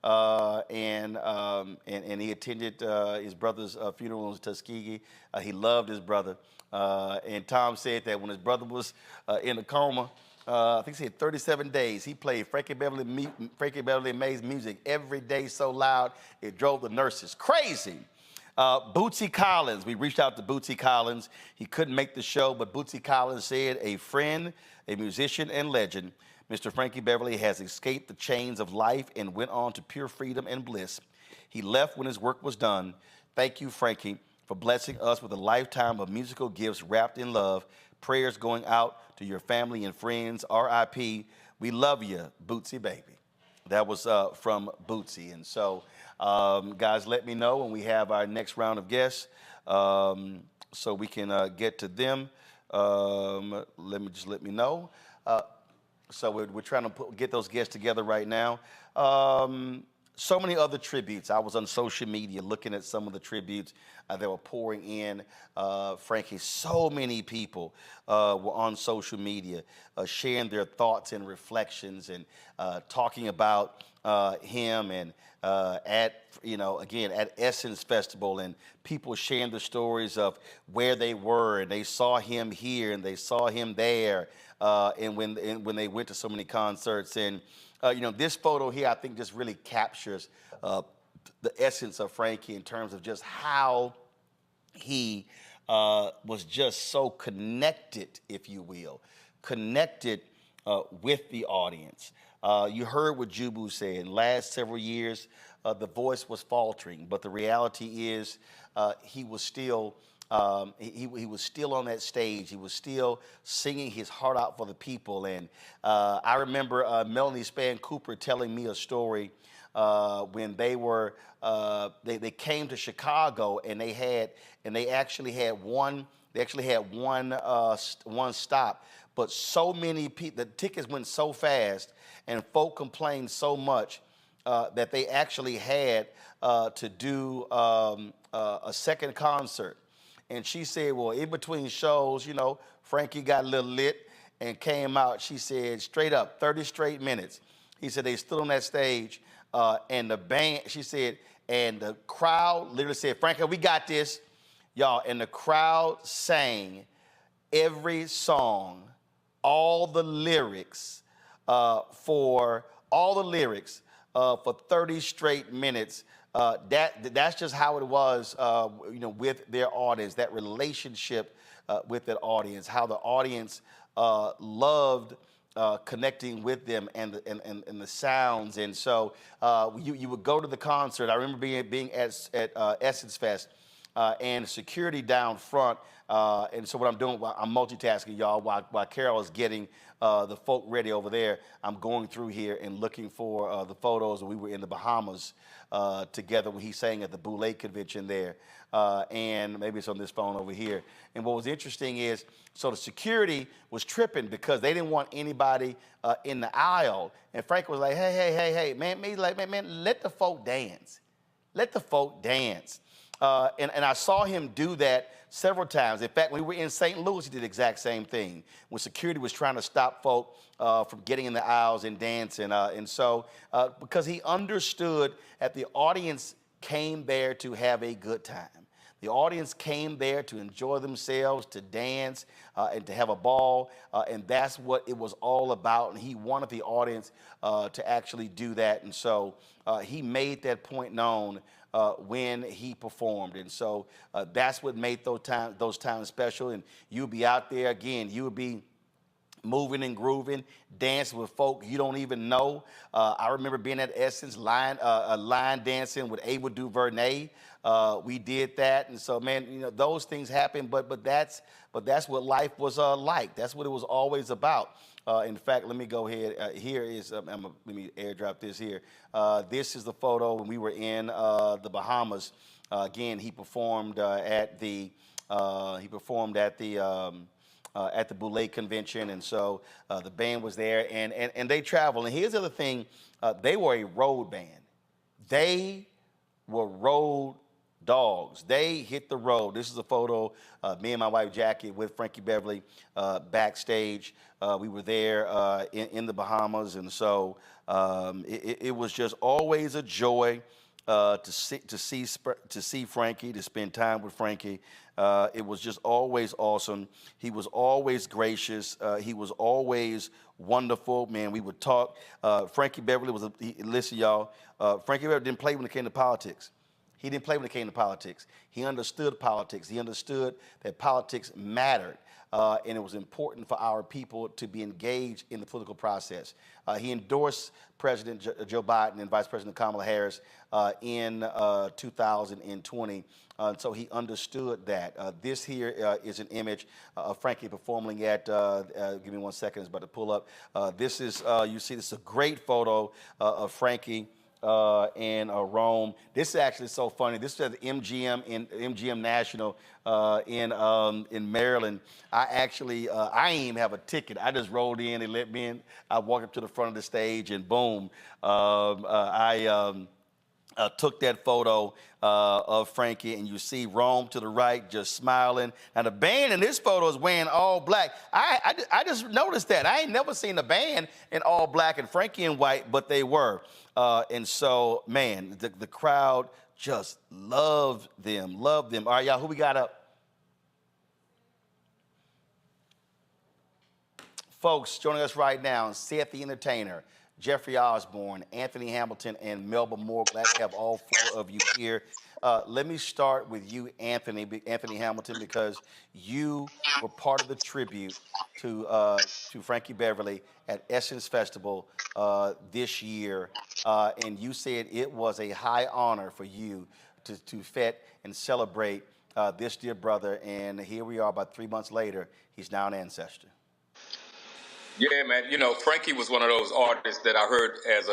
and he attended his brother's funeral in Tuskegee. He loved his brother, and Tom said that when his brother was in a coma, I think he said 37 days, he played Frankie Beverly and May's music every day so loud it drove the nurses crazy." Bootsy Collins, we reached out to Bootsy Collins. He couldn't make the show, but Bootsy Collins said, a friend, a musician, and legend, Mr. Frankie Beverly has escaped the chains of life and went on to pure freedom and bliss. He left when his work was done. Thank you, Frankie, for blessing us with a lifetime of musical gifts wrapped in love. Prayers going out to your family and friends. R.I.P. We love you, Bootsy baby. That was from Bootsy. And so, guys, let me know when we have our next round of guests so we can get to them. Let me know. So we're trying to get those guests together right now. So many other tributes. I was on social media looking at some of the tributes that were pouring in. Frankie, so many people were on social media sharing their thoughts and reflections and talking about him and at Essence Festival, and people sharing the stories of where they were and they saw him here and they saw him there, and when they went to so many concerts. And this photo here, I think, just really captures the essence of Frankie in terms of just how he was just so connected, if you will, connected with the audience. You heard what Jubu said. Last several years, the voice was faltering, but the reality is he was still he was still on that stage. He was still singing his heart out for the people. And I remember Melanie Span Cooper telling me a story when they were they came to Chicago, and they actually had one stop, but so many people, the tickets went so fast, and folk complained so much that they actually had to do a second concert. And she said, well, in between shows, Frankie got a little lit and came out. She said, straight up, 30 straight minutes. He said they stood on that stage, and the band, she said, and the crowd literally said, Frankie, we got this, y'all. And the crowd sang every song, all the lyrics for 30 straight minutes. That's just how it was, with their audience, that relationship with that audience, how the audience loved connecting with them and the sounds. And so you would go to the concert. I remember being at Essence Fest, and security down front. And so what I'm doing, I'm multitasking, y'all, while Carol is getting the folk ready over there. I'm going through here and looking for the photos. We were in the Bahamas together when he sang at the Boulay Convention there. And maybe it's on this phone over here. And what was interesting is, so the security was tripping because they didn't want anybody in the aisle. And Frank was like, hey, man, let the folk dance. Let the folk dance. And I saw him do that several times. In fact, when we were in St. Louis, he did the exact same thing when security was trying to stop folk from getting in the aisles and dancing. And so, because he understood that the audience came there to have a good time. The audience came there to enjoy themselves, to dance, and to have a ball, and that's what it was all about. And he wanted the audience to actually do that. And so he made that point known when he performed. And so that's what made those times special. And you'll be out there again, you would be moving and grooving, dancing with folk you don't even know. I remember being at Essence, line dancing with Ava DuVernay. We did that, and so, man, those things happen. But that's what life was like. That's what it was always about. In fact, let me go ahead. Here is let me airdrop this here. This is the photo when we were in the Bahamas. Again, he performed at the Boulay Convention, and so the band was there, and they traveled. And here's the other thing: they were a road band. They were road dogs. They hit the road. This is a photo of me and my wife Jackie with Frankie Beverly backstage. We were there in the Bahamas, and so it was just always a joy to see Frankie, to spend time with Frankie. It was just always awesome. He was always gracious. He was always wonderful. Man, we would talk. Frankie Beverly listen, y'all. Frankie Beverly didn't play when it came to politics. He didn't play when it came to politics. He understood politics. He understood that politics mattered. And it was important for our people to be engaged in the political process. He endorsed President Joe Biden and Vice President Kamala Harris in 2020. So he understood that. This here is an image of Frankie performing at, give me 1 second, it's about to pull up. This is, you see, this is a great photo of Frankie in Rome. This is actually so funny. This is at the MGM National in Maryland. I actually, I didn't even have a ticket. I just rolled in, they let me in. I walked up to the front of the stage and boom, I took that photo of Frankie, and you see Rome to the right just smiling. Now the band in this photo is wearing all black. I just noticed that. I ain't never seen a band in all black and Frankie in white, but they were. And so, man, the crowd just loved them. All right, y'all, who we got up? Folks, joining us right now, Seth the Entertainer, Jeffrey Osborne, Anthony Hamilton, and Melba Moore. Glad to have all four of you here. Let me start with you, Anthony Hamilton, because you were part of the tribute to Frankie Beverly at Essence Festival this year, and you said it was a high honor for you to fet and celebrate this dear brother, and here we are about 3 months later, he's now an ancestor. Yeah, man. You know, Frankie was one of those artists that I heard as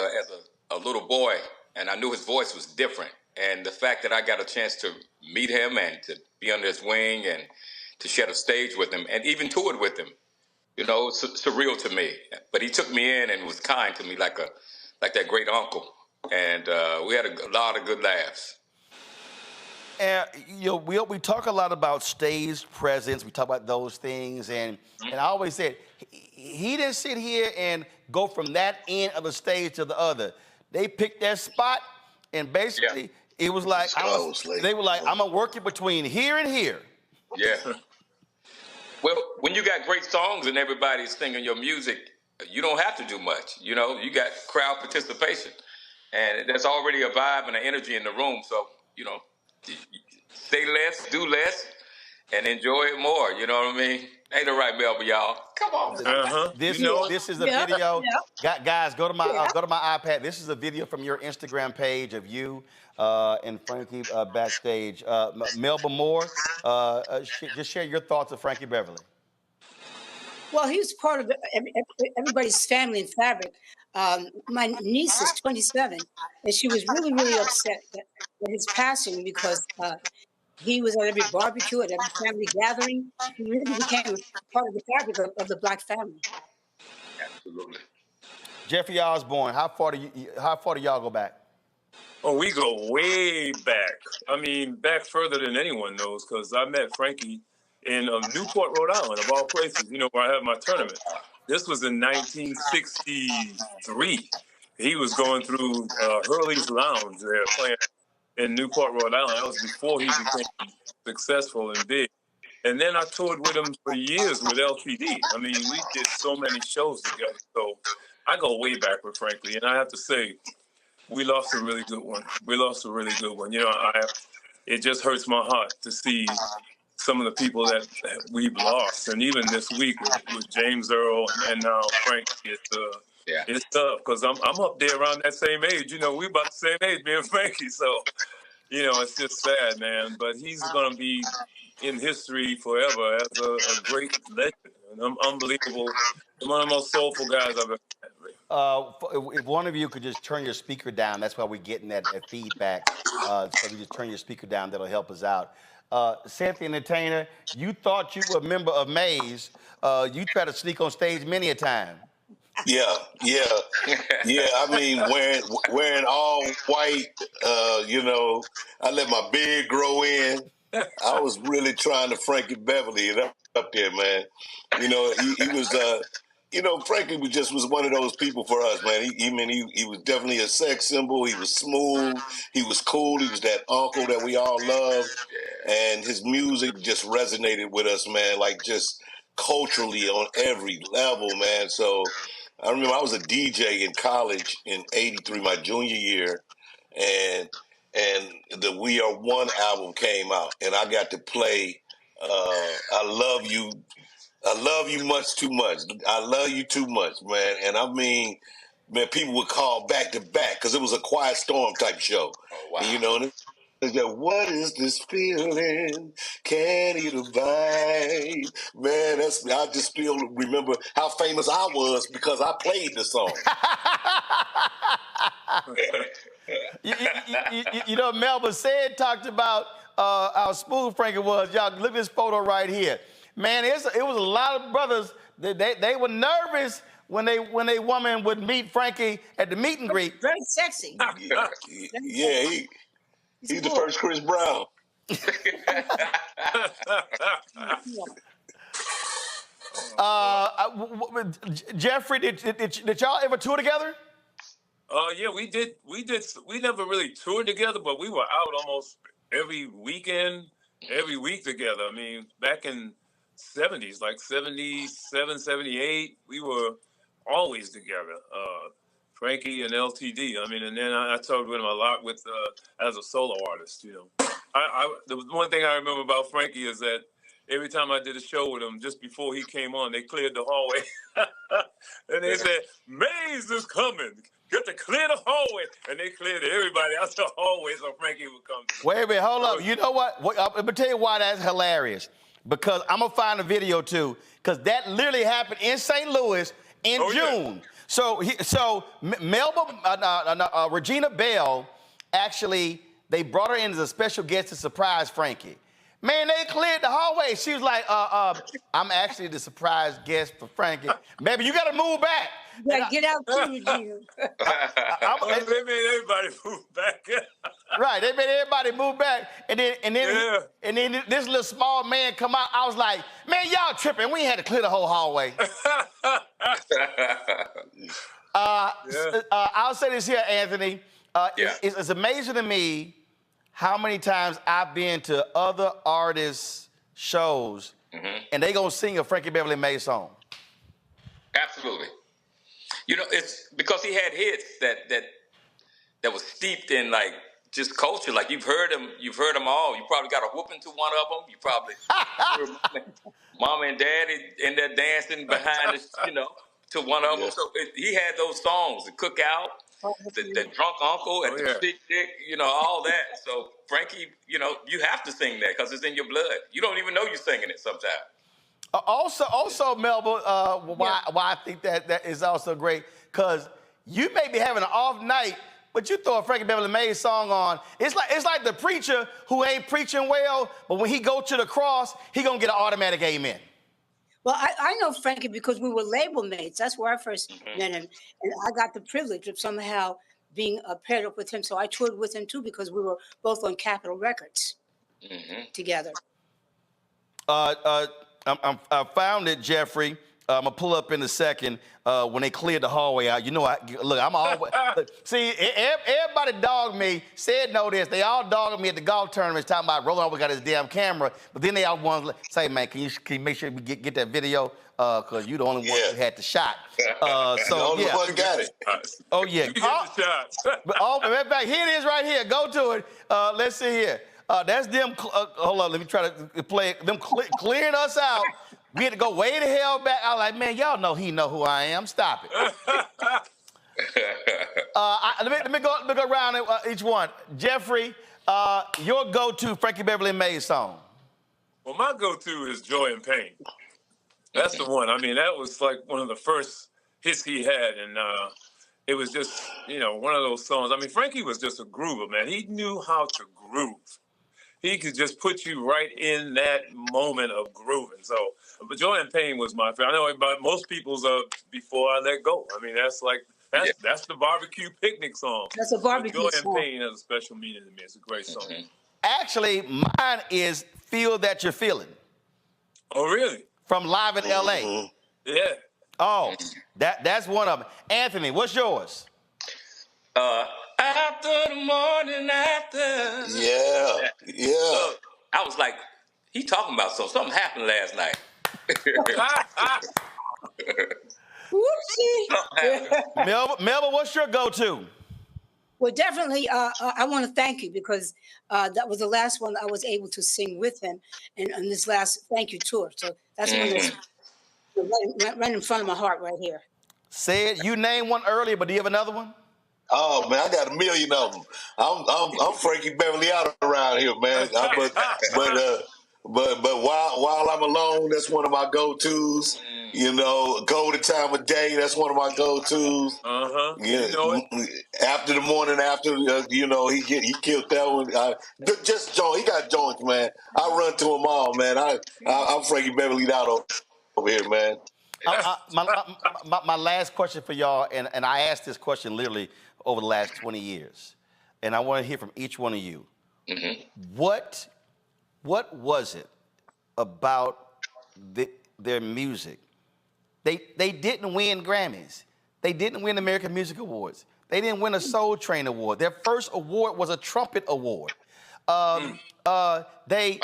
a little boy, and I knew his voice was different. And the fact that I got a chance to meet him and to be under his wing and to share the stage with him and even toured with him, you know, it's surreal to me. But he took me in and was kind to me like that great uncle. And we had a lot of good laughs. And you know, we talk a lot about stage presence. We talk about those things, and I always said he didn't sit here and go from that end of the stage to the other. They picked that spot, and basically it was like they were like, I'm gonna work it between here and here. Yeah. Well, when you got great songs and everybody's singing your music, you don't have to do much. You know, you got crowd participation, and there's already a vibe and an energy in the room. So you know. Say less, do less, and enjoy it more. You know what I mean? Ain't it right, Melba, y'all? Come on. This is a video. Guys, go to my iPad. This is a video from your Instagram page of you and Frankie backstage. Melba Moore, just share your thoughts of Frankie Beverly. Well, he was part of everybody's family and fabric. My niece is 27, and she was really, really upset at his passing because he was at every barbecue, at every family gathering. He really became part of the fabric of the Black family. Absolutely. Jeffrey Osborne, how far do y'all go back? Oh, we go way back. I mean, back further than anyone knows, because I met Frankie in Newport, Rhode Island, of all places, you know, where I had my tournament. This was in 1963. He was going through Hurley's Lounge there playing in Newport, Rhode Island. That was before he became successful and big. And then I toured with him for years with LTD. I mean, we did so many shows together. So I go way back with Frankie. And I have to say, we lost a really good one. You know, it just hurts my heart to see some of the people that we've lost. And even this week with James Earl and now Frankie, it's tough because I'm up there around that same age. You know, we about the same age, me and Frankie. So, you know, it's just sad, man. But he's going to be in history forever as a great legend, an unbelievable, one of the most soulful guys I've ever met. If one of you could just turn your speaker down, that's why we're getting that feedback. So we just turn your speaker down, that'll help us out. Seth the Entertainer, you thought you were a member of Maze. You tried to sneak on stage many a time. Yeah. I mean, wearing all white, you know, I let my beard grow in. I was really trying to Frankie Beverly it up there, man. You know, he was, you know, Frankie was one of those people for us, man. He was definitely a sex symbol. He was smooth. He was cool. He was that uncle that we all loved. And his music just resonated with us, man, like just culturally on every level, man. So I remember I was a DJ in college in '83, my junior year. And and the We Are One album came out, and I got to play I Love You Much Too Much. I Love You Too Much, man. And I mean, man, people would call back to back because it was a Quiet Storm type show. Oh, wow. And, you know, and it's like, what is this feeling? Can't eat a bite. Man, I just still remember how famous I was because I played the song. You know, Melba talked about how smooth Frankie was. Y'all, look at this photo right here. Man, it was a lot of brothers. They were nervous when they woman would meet Frankie at the meet and greet. Very sexy. Yeah, he's the first Chris Brown. Jeffrey, did y'all ever tour together? Yeah, we did. We never really toured together, but we were out almost every weekend, every week together. I mean, back in 70s, like 77, 78, we were always together. Frankie and LTD. I mean, and then I toured with him a lot with as a solo artist. You know, the one thing I remember about Frankie is that every time I did a show with him, just before he came on, they cleared the hallway, and they said, "Maze is coming. Get to clear the hallway," and they cleared everybody out the hallway so Frankie would come. Wait a minute, hold up. You know what? Let me tell you why that's hilarious. Because I'm gonna find a video too, because that literally happened in St. Louis in June. Yeah. So Melba, Regina Bell, actually, they brought her in as a special guest to surprise Frankie. Man, they cleared the hallway. She was like, I'm actually the surprise guest for Frankie. Baby, you gotta move back. Yeah, get out too, Regina. They made everybody move back. Right, they made everybody move back, and then this little small man come out. I was like, man, y'all tripping. We ain't had to clear the whole hallway. I'll say this here, Anthony. It's amazing to me how many times I've been to other artists' shows, and they gonna sing a Frankie Beverly Maze song. Absolutely. You know, it's because he had hits that was steeped in like just culture. Like you've heard them all. You probably got a whooping to one of them. You probably heard Mama and Daddy in there dancing behind us, to one of them. So he had those songs, the Cookout, the Drunk Uncle, and the Big Dick, all that. So Frankie, you have to sing that because it's in your blood. You don't even know you're singing it sometimes. Also, Melba, why I think that is also great, because you may be having an off night, but you throw a Frankie Beverly Maze song on. It's like the preacher who ain't preaching well, but when he go to the cross, he gonna get an automatic amen. Well, I know Frankie because we were label mates. That's where I first met him, and I got the privilege of somehow being paired up with him. So I toured with him too because we were both on Capitol Records together. I found it, Jeffrey. I'm gonna pull up in a second when they cleared the hallway out. I'm always see. Everybody dogged me. Said no this. They all dogged me at the golf tournaments, talking about Roland always got his damn camera. But then they all want to say, man, can you make sure we get that video? Because you the only one who had the shot. The only one got it. Oh yeah. You get the shots. In fact, here it is right here. Go to it. Let's see here. That's them. Hold on, let me try to play it. Them clearing us out. We had to go way the hell back. I was like, man, y'all know he know who I am. Stop it. Let me go around each one. Jeffrey, your go-to Frankie Beverly Maze song. Well, my go-to is Joy and Pain. That's the one. I mean, that was like one of the first hits he had, and it was just, one of those songs. I mean, Frankie was just a groover, man. He knew how to groove. He could just put you right in that moment of grooving. So, but Joy and Pain was my favorite. I know about most people's Before I Let Go. I mean, that's the barbecue picnic song. That's a barbecue Joy song. and Pain has a special meaning to me. It's a great song. Actually, mine is Feel That You're Feeling. Oh, really? From Live in L.A. Yeah. Oh, that's one of them. Anthony, what's yours? After the morning after. Yeah. I was like, he talking about something happened last night. Whoopsie. Melba, what's your go-to? Well, definitely, I want to thank you because that was the last one I was able to sing with him on this last thank you tour. So that's one that's right in front of my heart right here. Say it. You named one earlier, but do you have another one? Oh man, I got a million of them. I'm Frankie Beverly out around here, man. But while I'm alone, that's one of my go-tos. You know, golden time of day, that's one of my go-tos. Yeah, You know it. after the morning after, you know, he killed that one. Just joint, he got joints, man. I run to them all, man. I'm Frankie Beverly out over here, man. My last question for y'all, and I asked this question literally over the last 20 years, and I want to hear from each one of you. What was it about their music? They didn't win Grammys. They didn't win American Music Awards. They didn't win a Soul Train Award. Their first award was a trumpet award. They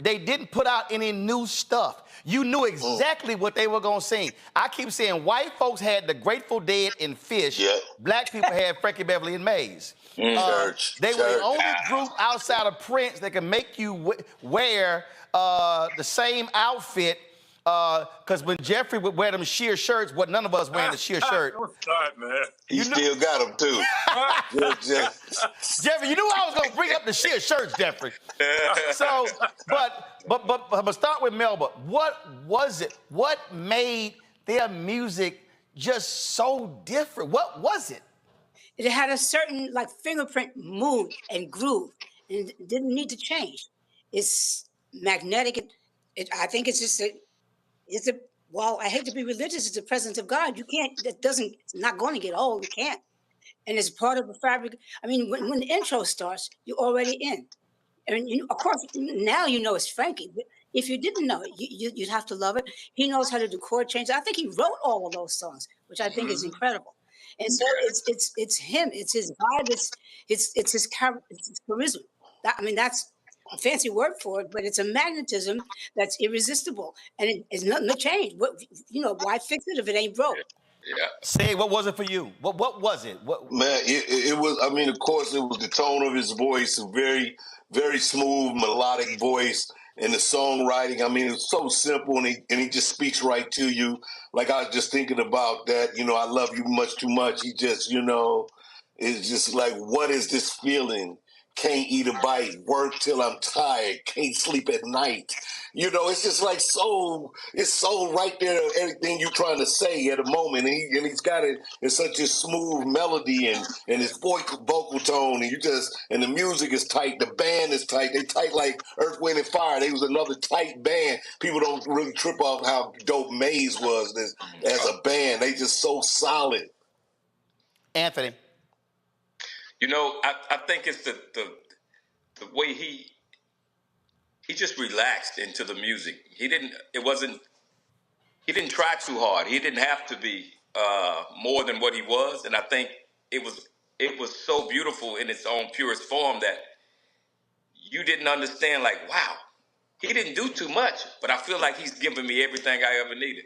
didn't put out any new stuff. You knew exactly what they were gonna sing. I keep saying white folks had the Grateful Dead and Fish. Yeah. Black people had Frankie Beverly and Maze. They were the only group outside of Prince that could make you wear the same outfit. Because when Jeffrey would wear them sheer shirts, none of us wearing the sheer shirt. Start, man. He still got them too. Jeffrey, you knew I was gonna bring up the sheer shirts, Jeffrey. So, but start with Melba. What was it? What made their music just so different? What was it? It had a certain like fingerprint mood and groove, and it didn't need to change. It's magnetic. I think it's just well, I hate to be religious, it's the presence of God. You can't, it's not going to get old. You can't. And it's part of the fabric. I mean, when the intro starts, you're already in. I mean, of course, now you know it's Frankie. But if you didn't know it, you'd have to love it. He knows how to do chord changes. I think he wrote all of those songs, which I think is incredible. And so it's him. It's his vibe. It's his charisma. That's a fancy word for it, but it's a magnetism that's irresistible, and it's nothing to change. Why fix it if it ain't broke? Yeah. Say, what was it for you? What was it? Man, it was. I mean, of course, it was the tone of his voice, a very, very smooth, melodic voice, and the songwriting. I mean, it's so simple, and he just speaks right to you. Like I was just thinking about that. You know, I love you much too much. He just, is just like, what is this feeling? Can't eat a bite, work till I'm tired, can't sleep at night. It's just like it's so right there, everything you're trying to say at a moment. And he's got it in such a smooth melody and his vocal tone, and the music is tight, the band is tight. They tight like Earth, Wind, and Fire. They was another tight band. People don't really trip off how dope Maze was as a band. They just so solid. Anthony. I think it's the way he just relaxed into the music. He didn't try too hard. He didn't have to be more than what he was. And I think it was so beautiful in its own purest form that you didn't understand, like, wow, he didn't do too much, but I feel like he's giving me everything I ever needed.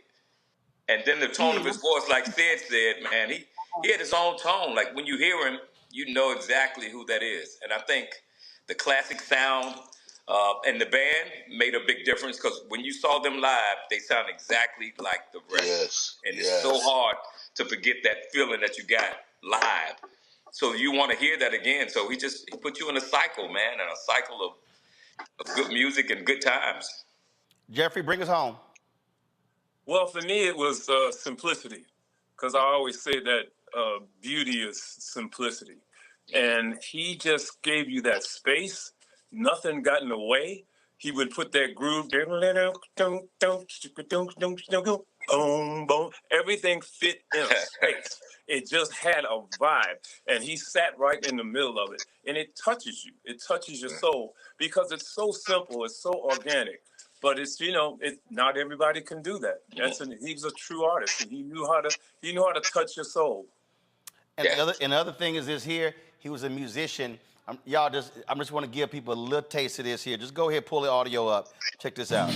And then the tone of his voice, like Sid said, man, he had his own tone. Like when you hear him, you know exactly who that is. And I think the classic sound and the band made a big difference because when you saw them live, they sound exactly like the rest. Yes, and it's so hard to forget that feeling that you got live. So you want to hear that again. So he put you in a cycle, man, and a cycle of good music and good times. Jeffrey, bring us home. Well, for me, it was simplicity, because I always say that beauty is simplicity. And he just gave you that space. Nothing got in the way. He would put that groove, everything fit in a space. It just had a vibe. And he sat right in the middle of it. And it touches you. It touches your soul because it's so simple. It's so organic. But it's not everybody can do that. He was a true artist, and he knew how to touch your soul. And the other thing is this here. He was a musician. I just want to give people a little taste of this here. Just go ahead, pull the audio up. Check this out.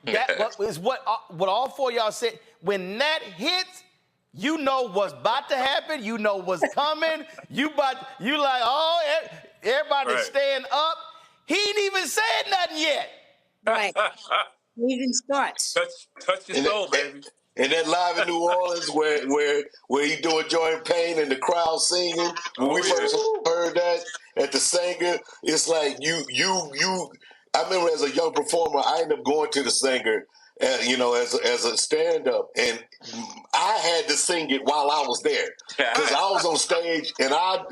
That is what all four of y'all said. When that hits, you know what's about to happen. You know what's coming. You like, oh, everybody stand up. He ain't even said nothing yet. Right. He even starts. Touch your soul, baby. And that live in New Orleans where he doing Joint Pain and the crowd singing. When we first heard that at the Sanger, it's like you. I remember as a young performer, I ended up going to the Sanger, as a stand-up, and I had to sing it while I was there because I was on stage and I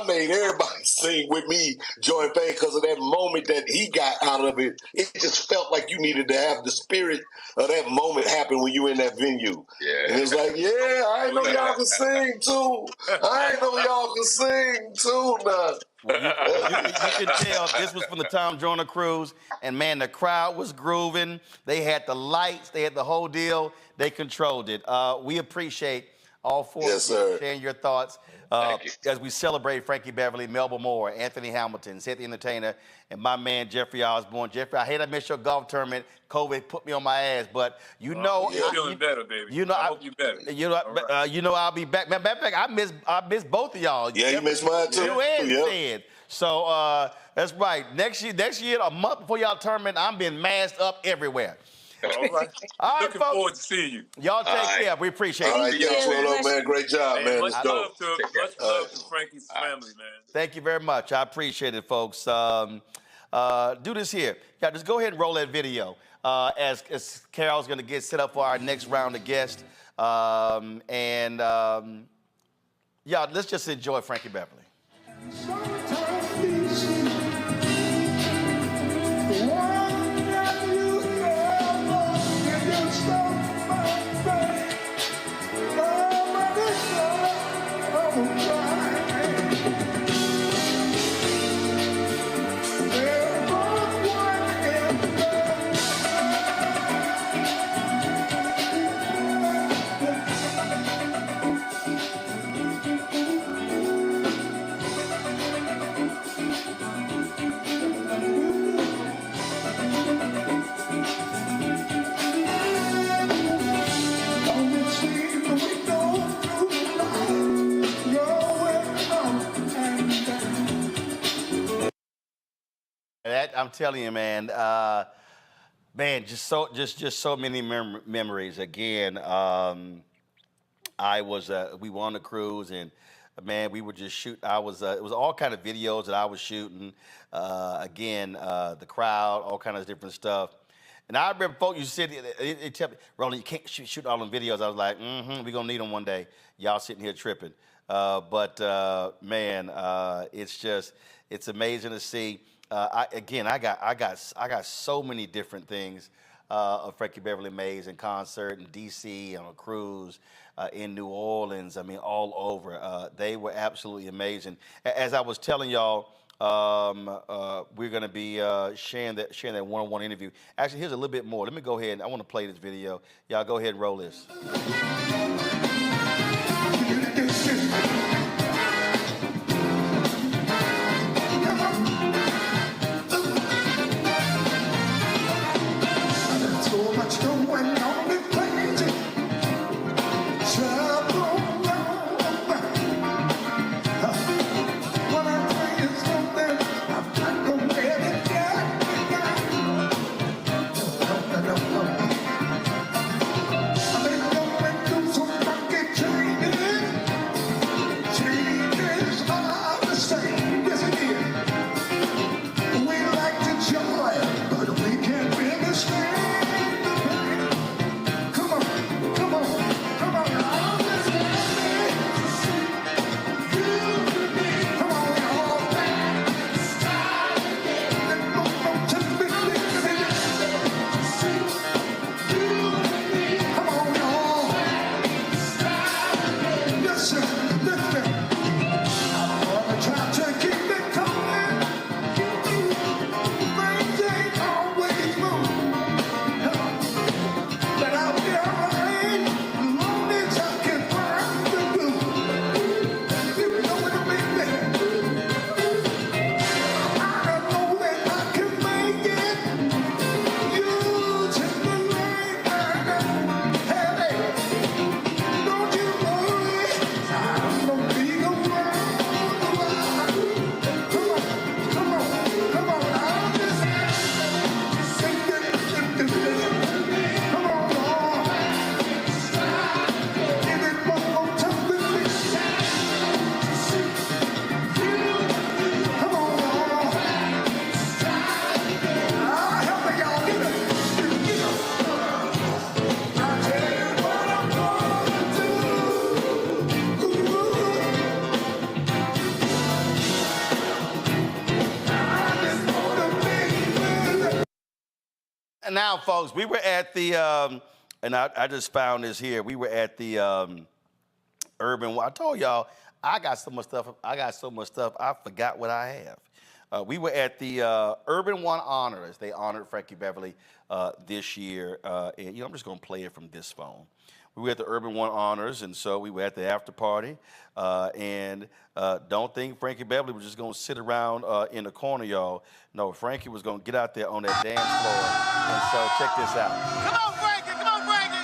made everybody sing with me Joint Pain because of that moment that he got out of it. It just felt like you needed to have the spirit of that moment happen when you in that venue. Yeah. And it was like, I know y'all can sing too. I know y'all can sing too now. Well, you can tell this was from the Tom Joyner cruise, and man, the crowd was grooving. They had the lights, they had the whole deal. They controlled it. We appreciate all four of you sharing your thoughts as we celebrate Frankie Beverly, Melba Moore, Anthony Hamilton, Seth the Entertainer, and my man Jeffrey Osborne. Jeffrey, I hate I missed your golf tournament. COVID put me on my ass, but you know, you're feeling better, baby. I hope you're better. I'll be back. Matter of fact, I miss both of y'all. Yeah, you missed mine too. You and Sid. So that's right. Next year, a month before y'all tournament, I'm being masked up everywhere. All right. All right, Looking folks. forward to seeing you. Y'all take care. We appreciate it. All right, thanks, man. Great job, man. Much love to Frankie's family, man. Thank you very much. I appreciate it, folks. Do this here. Yeah, just go ahead and roll that video as Carol's going to get set up for our next round of guests. Yeah, let's just enjoy Frankie Beverly. I'm telling you, man, just so many memories. Again, we were on the cruise, and man, we were just shooting. It was all kind of videos that I was shooting. The crowd, all kinds of different stuff. And I remember folks you said, they tell me, Roland, you can't shoot all them videos. I was like, we're gonna need them one day. Y'all sitting here tripping. It's amazing to see. I got so many different things of Frankie Beverly Mays in concert in D.C., on a cruise, in New Orleans. I mean, all over. They were absolutely amazing. As I was telling y'all, we're going to be sharing that one-on-one interview. Actually, here's a little bit more. Let me go ahead. I want to play this video. Y'all go ahead and roll this. Now, folks, we were at the, and I just found this here. We were at the Urban. I told y'all I got so much stuff. I forgot what I have. We were at the Urban One Honors. They honored Frankie Beverly this year, and I'm just gonna play it from this phone. We were at the Urban One Honors, and so we were at the after party. And don't think Frankie Beverly was just gonna sit around in the corner, y'all. No, Frankie was gonna get out there on that dance floor. And so check this out. Come on, Frankie! Come on, Frankie!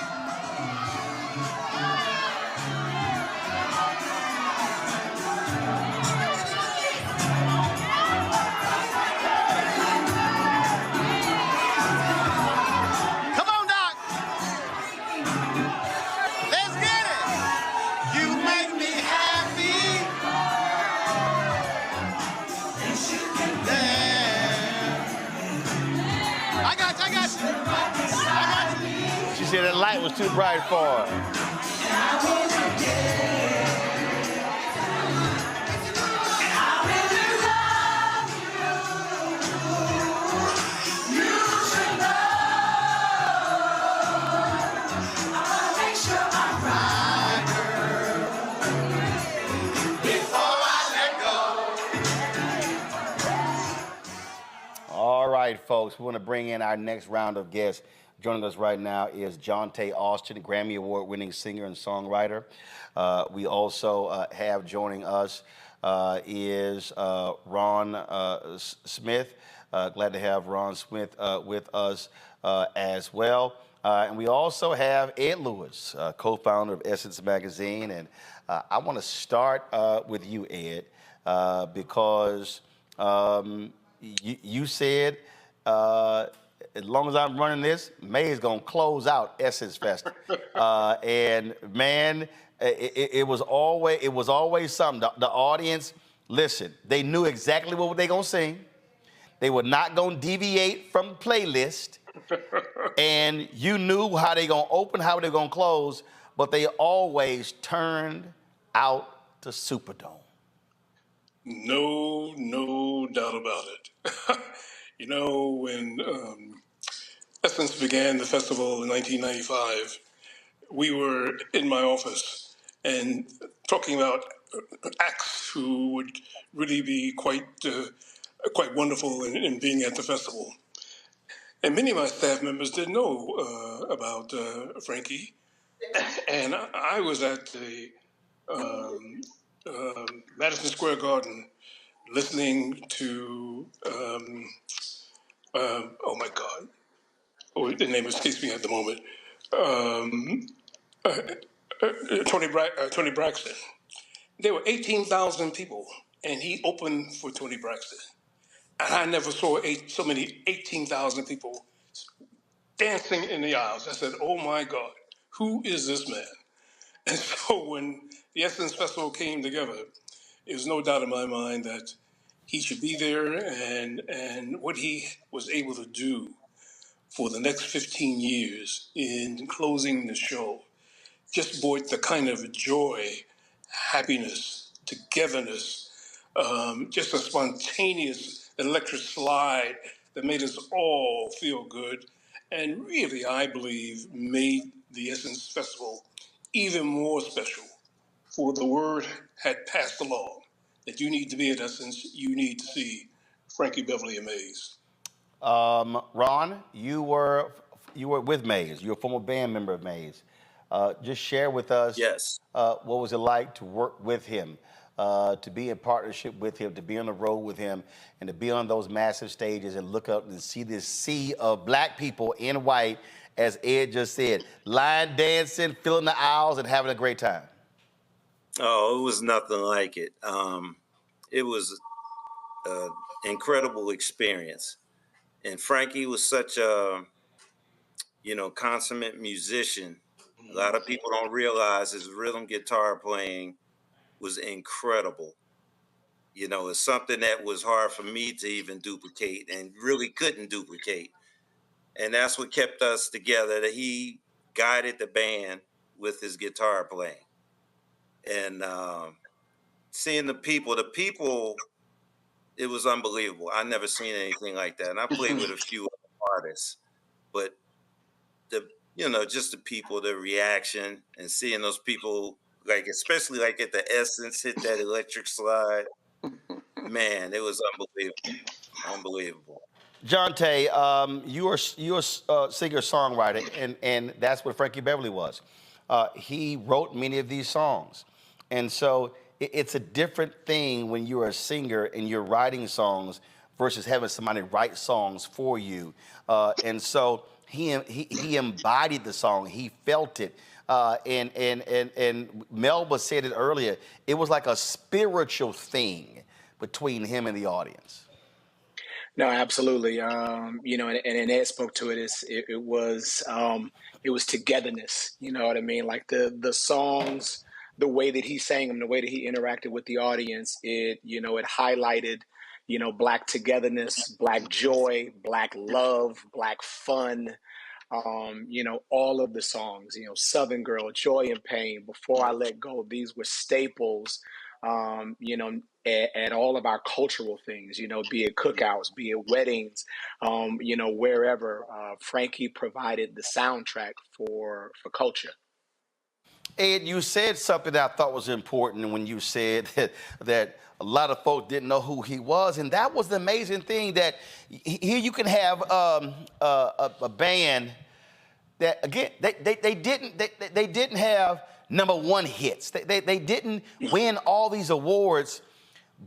Come on, Doc! Let's get it! You make me happy. I got you. She said the light was too bright for her. All right, folks, we want to bring in our next round of guests. Joining us right now is Jonte Austin, Grammy Award-winning singer and songwriter. We also have joining us is Ron Smith. Glad to have Ron Smith with us as well. And we also have Ed Lewis, co-founder of Essence Magazine. And I want to start with you, Ed, because you said as long as I'm running this, May is gonna close out Essence Fest, and man, it was always something. The audience, listen, they knew exactly what they gonna sing. They were not gonna deviate from the playlist, and you knew how they gonna open, how they gonna close, but they always turned out to Superdome. No doubt about it. When Essence began the festival in 1995, we were in my office and talking about acts who would really be quite wonderful in being at the festival. And many of my staff members didn't know about Frankie. And I was at the Madison Square Garden listening to, oh my God, the name escapes me at the moment, Tony Braxton. There were 18,000 people, and he opened for Tony Braxton. And I never saw so many 18,000 people dancing in the aisles. I said, oh my God, who is this man? And so when the Essence Festival came together, there was no doubt in my mind that he should be there, and what he was able to do for the next 15 years in closing the show just brought the kind of joy, happiness, togetherness, just a spontaneous electric slide that made us all feel good, and really, I believe, made the Essence Festival even more special. For the word had passed along that you need to be at Essence, you need to see Frankie Beverly and Maze. Ron, you were with Maze. You're a former band member of Maze. Just share with us. Yes. What was it like to work with him, to be in partnership with him, to be on the road with him, and to be on those massive stages and look up and see this sea of black people in white, as Ed just said, line dancing, filling the aisles, and having a great time? Oh, it was nothing like it. It was an incredible experience. And Frankie was such a, consummate musician. A lot of people don't realize his rhythm guitar playing was incredible. It's something that was hard for me to even duplicate and really couldn't duplicate. And that's what kept us together, that he guided the band with his guitar playing. And seeing the people, it was unbelievable. I never seen anything like that. And I played with a few artists, but just the people, the reaction, and seeing those people, like especially like at the Essence hit that electric slide. Man, it was unbelievable. Jonte, you're a singer-songwriter, and that's what Frankie Beverly was. He wrote many of these songs. And so it's a different thing when you're a singer and you're writing songs versus having somebody write songs for you. And so he embodied the song. He felt it. And Melba said it earlier. It was like a spiritual thing between him and the audience. No, absolutely. And Ed spoke to it. It was togetherness. You know what I mean? Like the songs, the way that he sang them, the way that he interacted with the audience, it highlighted, Black togetherness, Black joy, Black love, Black fun. All of the songs, Southern Girl, Joy and Pain, Before I Let Go, these were staples, at all of our cultural things, be it cookouts, be it weddings, wherever. Frankie provided the soundtrack for culture. Ed, you said something that I thought was important when you said that a lot of folks didn't know who he was, and that was the amazing thing that here you can have a band that again they didn't have #1 hits. They didn't win all these awards,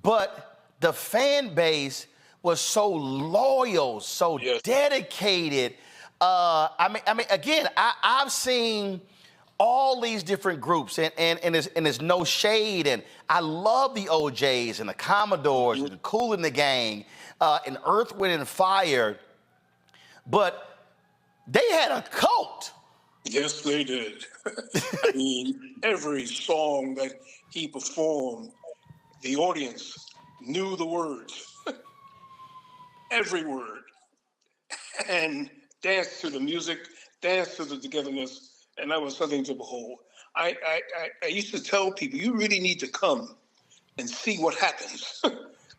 but the fan base was so loyal, so dedicated. I mean, again, I've seen all these different groups, and there's no shade, and I love the OJs and the Commodores and the Kool and the Gang and Earth, Wind and Fire, but they had a cult. Yes, they did. I mean, every song that he performed, the audience knew the words, every word, and danced to the music, danced to the togetherness, and that was something to behold. I used to tell people, you really need to come and see what happens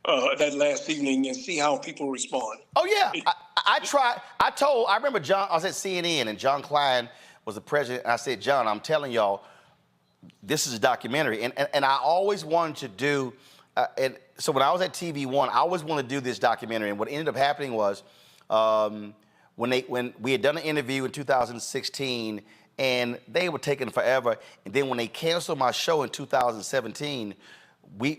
that last evening and see how people respond. Oh, yeah. I remember John, I was at CNN, and John Klein was the president, and I said, John, I'm telling y'all, this is a documentary. And I always wanted to do, and so when I was at TV One, I always wanted to do this documentary. And what ended up happening was when we had done an interview in 2016, and they were taking forever. And then when they canceled my show in 2017, we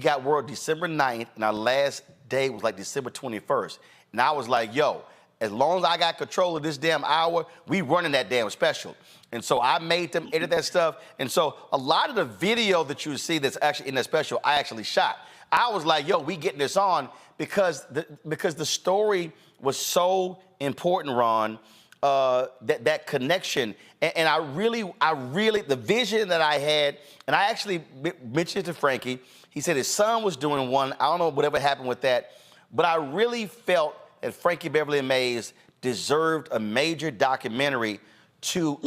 got word December 9th, and our last day was like December 21st. And I was like, yo, as long as I got control of this damn hour, we running that damn special. And so I made them edit that stuff. And so a lot of the video that you see that's actually in that special, I actually shot. I was like, yo, we getting this on because the story was so important, Ron, that connection. And I really, the vision that I had, and I actually mentioned it to Frankie. He said his son was doing one. I don't know whatever happened with that, but I really felt that Frankie Beverly and Mays deserved a major documentary to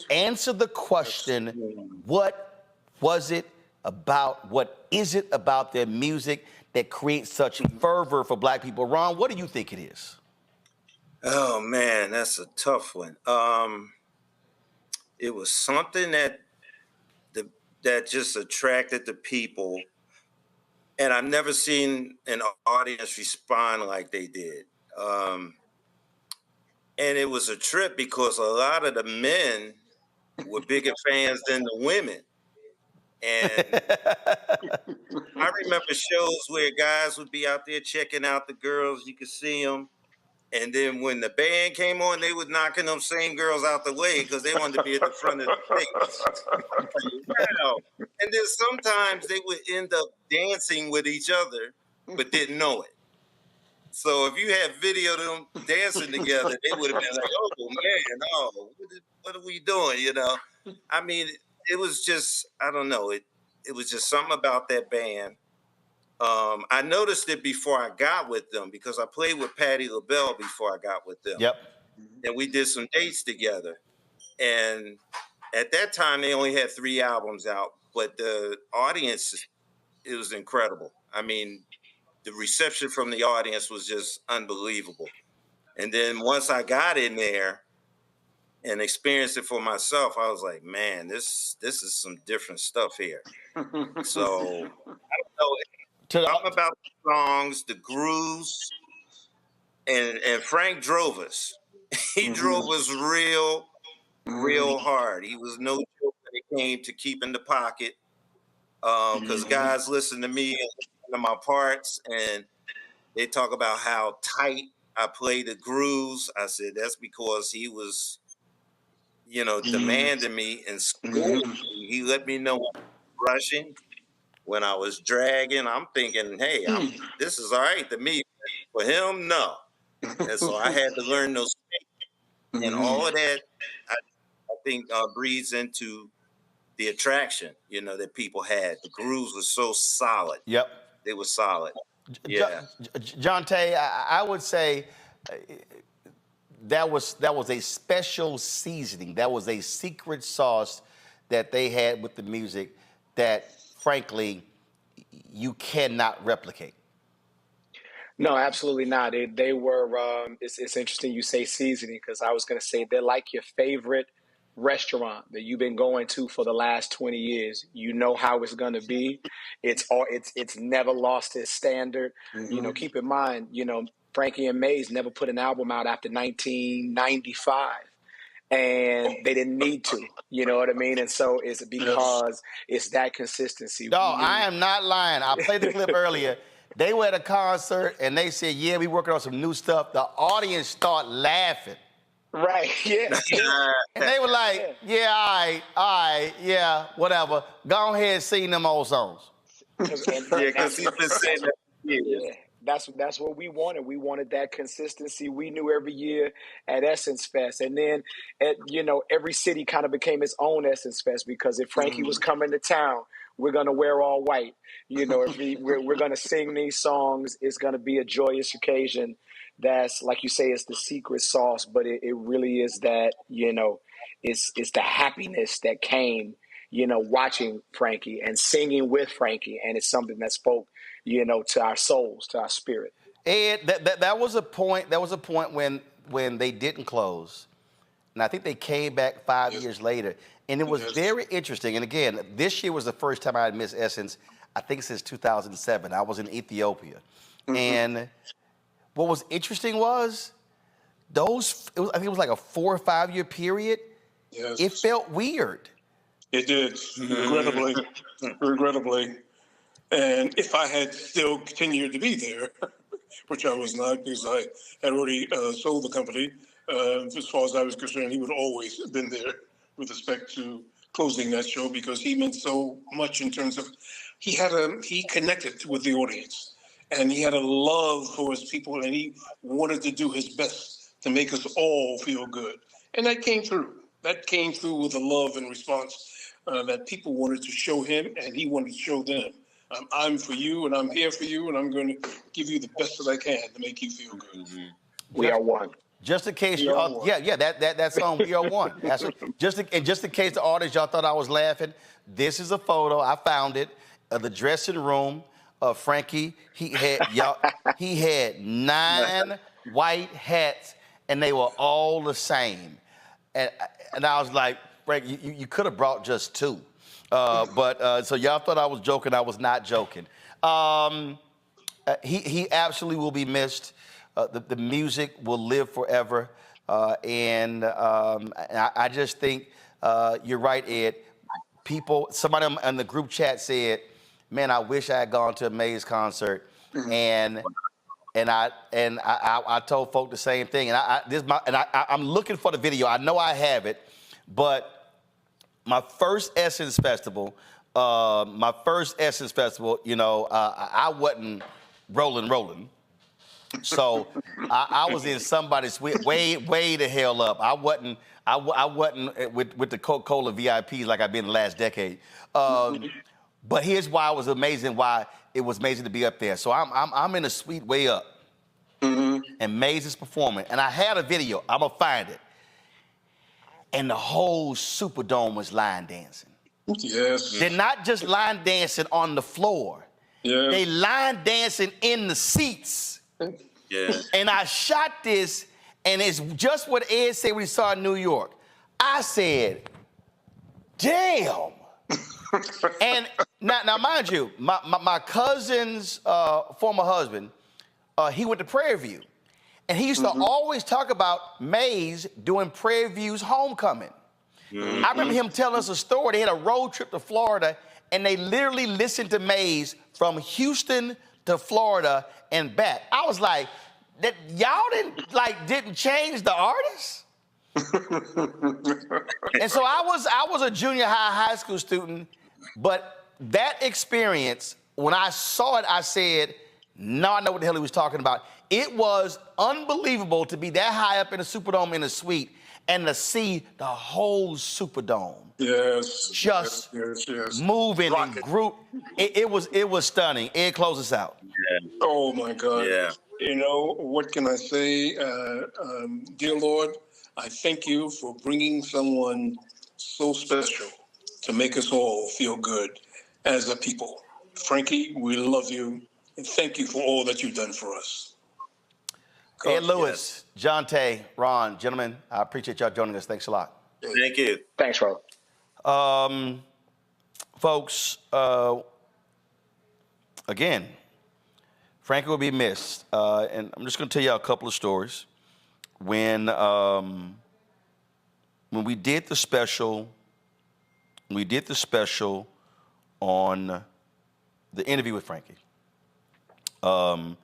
answer the question, what was it about, what is it about their music that creates such fervor for Black people? Ron, what do you think it is? Oh, man, that's a tough one. It was something that just attracted the people, and I've never seen an audience respond like they did. And it was a trip because a lot of the men were bigger fans than the women. And I remember shows where guys would be out there checking out the girls. You could see them. And then when the band came on, they was knocking them same girls out the way because they wanted to be at the front of the stage. Wow. And then sometimes they would end up dancing with each other, but didn't know it. So if you had video of them dancing together, they would have been like, oh, man, oh, what are we doing, you know? I mean, it was just, I don't know. It was just something about that band. I noticed it before I got with them because I played with Patti LaBelle before I got with them. Yep. And we did some dates together. And at that time, they only had 3 albums out, but the audience, it was incredible. I mean, the reception from the audience was just unbelievable. And then once I got in there, and experience it for myself, I was like, man, this is some different stuff here. So I don't know. Something about the songs, the grooves, and Frank drove us. He drove us real hard. He was no joke when it came to keeping the pocket. Because guys listen to me and listen to my parts, and they talk about how tight I play the grooves. I said that's because he was, demanding me and schooling me. He let me know when I was rushing, when I was dragging. I'm thinking, hey, this is all right to me. For him, no. And so I had to learn those things. And all of that, I think, breeds into the attraction, that people had. The grooves were so solid. Yep. They were solid. Yeah. John Tay, I would say that was a special seasoning. That was a secret sauce that they had with the music that, frankly, you cannot replicate. No, absolutely not. They were. It's interesting you say seasoning, because I was going to say they're like your favorite restaurant that you've been going to for the last 20 years. You know how it's going to be. It's never lost its standard. Keep in mind, Frankie and Maze never put an album out after 1995. And they didn't need to, you know what I mean? And so it's because it's that consistency. No, I am not lying. I played the clip earlier. They were at a concert and they said, yeah, we working on some new stuff. The audience started laughing. Right, yeah. And they were like, yeah, all right, yeah, whatever. Go ahead and sing them old songs. Because he's been saying that for years. Yeah. That's what we wanted. We wanted that consistency. We knew every year at Essence Fest, and then every city kind of became its own Essence Fest, because if Frankie was coming to town, we're gonna wear all white. If we're gonna sing these songs, it's gonna be a joyous occasion. That's, like you say, it's the secret sauce, but it really is that. It's the happiness that came, watching Frankie and singing with Frankie, and it's something that spoke, to our souls, to our spirit. Ed, that was a point. That was a point when they didn't close, and I think they came back 5 years later, and it was very interesting. And again, this year was the first time I had missed Essence, I think, since 2007. I was in Ethiopia, and what was interesting was I think it was like a 4 or 5 year period. Yes. It felt weird. It did, regrettably. And if I had still continued to be there, which I was not, because I had already sold the company, as far as I was concerned, he would always have been there with respect to closing that show, because he meant so much in terms of he connected with the audience, and he had a love for his people, and he wanted to do his best to make us all feel good. And that came through. That came through with the love and response that people wanted to show him, and he wanted to show them. I'm for you, and I'm here for you, and I'm going to give you the best that I can to make you feel good. We are one. Just in case y'all, that song, We Are One. Just in case the audience, y'all thought I was laughing, this is a photo, I found it, of the dressing room of Frankie. He had 9 white hats, and they were all the same. And I was like, Frankie, you could have brought just 2. But so y'all thought I was joking. I was not joking. He absolutely will be missed. The music will live forever. And I just think you're right, Ed. Somebody in the group chat said, man, I wish I had gone to a Maze concert. And I told folk the same thing. And I'm looking for the video. I know I have it, but my first Essence Festival, I wasn't rolling. So I was in somebody's way the hell up. I wasn't with the Coca-Cola VIPs like I've been the last decade. But here's why it was amazing to be up there. So I'm in a suite way up, and Maze is performing, and I had a video. I'm gonna find it. And the whole Superdome was line dancing. Yes. They're not just line dancing on the floor. Yeah. They line dancing in the seats. Yeah. And I shot this, and it's just what Ed said we saw in New York. I said, damn. And now, mind you, my cousin's former husband, he went to Prairie View. And he used to always talk about Mays doing Prairie View's homecoming. I remember him telling us a story. They had a road trip to Florida, and they literally listened to Mays from Houston to Florida and back. I was like, that y'all didn't change the artist? And so I was a junior high school student, but that experience, when I saw it, I said, no, I know what the hell he was talking about. It was unbelievable to be that high up in the Superdome in the suite and to see the whole Superdome just moving in group. It was stunning. Ed, close us out. Yeah. Oh my God. Yeah. You know, what can I say? Dear Lord, I thank you for bringing someone so special to make us all feel good as a people. Frankie, we love you and thank you for all that you've done for us. Ed Lewis, John Tay, Ron, gentlemen, I appreciate y'all joining us. Thanks a lot. Thank you. Thanks, Ron. Folks, again, Frankie will be missed. And I'm just going to tell you a couple of stories. When we did the special, on the interview with Frankie. Don't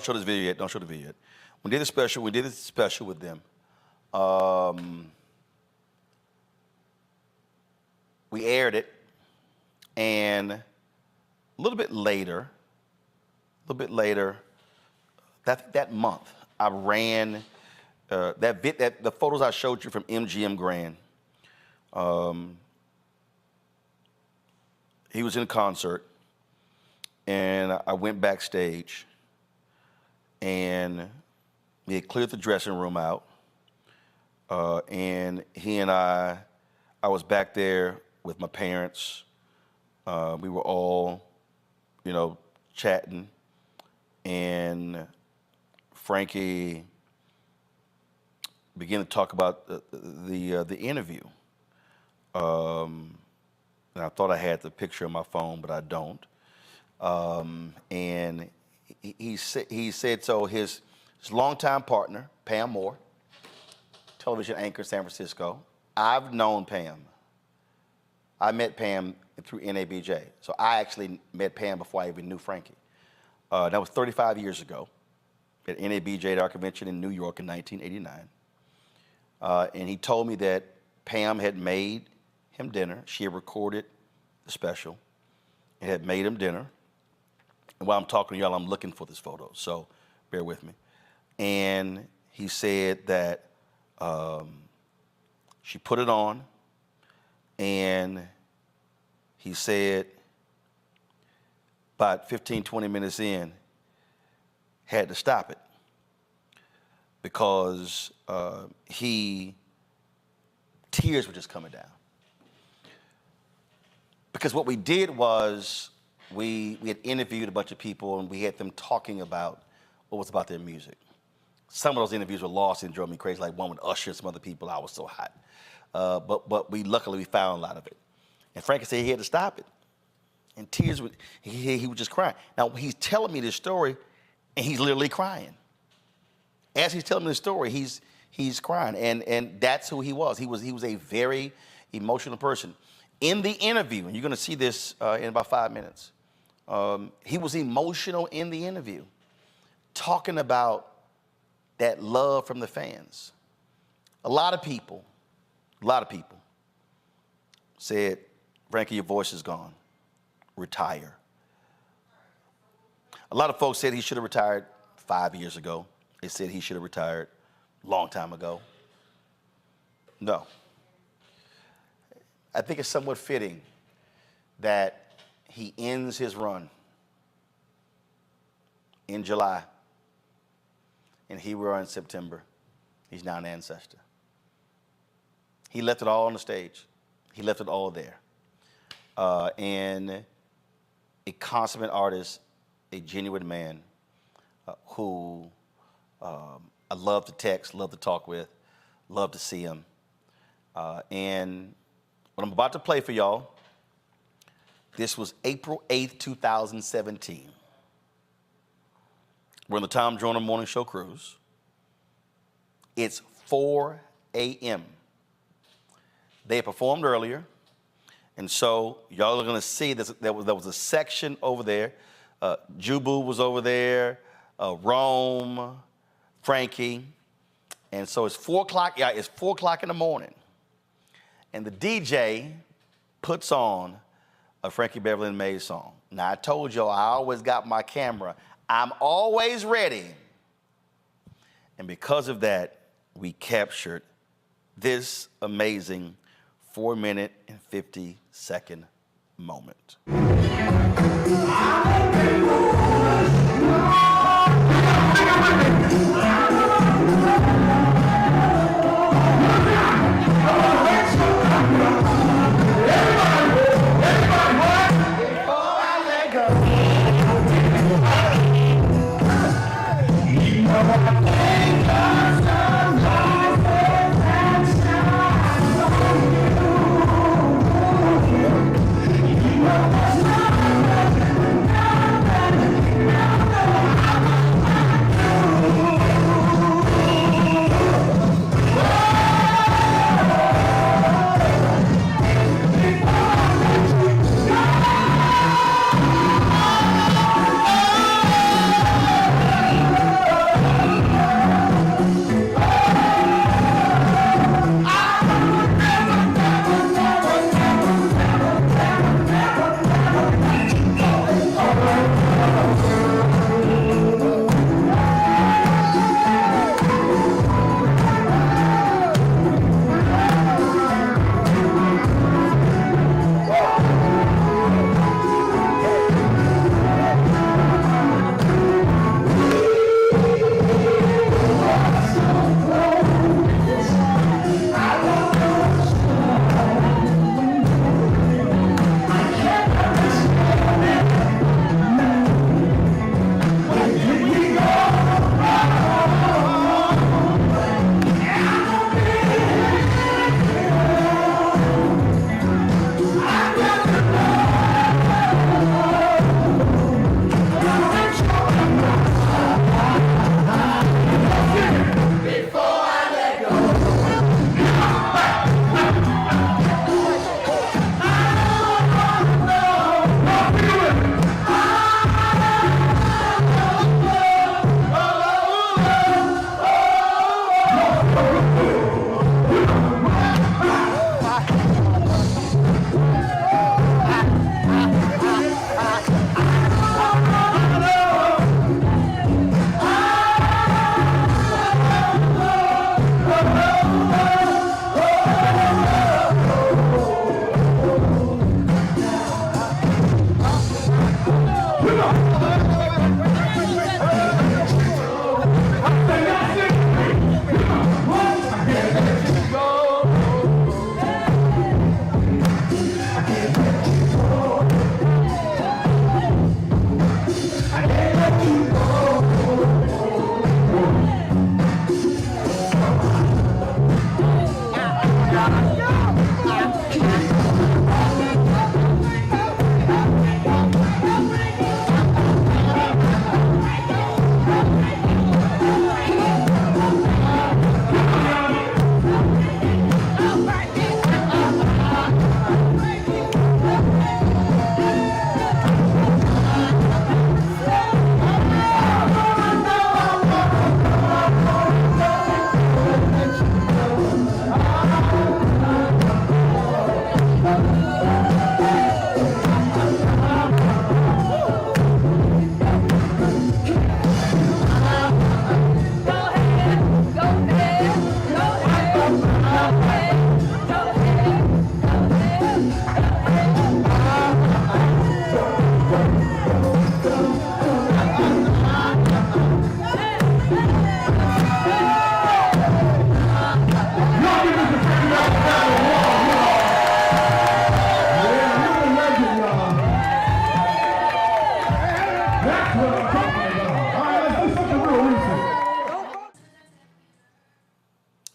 show this video yet. Don't show the video yet. We did the special with them. We aired it, and a little bit later, that month, I ran the photos I showed you from MGM Grand. He was in a concert, and I went backstage, and we had cleared the dressing room out, and he and I was back there with my parents. We were all, chatting, and Frankie began to talk about the interview. And I thought I had the picture on my phone, but I don't. And he said so. His longtime partner, Pam Moore, television anchor in San Francisco. I've known Pam. I met Pam through NABJ. So I actually met Pam before I even knew Frankie. That was 35 years ago at NABJ at our convention in New York in 1989. And he told me that Pam had made him dinner. She had recorded the special and had made him dinner. And while I'm talking to y'all, I'm looking for this photo, so bear with me. And he said that she put it on, and he said about 15, 20 minutes in, had to stop it because tears were just coming down. Because what we did was we had interviewed a bunch of people, and we had them talking about what was about their music. Some of those interviews were lost and drove me crazy, like one with Usher and some other people. I was so hot. But luckily we found a lot of it. And Frankie said he had to stop it. And tears, he was just crying. Now, he's telling me this story, and he's literally crying. As he's telling me the story, he's crying. And that's who he was. He was a very emotional person. In the interview, and you're going to see this in about 5 minutes, he was emotional in the interview, talking about that love from the fans. A lot of people said, Frankie, your voice is gone. Retire. A lot of folks said he should have retired 5 years ago. They said he should have retired a long time ago. No. I think it's somewhat fitting that he ends his run in July, and here we are in September. He's now an ancestor. He left it all on the stage. He left it all there. And a consummate artist, a genuine man who I love to text, love to talk with, love to see him. And what I'm about to play for y'all, this was April 8th, 2017. We're on the Tom Joyner Morning Show cruise. It's 4 a.m. They had performed earlier, and so y'all are gonna see this, there was a section over there. Jubu was over there, Rome, Frankie, and so it's 4 o'clock. Yeah, it's 4 o'clock in the morning, and the DJ puts on a Frankie Beverly and Mays song. Now I told y'all I always got my camera. I'm always ready, and because of that, we captured this amazing 4-minute and 50-second moment.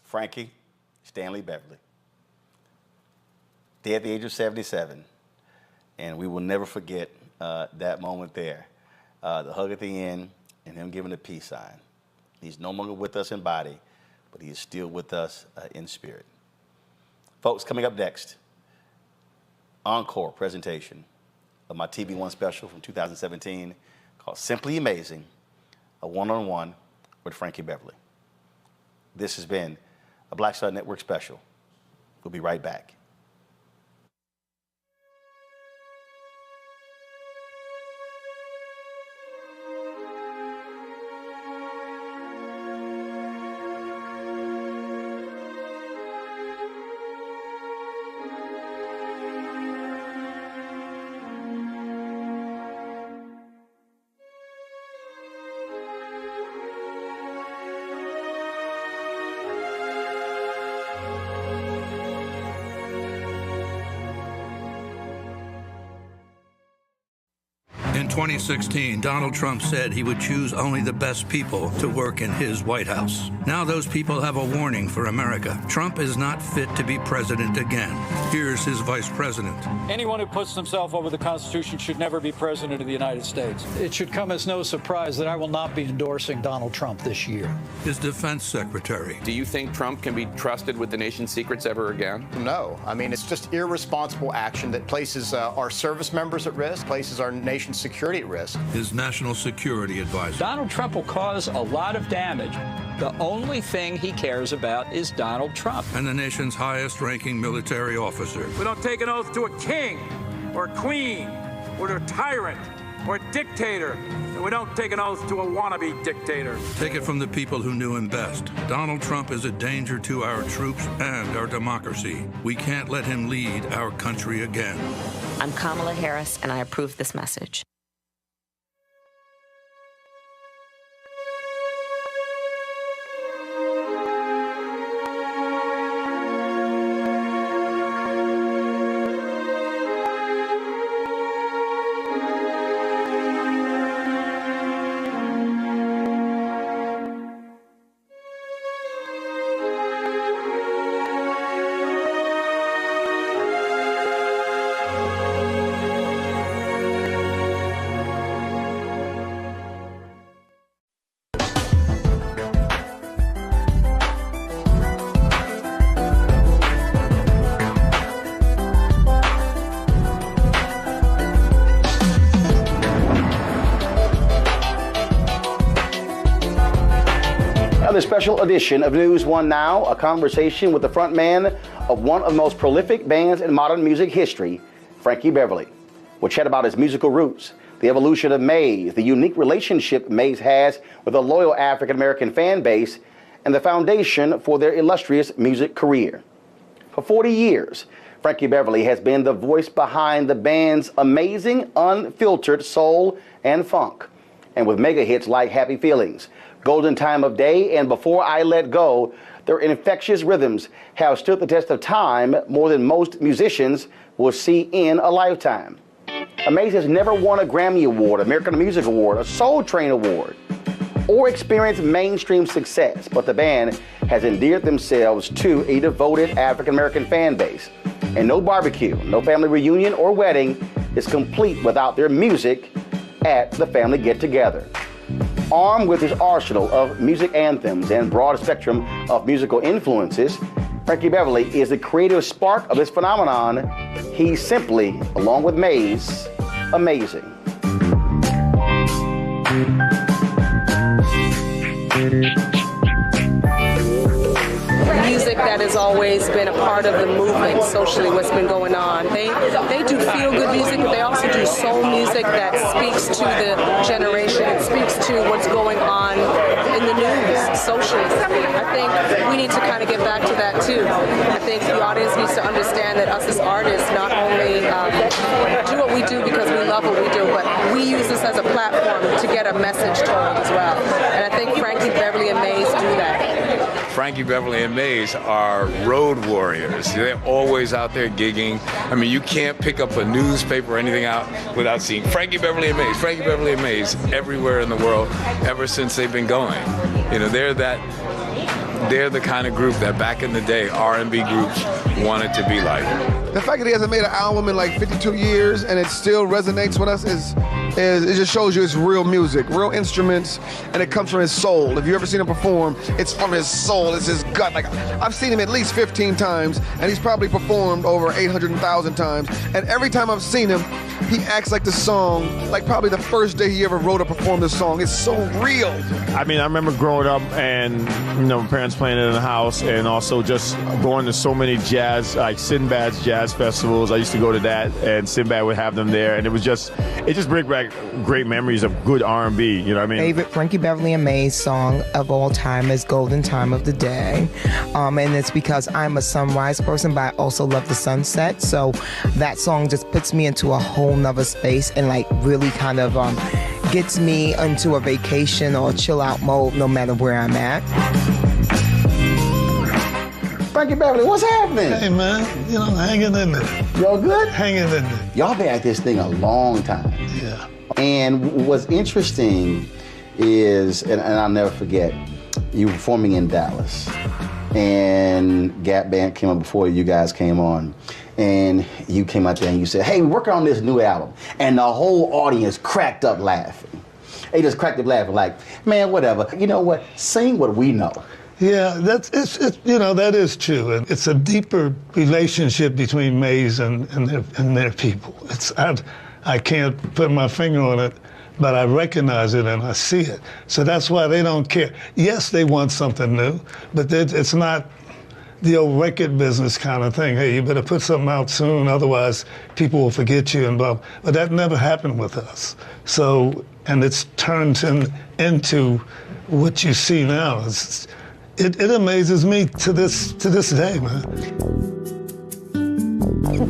Frankie Stanley Beverly. dead at the age of 77. And we will never forget that moment there. The hug at the end and him giving the peace sign. He's no longer with us in body, but he is still with us in spirit. Folks, coming up next, encore presentation of my TV One special from 2017 called Simply Amazing, a one-on-one with Frankie Beverly. This has been a Black Star Network special. We'll be right back. In 2016, Donald Trump said he would choose only the best people to work in his White House. Now those people have a warning for America. Trump is not fit to be president again. Here's his vice president. Anyone who puts himself over the Constitution should never be president of the United States. It should come as no surprise that I will not be endorsing Donald Trump this year. His defense secretary. Do you think Trump can be trusted with the nation's secrets ever again? No. I mean, it's just irresponsible action that places our service members at risk, places our nation's security at risk. His national security advisor. Donald Trump will cause a lot of damage. The only thing he cares about is Donald Trump. And the nation's highest-ranking military officer. We don't take an oath to a king or a queen or to a tyrant or a dictator. And we don't take an oath to a wannabe dictator. Take it from the people who knew him best. Donald Trump is a danger to our troops and our democracy. We can't let him lead our country again. I'm Kamala Harris, and I approve this message. Another special edition of News One Now, a conversation with the front man of one of the most prolific bands in modern music history, Frankie Beverly. We'll chat about his musical roots, the evolution of Maze, the unique relationship Maze has with a loyal African-American fan base, and the foundation for their illustrious music career. For 40 years, Frankie Beverly has been the voice behind the band's amazing, unfiltered soul and funk. And with mega hits like Happy Feelings, Golden Time of Day, and Before I Let Go, their infectious rhythms have stood the test of time more than most musicians will see in a lifetime. Maze has never won a Grammy Award, American Music Award, a Soul Train Award, or experienced mainstream success, but the band has endeared themselves to a devoted African-American fan base. And no barbecue, no family reunion or wedding is complete without their music at the family get-together. Armed with his arsenal of music anthems and broad spectrum of musical influences, Frankie Beverly is the creative spark of this phenomenon. He's simply, along with Maze, amazing. Music that has always been a part of the movement socially, what's been going on. They do feel-good music, but they also do soul music that speaks to the generation. It speaks to what's going on in the news socially. I think we need to kind of get back to that too. I think the audience needs to understand that us as artists not only do what we do because we love what we do, but we use this as a platform to get a message told as well. And I think Frankie Beverly and Maze do that. Frankie Beverly and Maze are road warriors. They're always out there gigging. I mean, you can't pick up a newspaper or anything out without seeing Frankie Beverly and Maze, Frankie Beverly and Maze everywhere in the world ever since they've been going. You know, they're that they're the kind of group that back in the day, R&B groups wanted to be like. The fact that he hasn't made an album in like 52 years and it still resonates with us is it just shows you it's real music, real instruments, and it comes from his soul. If you ever seen him perform, it's from his soul, it's his gut. Like, I've seen him at least 15 times, and he's probably performed over 800,000 times. And every time I've seen him, he acts like the song, like probably the first day he ever wrote or performed this song. It's so real. I mean, I remember growing up and, you know, my parents playing it in the house, and also just going to so many jazz, like Sinbad's jazz festivals. I used to go to that, and Sinbad would have them there, and it just brings back great memories of good R&B, you know what I mean? Favorite Frankie Beverly and Mays song of all time is Golden Time of the Day. And it's because I'm a sunrise person, but I also love the sunset. So that song just puts me into a whole nother space and like really kind of gets me into a vacation or chill out mode no matter where I'm at. Frankie Beverly, what's happening? Hey, man, you know, hanging in there. Y'all good? Hanging in there. Y'all been at this thing a long time. Yeah. And what's interesting is, and I'll never forget, you were performing in Dallas. And Gap Band came on before you guys came on. And you came out there and you said, hey, we're working on this new album. And the whole audience cracked up laughing. They just cracked up laughing like, man, whatever. You know what? Sing what we know. Yeah, it's you know, that is true. And it's a deeper relationship between Mays and their people. I can't put my finger on it, but I recognize it and I see it. So that's why they don't care. Yes, they want something new, but it's not the old record business kind of thing. Hey, you better put something out soon, otherwise people will forget you and blah. But that never happened with us. So, and it's turned into what you see now. It amazes me to this day, man.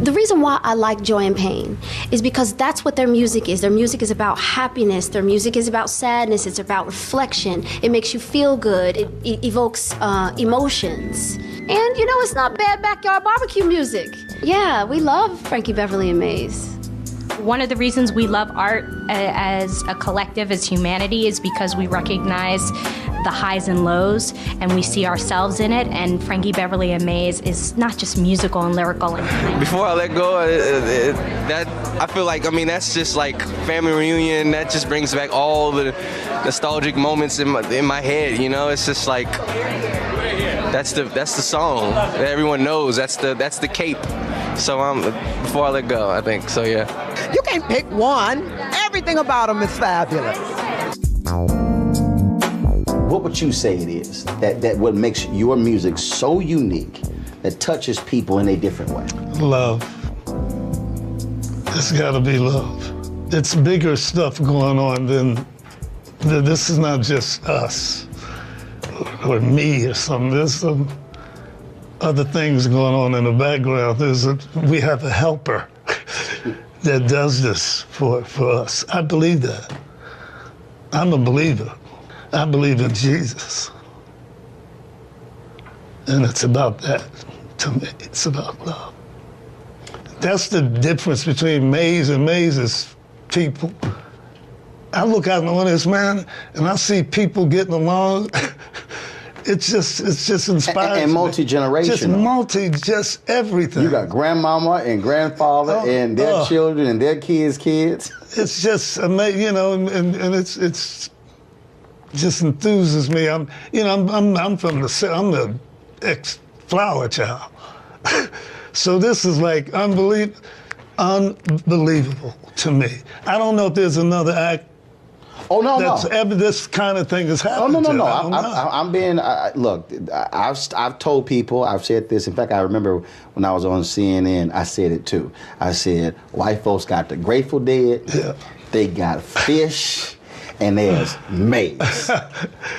The reason why I like Joy and Pain is because that's what their music is. Their music is about happiness. Their music is about sadness. It's about reflection. It makes you feel good. It evokes emotions. And, you know, it's not bad backyard barbecue music. Yeah, we love Frankie Beverly and Mays. One of the reasons we love art as a collective, as humanity, is because we recognize the highs and lows, and we see ourselves in it, and Frankie Beverly and Mays is not just musical and lyrical. Before I let go, I feel like, I mean, that's just like family reunion. That just brings back all the nostalgic moments in my head, you know? It's just like, that's the song that everyone knows. That's the cape. So before I let go, I think, so yeah. You can't pick one. Everything about them is fabulous. What would you say it is that what makes your music so unique that touches people in a different way? Love. It's gotta be love. It's bigger stuff going on than this is not just us or me or something. There's some other things going on in the background. We have a helper that does this for us. I believe that. I'm a believer. I believe in Jesus. And it's about that to me. It's about love. That's the difference between Mays and Mays' people. I look out in the audience, man, and I see people getting along. It's just inspiring. And multi-generational. Just everything. You got grandmama and grandfather and their children and their kids' kids. It's just amazing, you know, and it's just enthuses me. I'm from I'm the ex-flower child. So this is like unbelievable to me. I don't know if there's another act that's ever this kind of thing has happened. Oh, no. I'm being, look, I've told people, I've said this. In fact, I remember when I was on CNN, I said it too. I said, white folks got the Grateful Dead, they got Fish, and there's Mays.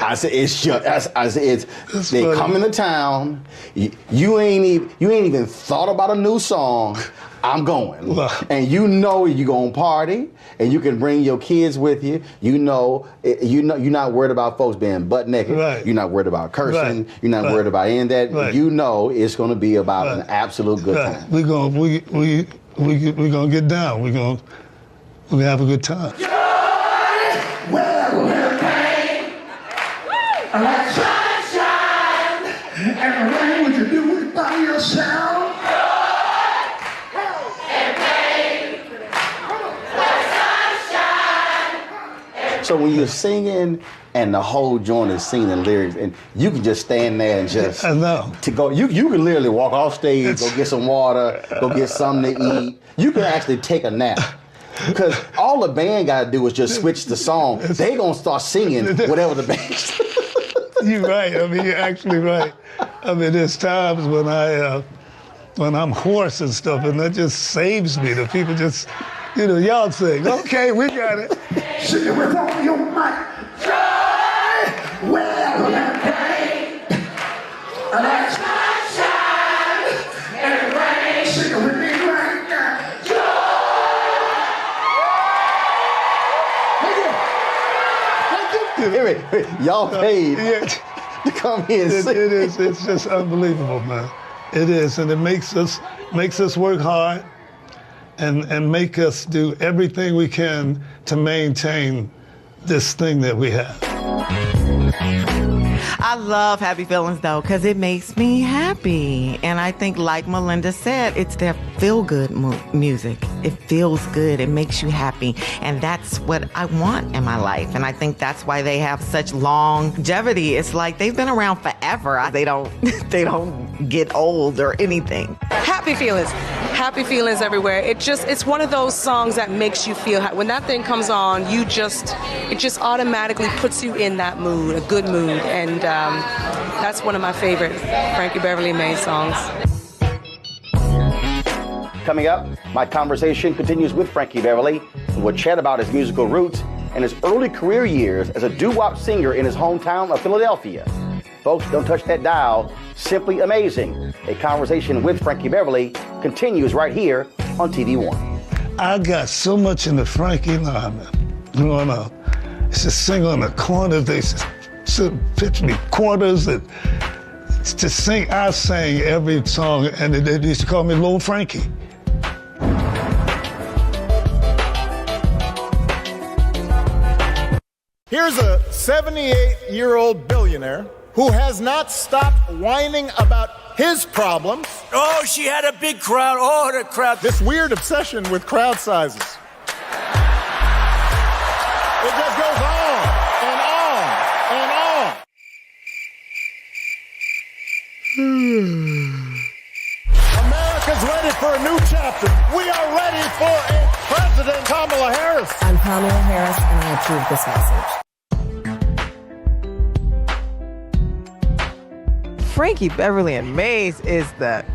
I said, it's just, they come into town, you ain't even thought about a new song, I'm going. And you know you're gonna party, and you can bring your kids with you. You know you're not worried about folks being butt naked. Right. You're not worried about cursing. Right. You're not worried about any of that. Right. You know it's gonna be about an absolute good time. We're gonna get down. We're gonna have a good time. Well, pain, like sunshine, And Rain, would you do it by yourself? So when you're singing and the whole joint is singing the lyrics, and you can just stand there and just I know. To go, you can literally walk off stage, go get some water, go get something to eat. You can actually take a nap. Because all the band got to do is just switch the song. They gonna start singing whatever the band. You're right. I mean, you're actually right. I mean, there's times when I'm hoarse and stuff, and that just saves me. The people just, y'all sing. Okay, we got it. Sing it with all your might. Joy, well, and pain. And that's sunshine and rain. Sing it with me right now. Y'all paid to come here and sing. It is. It's just unbelievable, man. It is, and it makes us work hard, and make us do everything we can to maintain this thing that we have. I love Happy Feelings, though, because it makes me happy. And I think, like Melinda said, it's their feel-good music. It feels good. It makes you happy. And that's what I want in my life. And I think that's why they have such longevity. It's like they've been around forever. They don't get old or anything. Happy Feelings. Happy Feelings everywhere. It's one of those songs that makes you feel happy. When that thing comes on, it just automatically puts you in that mood, a good mood. And that's one of my favorite Frankie Beverly Mays songs. Coming up, my conversation continues with Frankie Beverly, and we'll chat about his musical roots and his early career years as a doo-wop singer in his hometown of Philadelphia. Folks, don't touch that dial. Simply amazing. A conversation with Frankie Beverly continues right here on TV One. I got so much in the Frankie line growing up. It's just sing on the corners. They should pitch me quarters and to sing. I sang every song, and they used to call me Little Frankie. Here's a 78-year-old billionaire who has not stopped whining about his problems. Oh, she had a big crowd. Oh, the crowd. This weird obsession with crowd sizes. It just goes on and on and on. America's ready for a new chapter. We are ready for a President Kamala Harris. I'm Kamala Harris, and I approve this message. Frankie Beverly and Mays is I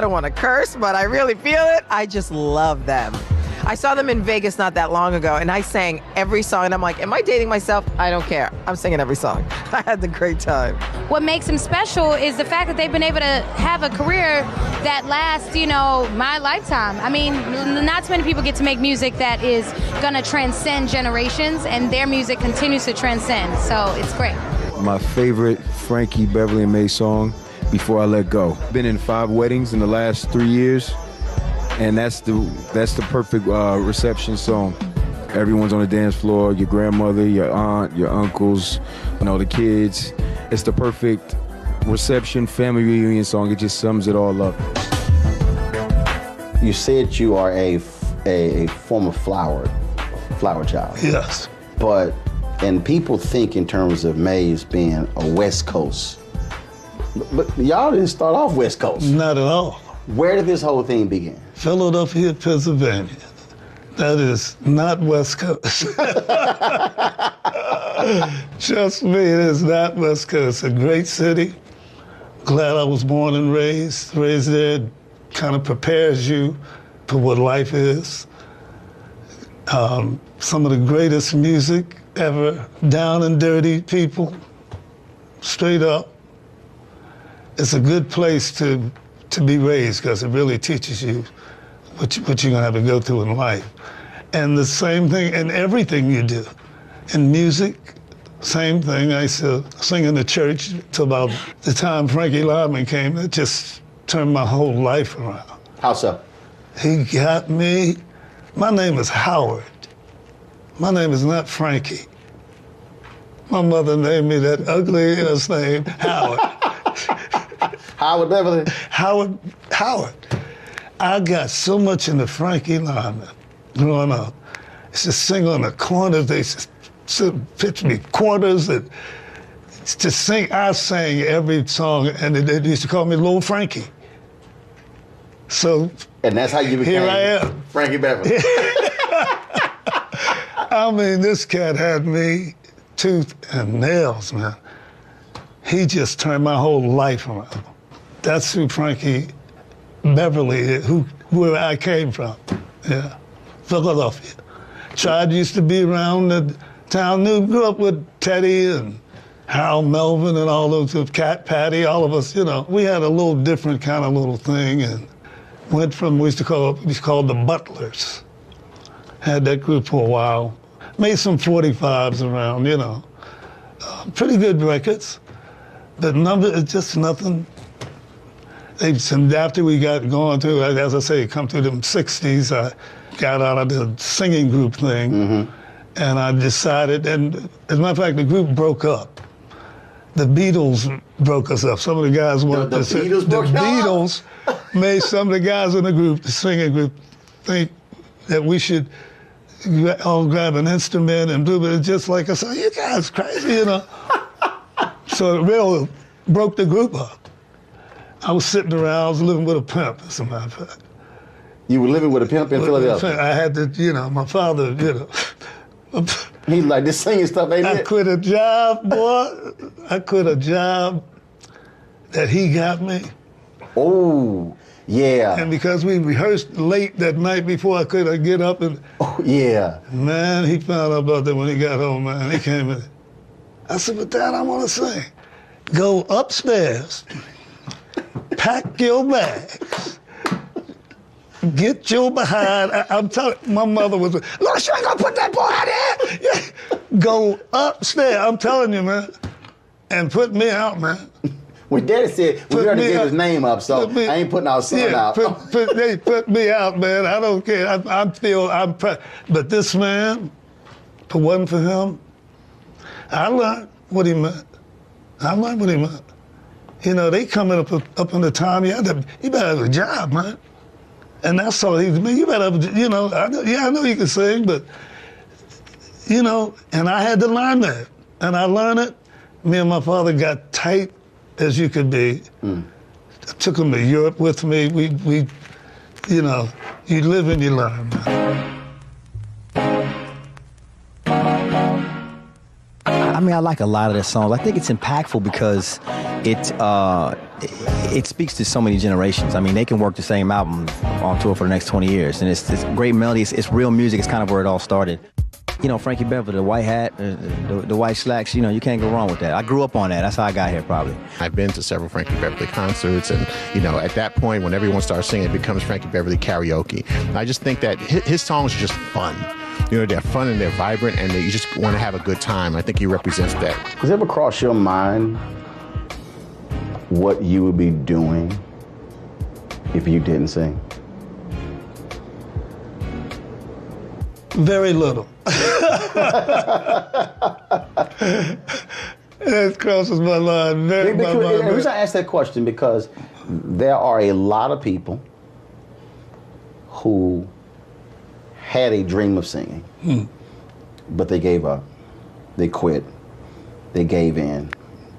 don't want to curse, but I really feel it. I just love them. I saw them in Vegas not that long ago, and I sang every song, and I'm like, am I dating myself? I don't care. I'm singing every song. I had the great time. What makes them special is the fact that they've been able to have a career that lasts, my lifetime. I mean, not too many people get to make music that is going to transcend generations, and their music continues to transcend, so it's great. My favorite Frankie Beverly and Mays song, Before I Let Go. Been in 5 weddings in the last 3 years, and that's the perfect reception song. Everyone's on the dance floor, your grandmother, your aunt, your uncles, the kids. It's the perfect reception, family reunion song. It just sums it all up. You said you are a former flower child. Yes. And people think in terms of Mays being a West Coast. But y'all didn't start off West Coast. Not at all. Where did this whole thing begin? Philadelphia, Pennsylvania. That is not West Coast. Trust me, it is not West Coast. It's a great city. Glad I was born and raised there. Kind of prepares you for what life is. Some of the greatest music ever, down and dirty people, straight up. It's a good place to be raised because it really teaches you what you're gonna have to go through in life. And the same thing in everything you do. In music, same thing. I used to sing in the church till about the time Frankie Lyman came. It just turned my whole life around. How so? He got me. My name is Howard. My name is not Frankie. My mother named me that ugly ass name, Howard. Howard Beverly. Howard. I got so much into Frankie line growing up. It's just sing on the corners. They pitch me quarters and to sing. I sang every song, and they used to call me Little Frankie. So. And that's how you became here I am. Frankie Beverly. I mean, this cat had me tooth and nails, man. He just turned my whole life around. That's who Frankie Beverly is, where I came from. Yeah, Philadelphia. Tried used to be around the town. Grew up with Teddy and Harold Melvin and all those, Cat Patty, all of us, you know. We had a little different kind of little thing, and went from, we used to call the Butlers. Had that group for a while. Made some 45s around, you know. Pretty good records. But it's just nothing. After we got going through, as I say, come through them 60s, I got out of the singing group thing. And I decided, and as a matter of fact, the group broke up. The Beatles broke us up. Some of the guys wanted to sing. The Beatles made some of the guys in the group, the singing group, think that we should all grab an instrument and do it. Just like I said, you guys crazy, you know. So it really broke the group up. I was sitting around, I was living with a pimp, as a matter of fact. You were living with a pimp in Philadelphia? I had to, you know, my father, you know. He like, this singing stuff ain't it? I quit a job, boy. I quit a job that he got me. Oh, yeah. And because we rehearsed late that night before I could get up and... Oh, yeah. Man, he found out about that when he got home, man. He came in. I said, but Dad, I want to sing. Go upstairs, pack your bags, get your behind. I'm telling you, my mother was, look, you ain't gonna put that boy out there. Go upstairs, I'm telling you, man, and put me out, man. Well, Daddy said, we already gave his name up, so I ain't putting our son out. They put me out, man. I don't care. But this man, if it wasn't for him, I learned what he meant. You know, they coming up in the time, you better have a job, man. And that's all he mean. You better have, you know, I know you can sing, but, you know, and I had to learn that. And I learned it. Me and my father got tight as you could be. I took him to Europe with me. We, you know, you live and you learn, man. I mean, I like a lot of their songs. I think it's impactful because it speaks to so many generations. I mean, they can work the same album on tour for the next 20 years. And it's great melody. It's real music. It's kind of where it all started. You know, Frankie Beverly, the white hat, the white slacks, you know, you can't go wrong with that. I grew up on that. That's how I got here, probably. I've been to several Frankie Beverly concerts, and, you know, at that point, when everyone starts singing, it becomes Frankie Beverly karaoke. I just think that his songs are just fun. You know, they're fun and they're vibrant, and you just want to have a good time. I think he represents that. Does it ever cross your mind what you would be doing if you didn't sing? Very little. That crosses my line. The reason I ask that question because there are a lot of people who had a dream of singing, but they gave up. They quit. They gave in.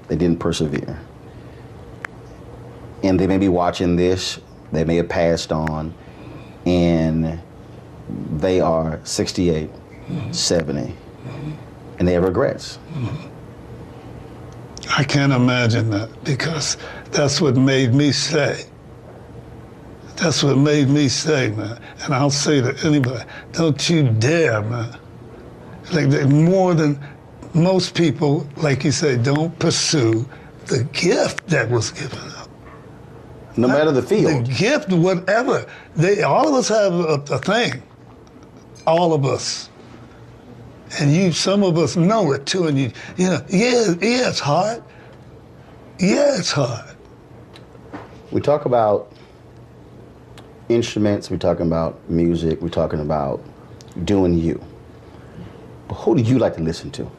They didn't persevere. And they may be watching this. They may have passed on, and they are 68, 70, and they have regrets. I can't imagine that because that's what made me stay. That's what made me stay, man. And I'll say to anybody, don't you dare, man. Like more than most people, like you say, don't pursue the gift that was given up. No matter the field. The gift, whatever. All of us have a thing. All of us. And some of us know it too, and you know, yeah, it's hard. Yeah, it's hard. We talk about instruments, we're talking about music, we're talking about doing you. But who do you like to listen to?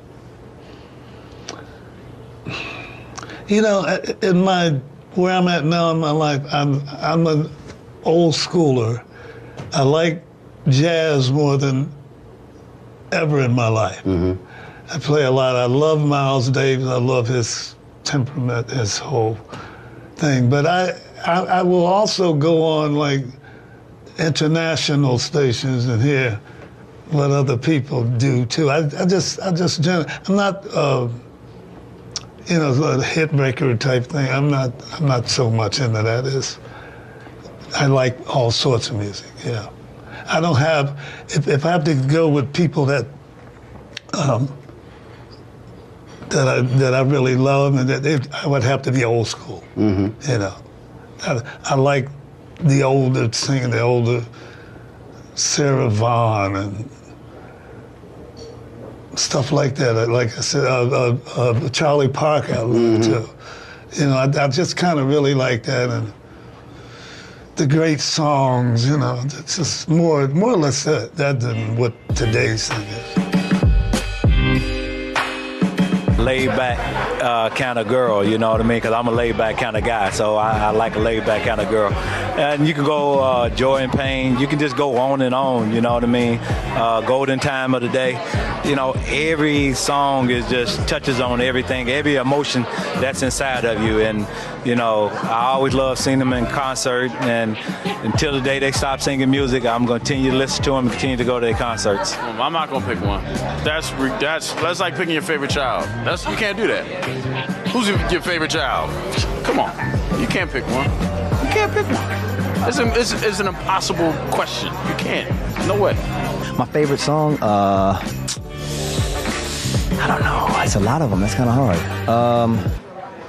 You know, in my where I'm at now in my life, I'm an old schooler. I like jazz more than ever in my life. I play a lot. I love Miles Davis. I love his temperament, his whole thing. But I will also go on like international stations and hear what other people do too. I'm not a hit breaker type thing. I'm not so much into that. I like all sorts of music. Yeah, I don't have. If I have to go with people that I really love, and I would have to be old school. You know, I like the older singing, the older Sarah Vaughan and stuff like that. Like I said, Charlie Parker I love too. You know, I just kind of really like that, and the great songs. You know, it's just more or less that than what today's thing is. Laid back kind of girl, you know what I mean? Because I'm a laid back kind of guy, so I like a laid back kind of girl. And you can go Joy and Pain, you can just go on and on, you know what I mean? Golden Time of the Day. You know, every song is just touches on everything, every emotion that's inside of you. And, you know, I always love seeing them in concert. And until the day they stop singing music, I'm going to continue to listen to them and continue to go to their concerts. I'm not going to pick one. That's like picking your favorite child. You can't do that. Who's your favorite child? Come on. You can't pick one. You can't pick one. It's an impossible question. You can't. No way. My favorite song, I don't know. It's a lot of them. That's kind of hard.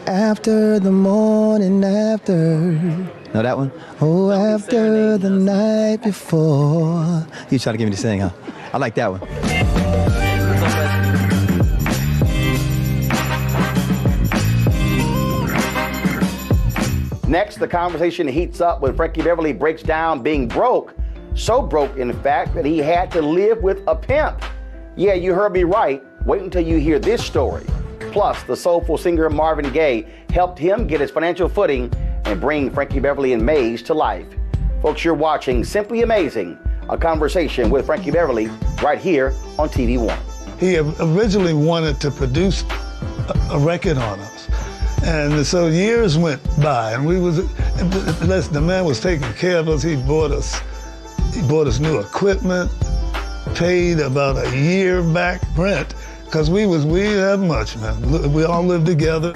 After the morning after. Know that one? Oh, after the night before. You try to get me to sing, huh? I like that one. Next, the conversation heats up when Frankie Beverly breaks down being broke. So broke, in fact, that he had to live with a pimp. Yeah, you heard me right. Wait until you hear this story. Plus, the soulful singer Marvin Gaye helped him get his financial footing and bring Frankie Beverly and Maze to life. Folks, you're watching Simply Amazing, a conversation with Frankie Beverly right here on TV One. He originally wanted to produce a record on us. And so years went by, and the man was taking care of us. He bought us new equipment, paid about a year back rent, because we didn't have much, man. We all lived together.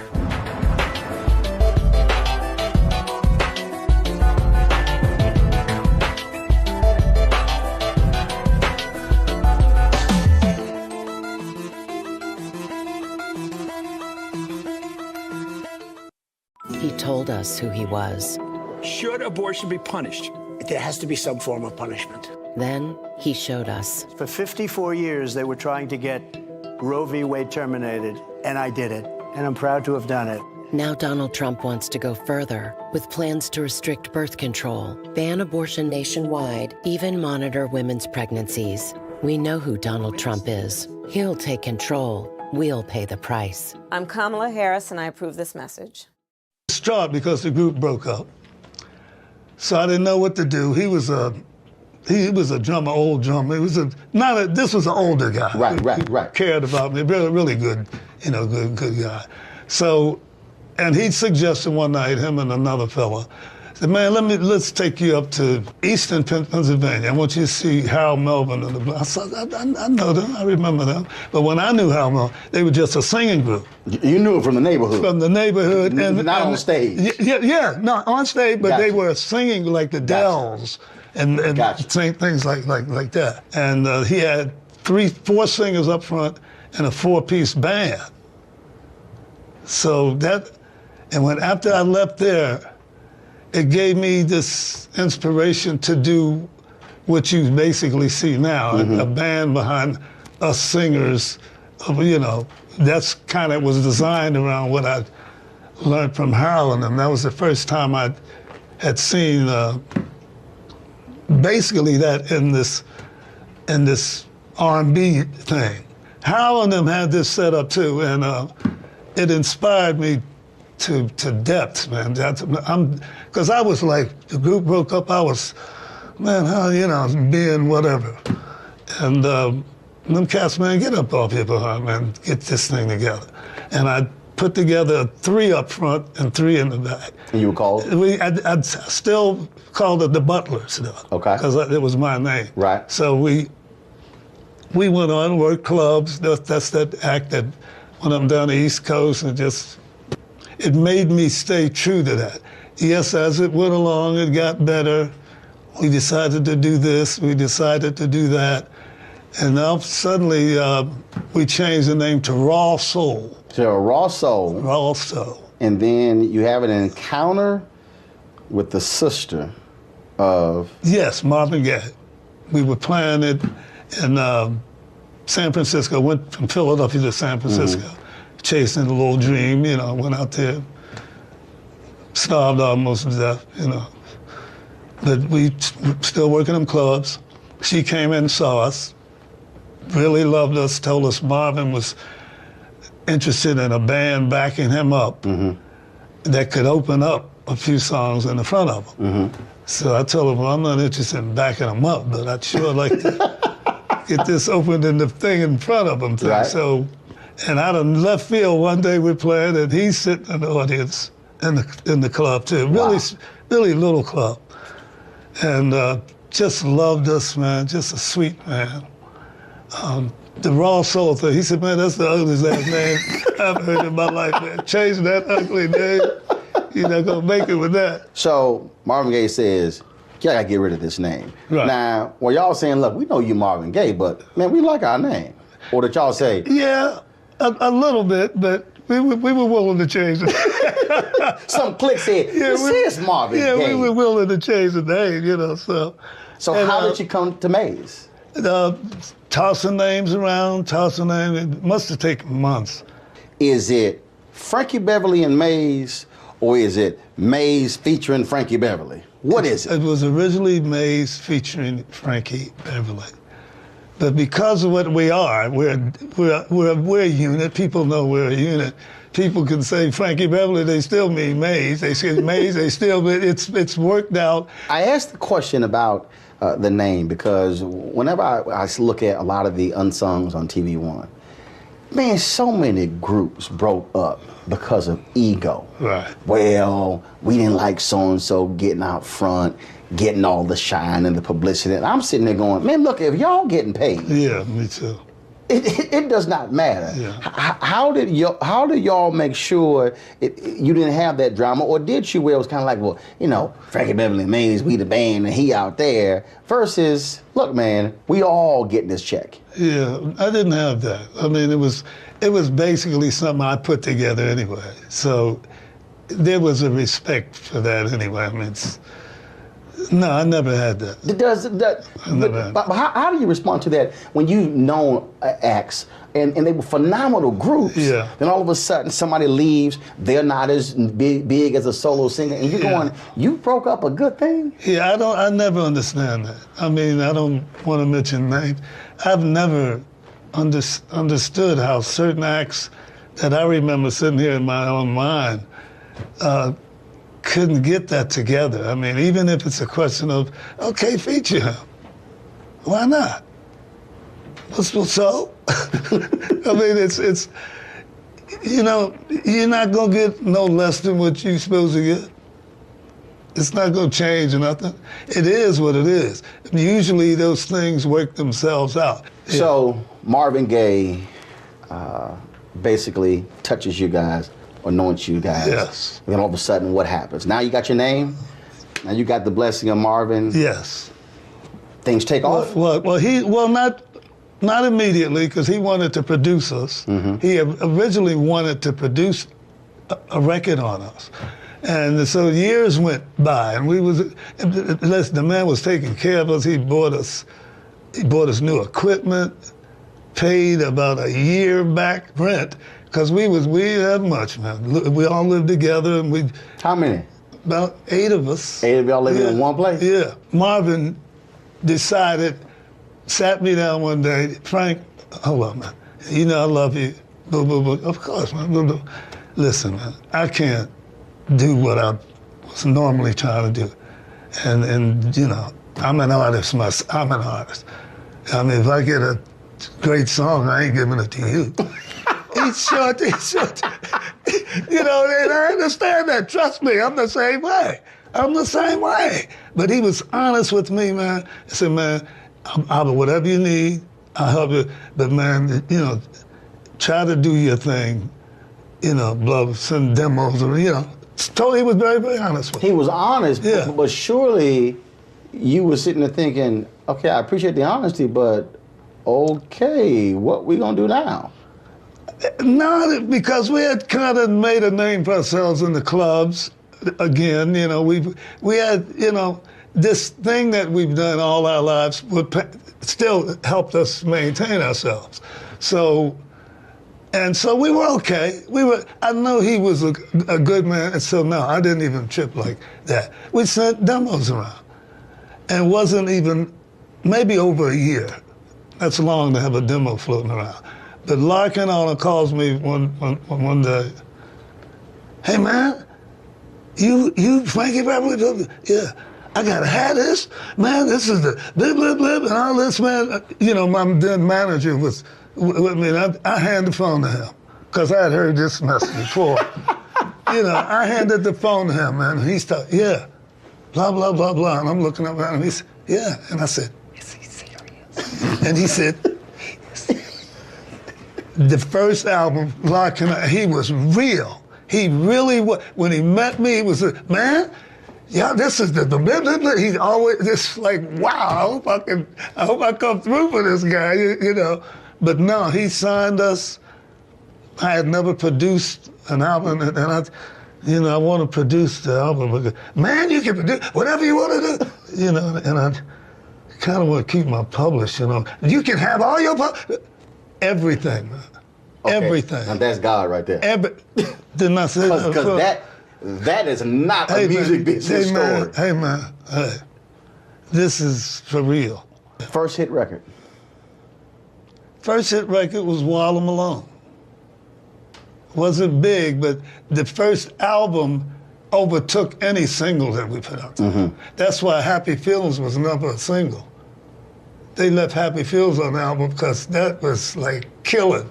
He told us who he was. Should abortion be punished? There has to be some form of punishment. Then he showed us. For 54 years, they were trying to get Roe v. Wade terminated, and I did it, and I'm proud to have done it. Now Donald Trump wants to go further with plans to restrict birth control, ban abortion nationwide, even monitor women's pregnancies. We know who Donald Trump is. He'll take control. We'll pay the price. I'm Kamala Harris, and I approve this message. Distraught because the group broke up. So I didn't know what to do. He was a drummer, old drummer. This was an older guy. Right. Cared about me, really good, good guy. So, and he suggested one night, him and another fella, said, man, let's take you up to Eastern Pennsylvania. I want you to see Harold Melvin and the. I said, I know them, I remember them. But when I knew Harold Melvin, they were just a singing group. You knew it from the neighborhood. From the neighborhood, not on the stage. Yeah, not on stage, but Gotcha. they were singing like the Dells and Gotcha. saying things like that. And he had 4 singers up front and a 4-piece band. So after I left there, it gave me this inspiration to do what you basically see now, a band behind us singers. That's kind of was designed around what I learned from Harold, and that was the first time I had seen basically that in this R&B thing. Harold and them had this set up too, and it inspired me to depths, man. Because I was like, the group broke up, I was, man, how, you know, being whatever. And them cats, man, get up off your behind, man, get this thing together. And I put together 3 up front and 3 in the back. And you were called? I'd still called it the Butlers, though. Okay. Because it was my name. Right. So we went on, worked clubs. That's that act that when I'm down the East Coast, and just, it made me stay true to that. Yes, as it went along, it got better. We decided to do this, we decided to do that. And now suddenly we changed the name to Raw Soul. So Raw Soul. Raw Soul. And then you have an encounter with the sister of... Yes, Marvin Gaye. We were playing it in San Francisco, went from Philadelphia to San Francisco, chasing a little dream, you know, went out there, starved almost to death, you know. But we still working in clubs. She came in and saw us, really loved us, told us Marvin was interested in a band backing him up that could open up a few songs in the front of him. So I told him, well, I'm not interested in backing him up, but I'd sure like to get this opened in the thing in front of him. Right. So, and out of left field, one day we're playing, and he's sitting in the audience in the club too. Really, really little club. And just loved us, man, just a sweet man. The Raw Soul thing, he said, man, that's the ugliest ass name I've heard in my life, man. Change that ugly name. You're not gonna make it with that. So Marvin Gaye says, you gotta get rid of this name. Right. Now, well, y'all saying, look, we know you Marvin Gaye, but man, we like our name. Or did y'all say? Yeah, a little bit, but we were willing to change it. Some clique said, this is Marvin Gaye. Yeah, we were willing to change the name, you know, so. So how did you come to Maze? Tossing names around, tossing names. It must have taken months. Is it Frankie Beverly and Maze, or is it Maze featuring Frankie Beverly? What is it? It was originally Maze featuring Frankie Beverly. But because of what we are, we're a unit. People know we're a unit. People can say Frankie Beverly, they still mean Maze. They say Maze, they still mean, it's worked out. I asked the question about the name because whenever I look at a lot of the unsungs on TV One, man, so many groups broke up because of ego. Right. Well, we didn't like so-and-so getting out front, getting all the shine and the publicity. And I'm sitting there going, man, look, if y'all getting paid. Yeah, me too. It does not matter. Yeah. How did y'all make sure you didn't have that drama, or did you? Where it was kind of like, well, you know, Frankie Beverly and Maze, we the band, and he out there. Versus, look, man, we all getting this check. Yeah, I didn't have that. I mean, it was basically something I put together anyway. So there was a respect for that anyway. I mean, no, I never had that. But how do you respond to that when you've known acts and they were phenomenal groups? Yeah. Then all of a sudden somebody leaves, they're not as big as a solo singer, and you're going, you broke up a good thing? Yeah, I never understand that. I mean, I don't want to mention names. I've never understood how certain acts that I remember sitting here in my own mind couldn't get that together. I mean, even if it's a question of, okay, feature him. Why not? So? I mean, it's, you know, you're not gonna get no less than what you're supposed to get. It's not gonna change or nothing. It is what it is. Usually those things work themselves out. Yeah. So Marvin Gaye basically touches you guys, anoints you guys. Yes. And then all of a sudden, what happens? Now you got your name. Now you got the blessing of Marvin. Yes. Things take off. Well, not immediately, because he wanted to produce us. He originally wanted to produce a record on us, and so years went by, and the man was taking care of us. He bought us new equipment, paid about a year back rent. Because we didn't have much, man. We all lived together, and we... How many? About 8 of us. 8 of y'all living in one place? Yeah. Marvin sat me down one day, Frank, hold on, man. You know I love you. Boo, boo, boo. Of course, man. Boo, boo. listen, man, I can't do what I was normally trying to do. And you know, I'm an artist myself. I'm an artist. I mean, if I get a great song, I ain't giving it to you. He's short. You know, and I understand that. Trust me, I'm the same way. But he was honest with me, man. He said, man, I'll whatever you need, I'll help you. But man, you know, try to do your thing. You know, send demos, or he was very, very honest with me. He was honest, yeah. but surely you were sitting there thinking, okay, I appreciate the honesty, but okay, what we gonna do now? No, because we had kind of made a name for ourselves in the clubs. Again, you know, we had, you know, this thing that we've done all our lives still helped us maintain ourselves. So we were okay. I know he was a good man, and so no, I didn't even trip like that. We sent demos around, and wasn't even maybe over a year. That's long to have a demo floating around. But Larkin calls me one day. Hey man, you Frankie Beverly? Yeah, I gotta have this, man. This is the blip blip blip and all this, man. You know, my then manager was with me. And I handed the phone to him because I had heard this message before. You know, I handed the phone to him, man. And he's talking, yeah, blah blah blah blah. And I'm looking up at him. He said, yeah, and I said, is he serious? And he said. The first album, he was real. He really was. When he met me, he was, man, yeah, this is the blah, blah, blah. He's always just like, wow, I hope I come through for this guy, you know. But no, he signed us. I had never produced an album, and I want to produce the album. Man, you can produce whatever you want to do, you know, and I kind of want to keep my publish, you know. You can have all your everything, man. Okay. Everything. And that's God right there. Didn't I say that? Because that is not a music business story. Hey, man. Hey. This is for real. First hit record? First hit record was Walla Malone. Wasn't big, but the first album overtook any single that we put out there. Mm-hmm. That's why Happy Feelings was never a single. They left Happy Feelings on the album because that was like killing.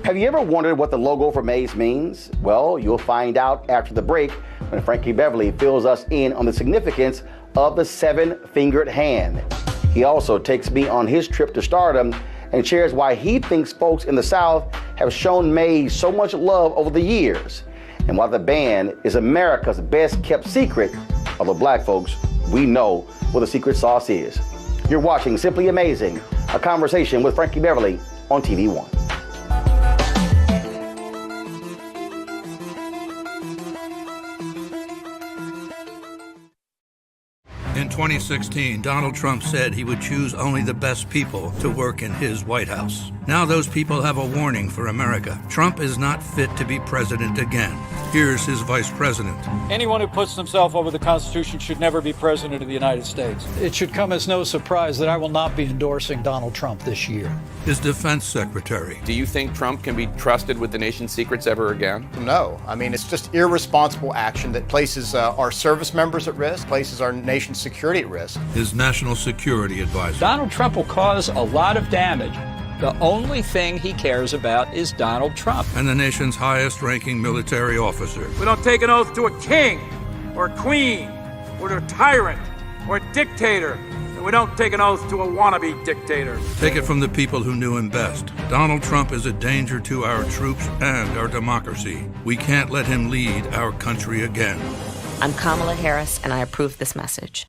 Have you ever wondered what the logo for Maze means? Well, you'll find out after the break when Frankie Beverly fills us in on the significance of the seven-fingered hand. He also takes me on his trip to stardom and shares why he thinks folks in the South have shown Maze so much love over the years, and why the band is America's best-kept secret, although black folks, we know what the secret sauce is. You're watching Simply Amazing, a conversation with Frankie Beverly on TV One. In 2016, Donald Trump said he would choose only the best people to work in his White House. Now those people have a warning for America. Trump is not fit to be president again. Here's his vice president. Anyone who puts themselves over the Constitution should never be president of the United States. It should come as no surprise that I will not be endorsing Donald Trump this year. His defense secretary. Do you think Trump can be trusted with the nation's secrets ever again? No. I mean, it's just irresponsible action that places our service members at risk, places our nation's security at risk. His national security advisor. Donald Trump will cause a lot of damage. The only thing he cares about is Donald Trump. And the nation's highest-ranking military officer. We don't take an oath to a king or a queen or to a tyrant or a dictator. And we don't take an oath to a wannabe dictator. Take it from the people who knew him best. Donald Trump is a danger to our troops and our democracy. We can't let him lead our country again. I'm Kamala Harris, and I approve this message.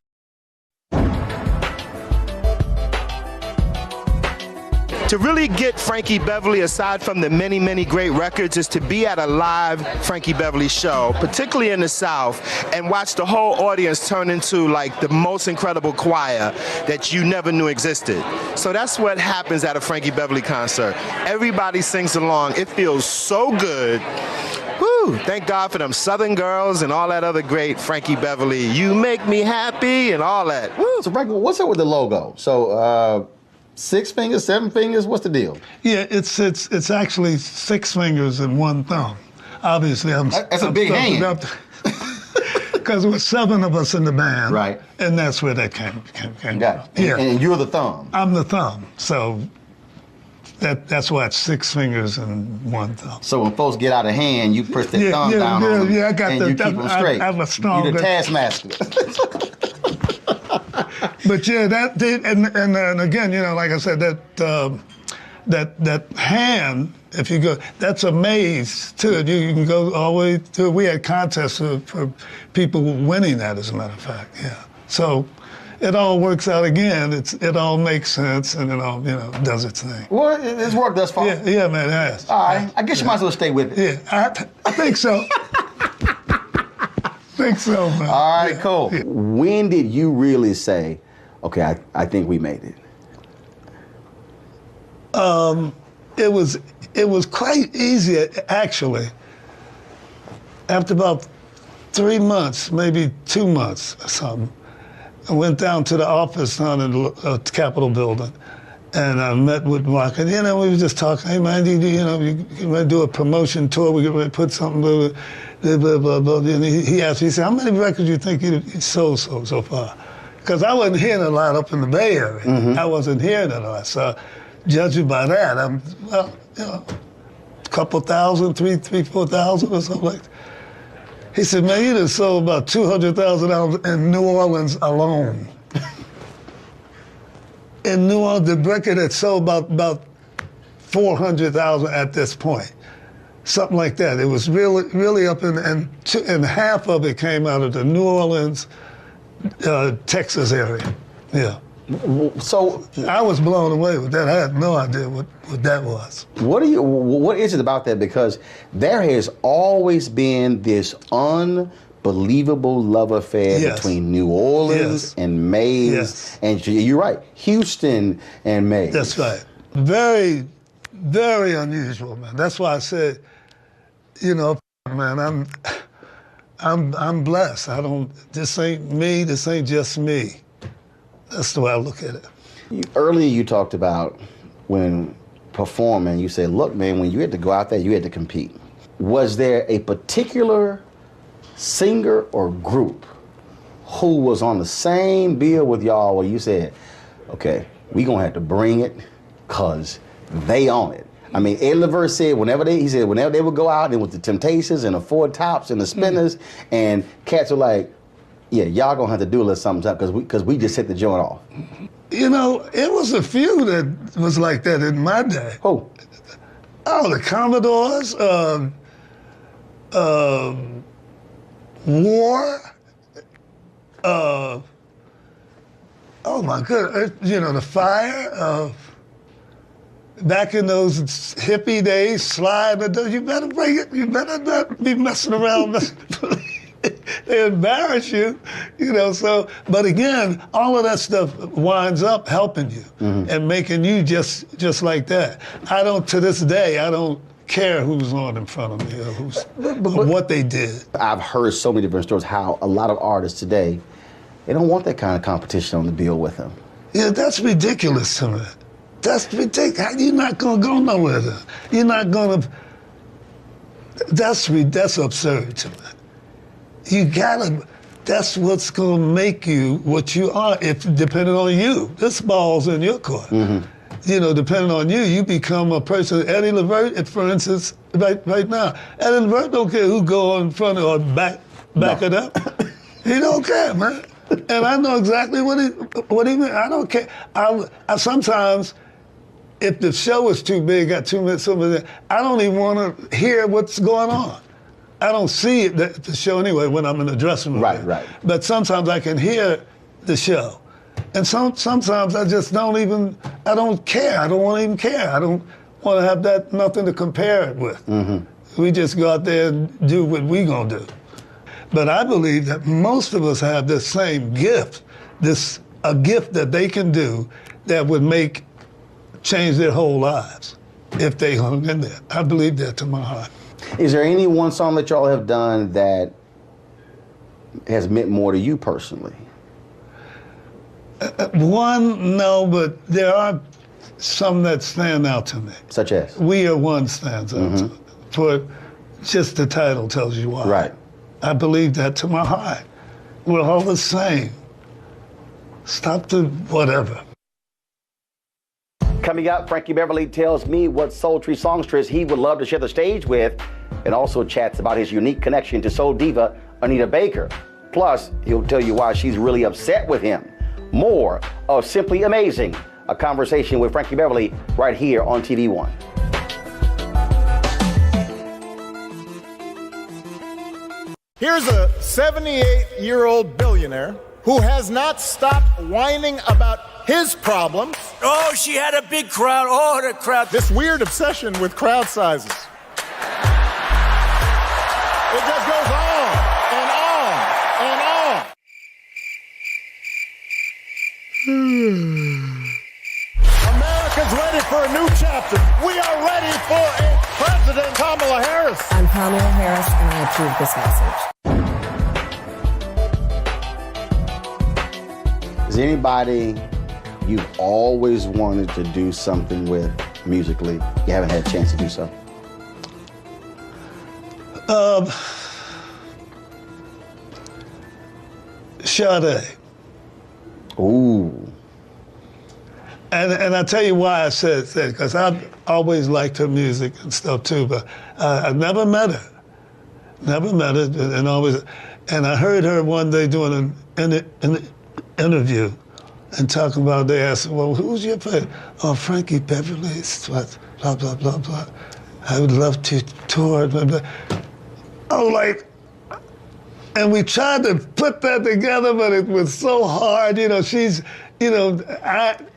To really get Frankie Beverly, aside from the many, many great records, is to be at a live Frankie Beverly show, particularly in the South, and watch the whole audience turn into like the most incredible choir that you never knew existed. So that's what happens at a Frankie Beverly concert. Everybody sings along. It feels so good. Woo! Thank God for them Southern girls and all that other great Frankie Beverly. You make me happy and all that. Woo! So Frankie, what's up with the logo? So, 6 fingers, 7 fingers? What's the deal? Yeah, it's actually 6 fingers and 1 thumb. Obviously, That's a big hand. Because there were 7 of us in the band. Right. And that's where that came from. Yeah. And you're the thumb. I'm the thumb. So that's why it's 6 fingers and 1 thumb. So when folks get out of hand, you push their thumb down on them, I got and you keep them straight. I'm a strong. You're the taskmaster. But yeah, and again, you know, like I said, that hand, if you go, that's a maze too. You can go all the way through. We had contests for people winning that, as a matter of fact. Yeah. So it all works out again. It all makes sense, and it all, you know, does its thing. Well, it's worked thus far. Yeah, man, it has. All right. I guess you might as well stay with it. Yeah, I think so. think so, man. All right, cool. Yeah. When did you really say, okay, I think we made it? It was quite easy, actually. After about 3 months, maybe 2 months or something, I went down to the office down in the Capitol building, and I met with Mark. And, you know, we were just talking, hey, man, you want to do a promotion tour? We're going to put something, blah, blah, blah, blah. And he asked me, he said, how many records do you think you sold so far? Because I wasn't hearing a lot up in the Bay Area. Mm-hmm. I wasn't hearing it a lot. So judging by that, I'm, well, you know, a couple thousand, 4,000 or something like that. He said, man, you just sold about $200,000 in New Orleans alone. In New Orleans, the record had sold about 400,000 at this point. Something like that. It was really up and half of it came out of the New Orleans, Texas area. Yeah. So I was blown away with that. I had no idea what that was. What is it about that? Because there has always been this unbelievable love affair between New Orleans and Mays. Yes. And you're right, Houston and Mays. That's right. Very, very unusual, man. That's why I said, you know, man, I'm blessed. This ain't me, this ain't just me. That's the way I look at it. Earlier you talked about when performing, you said, look, man, when you had to go out there, you had to compete. Was there a particular singer or group who was on the same bill with y'all where you said, okay, we gonna have to bring it because they own it? I mean, Eddie LaVert said whenever they would go out, it was the Temptations and the Four Tops and the Spinners, and cats were like, yeah, y'all gonna have to do a little something because we just hit the joint off. You know, it was a few that was like that in my day. Who? Oh, the Commodores, War, oh my goodness, you know, the Fire, back in those hippie days, Slide, you better bring it, you better not be messing around. They embarrass you, you know, so, but again, all of that stuff winds up helping you and making you just like that. To this day, I don't care who's on in front of me or what they did. I've heard so many different stories how a lot of artists today, they don't want that kind of competition on the bill with them. Yeah, that's ridiculous to me. That's ridiculous. You're not gonna go nowhere then. You're not gonna, that's absurd to me. That's what's gonna make you what you are, depending on you. This ball's in your court. You know, depending on you, you become a person. Eddie LaVert, for instance, right now, Eddie LaVert don't care who go in front or back it up. He don't care, man. And I know exactly what he meant. I don't care. I sometimes, if the show is too big, got 2 minutes, I don't even want to hear what's going on. I don't see it, the show anyway, when I'm in the dressing room. Right. But sometimes I can hear the show. And sometimes I just I don't care. I don't want to even care. I don't want to have nothing to compare it with. We just go out there and do what we gonna do. But I believe that most of us have this same gift, a gift that they can do that would change their whole lives if they hung in there. I believe that to my heart. Is there any one song that y'all have done that has meant more to you personally? One, no, but there are some that stand out to me. Such as? We Are One stands out to me. For just the title tells you why. Right. I believe that to my heart. We're all the same. Stop the whatever. Coming up, Frankie Beverly tells me what sultry songstress he would love to share the stage with, and also chats about his unique connection to soul diva Anita Baker. Plus, he'll tell you why she's really upset with him. More of Simply Amazing, a conversation with Frankie Beverly right here on TV One. Here's a 78-year-old billionaire who has not stopped whining about his problems. Oh, she had a big crowd. Oh, the crowd. This weird obsession with crowd sizes. It just goes on and on and on. America's ready for a new chapter. We are ready for a President Kamala Harris. I'm Kamala Harris, and I approve this message. Is anybody you've always wanted to do something with musically, you haven't had a chance to do so? Sade. Ooh. And I tell you why I said that, because I've always liked her music and stuff too, but I never met her. Never met her, and I heard her one day doing an interview and talking about, they asked, well, who's your favorite? Oh, Frankie Beverly, blah, blah, blah, blah. I would love to tour, blah, blah. Oh, like, and we tried to put that together, but it was so hard. You know, she's, you know,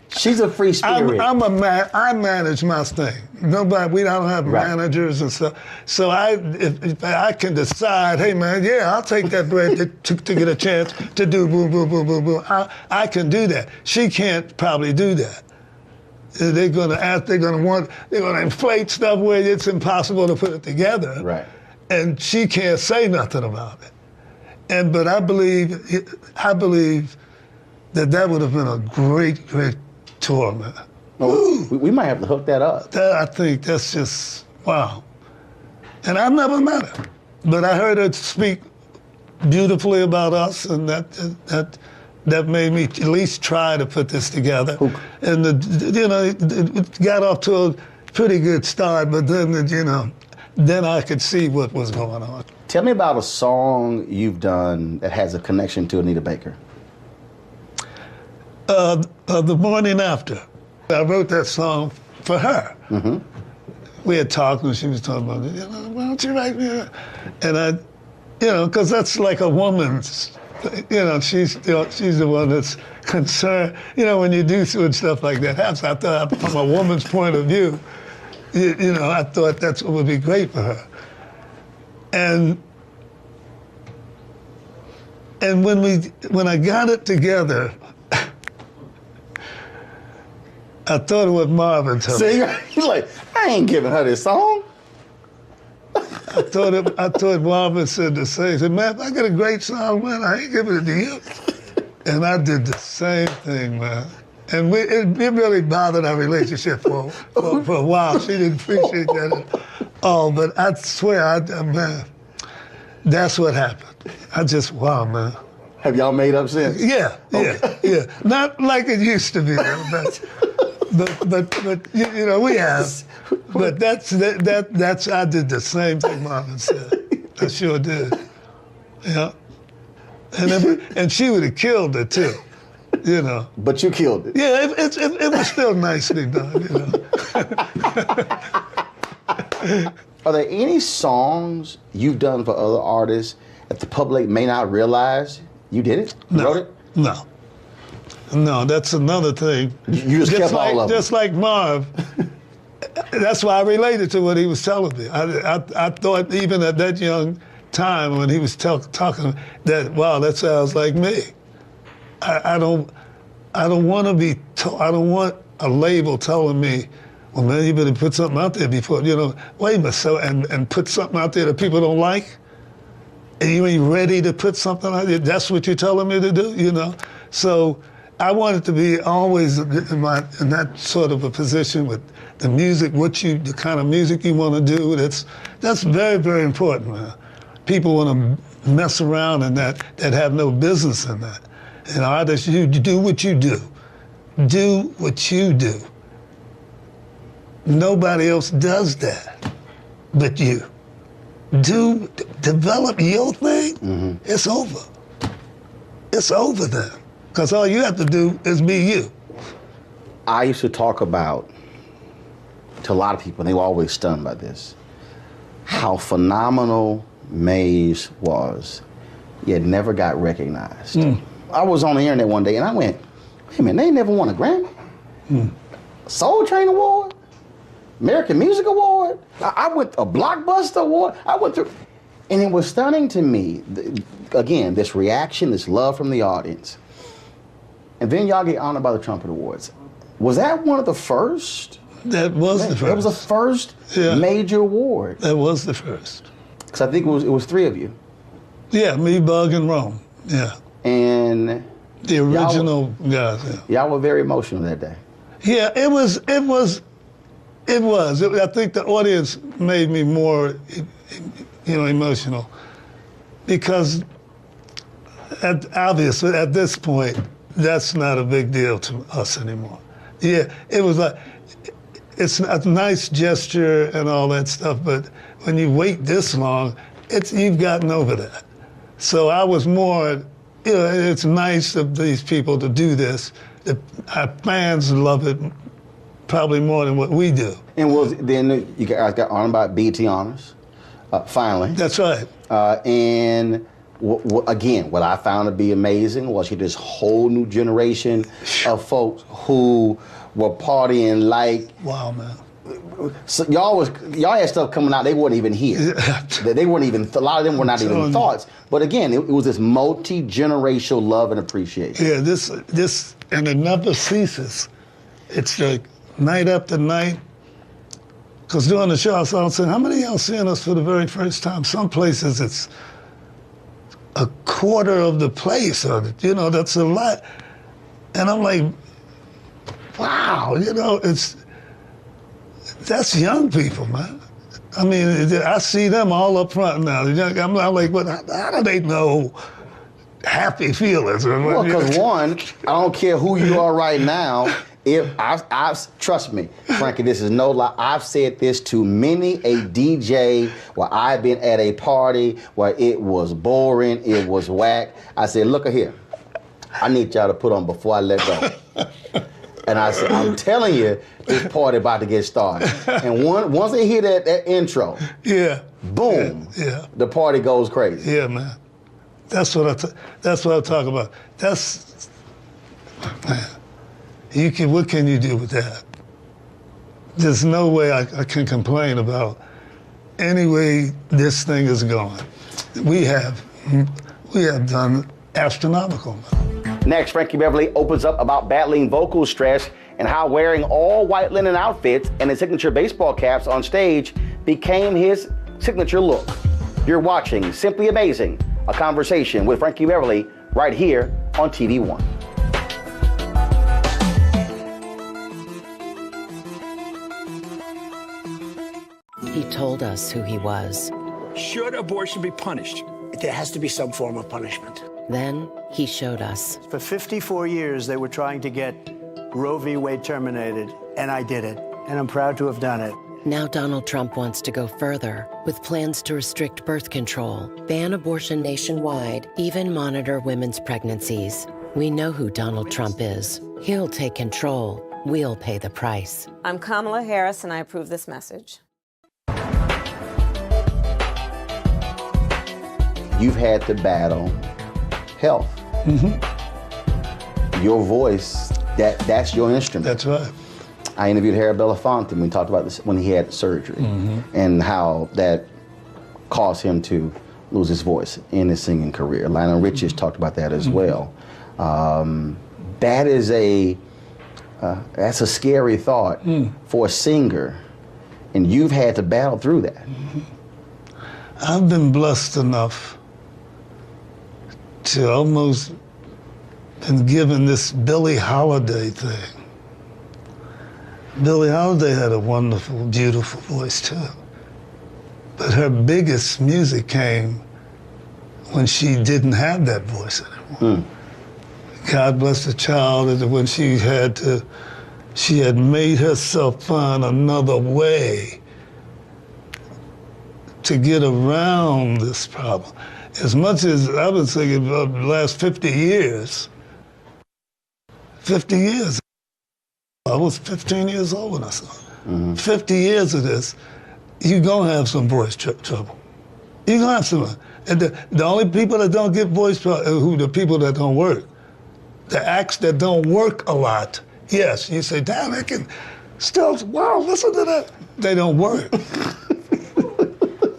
she's a free spirit. I manage my thing. Nobody, we don't have managers and stuff. So if I can decide, hey man, yeah, I'll take that bread to get a chance to do boom, boom, boom, boom, boom. I can do that. She can't probably do that. They're gonna inflate stuff where it's impossible to put it together. Right. And she can't say nothing about it. But I believe that would have been a great tour, man. Well, we might have to hook that up. I think that's just, wow. And I've never met her, but I heard her speak beautifully about us, and that made me at least try to put this together. And it got off to a pretty good start, but then I could see what was going on. Tell me about a song you've done that has a connection to Anita Baker. The Morning After. I wrote that song for her. Mm-hmm. We had talked, and she was talking about, why don't you write me? And because that's like a woman's, she's the one that's concerned. When you do stuff like that, I thought from a woman's point of view, I thought that's what would be great for her. And when I got it together, I thought it was Marvin. See, he's like, I ain't giving her this song. I thought Marvin said the same. He said, man, I got a great song, man. I ain't giving it to you. And I did the same thing, man. And it really bothered our relationship for a while. She didn't appreciate that at all. But I swear, man, that's what happened. Wow, man. Have y'all made up since? Yeah. Not like it used to be, but we have. But that's I did the same thing Marvin said. I sure did. Yeah. And she would have killed it too. But you killed it. Yeah, it was still nicely done, Are there any songs you've done for other artists that the public may not realize you did it? You wrote it? No, that's another thing. You just kept all of them. Just like Marv. That's why I related to what he was telling me. I thought even at that young time when he was talking that, wow, that sounds like me. I don't want to be. I don't want a label telling me, well, man, you better put something out there before wait a minute. So and put something out there that people don't like, and you ain't ready to put something out there. That's what you're telling me to do, So I wanted to be always in that sort of a position with the music, the kind of music you want to do. That's very, very important, man. People want to mess around in that have no business in that. And artists, you do what you do. Do what you do. Nobody else does that but you. Develop your thing, it's over. It's over then. Because all you have to do is be you. I used to talk about, to a lot of people, and they were always stunned by this, how phenomenal Maze was, yet never got recognized. I was on the internet one day and I went, wait a minute, they never won a Grammy? Soul Train Award? American Music Award? I went a Blockbuster Award? I went through, and it was stunning to me, again, this reaction, this love from the audience. And then y'all get honored by the Trumpet Awards. Was that one of the first? That was the first. That was the first major award. That was the first. Because I think it was three of you. Yeah, me, Bug, and Rome. Yeah. And the original guys. Yeah. Y'all were very emotional that day. Yeah, it was. I think the audience made me more, emotional, because obviously at this point, that's not a big deal to us anymore. Yeah, it was like, it's a nice gesture and all that stuff, but when you wait this long, you've gotten over that. So I was more, it's nice of these people to do this. Our fans love it probably more than what we do. And then you guys got honored by BET Honors, finally. That's right. And again, what I found to be amazing was this whole new generation of folks who were partying like. Wow, man. So y'all had stuff coming out they weren't even here. They weren't even. A lot of them were not even thoughts. But again, it was this multi-generational love and appreciation. Yeah, this and it never ceases. It's like night after night. Because during the show, I was saying, how many of y'all seeing us for the very first time? Some places it's a quarter of the place, or that's a lot. And I'm like, wow, that's young people, man. I mean, I see them all up front now. I'm like, how do they know happy feelings? Well, because one, I don't care who you are right now. Trust me, Frankie, this is no lie. I've said this to many a DJ where I've been at a party where it was boring, it was whack. I said, look at here. I need y'all to put on Before I Let Go. And I said, I'm telling you, this party about to get started. And once they hear that intro, boom, the party goes crazy. Yeah, man. That's what I'm talking about. Man. What can you do with that? There's no way I can complain about any way this thing is going. We have done astronomical. Next, Frankie Beverly opens up about battling vocal stress and how wearing all white linen outfits and his signature baseball caps on stage became his signature look. You're watching Simply Amazing, a conversation with Frankie Beverly right here on TV One. He told us who he was. Should abortion be punished? There has to be some form of punishment. Then he showed us. For 54 years, they were trying to get Roe v. Wade terminated, and I did it. And I'm proud to have done it. Now Donald Trump wants to go further with plans to restrict birth control, ban abortion nationwide, even monitor women's pregnancies. We know who Donald Trump is. He'll take control. We'll pay the price. I'm Kamala Harris, and I approve this message. You've had to battle health. Your voice, that's your instrument. That's right. I interviewed Harry Belafonte when we talked about this when he had surgery and how that caused him to lose his voice in his singing career. Lionel Richie talked about that as well. That is that's a scary thought for a singer, and you've had to battle through that. I've been blessed enough to almost and given this Billie Holiday thing. Billie Holiday had a wonderful, beautiful voice too. But her biggest music came when she didn't have that voice anymore. God bless the child, when she had made herself find another way to get around this problem. As much as I've been thinking about the last 50 years, I was 15 years old when I saw it. 50 years of this, you're gonna have some voice trouble. You're gonna have some. And the only people that don't get voice trouble are who the people that don't work. The acts that don't work a lot, yes, you say, damn, they can still, wow, listen to that. They don't work.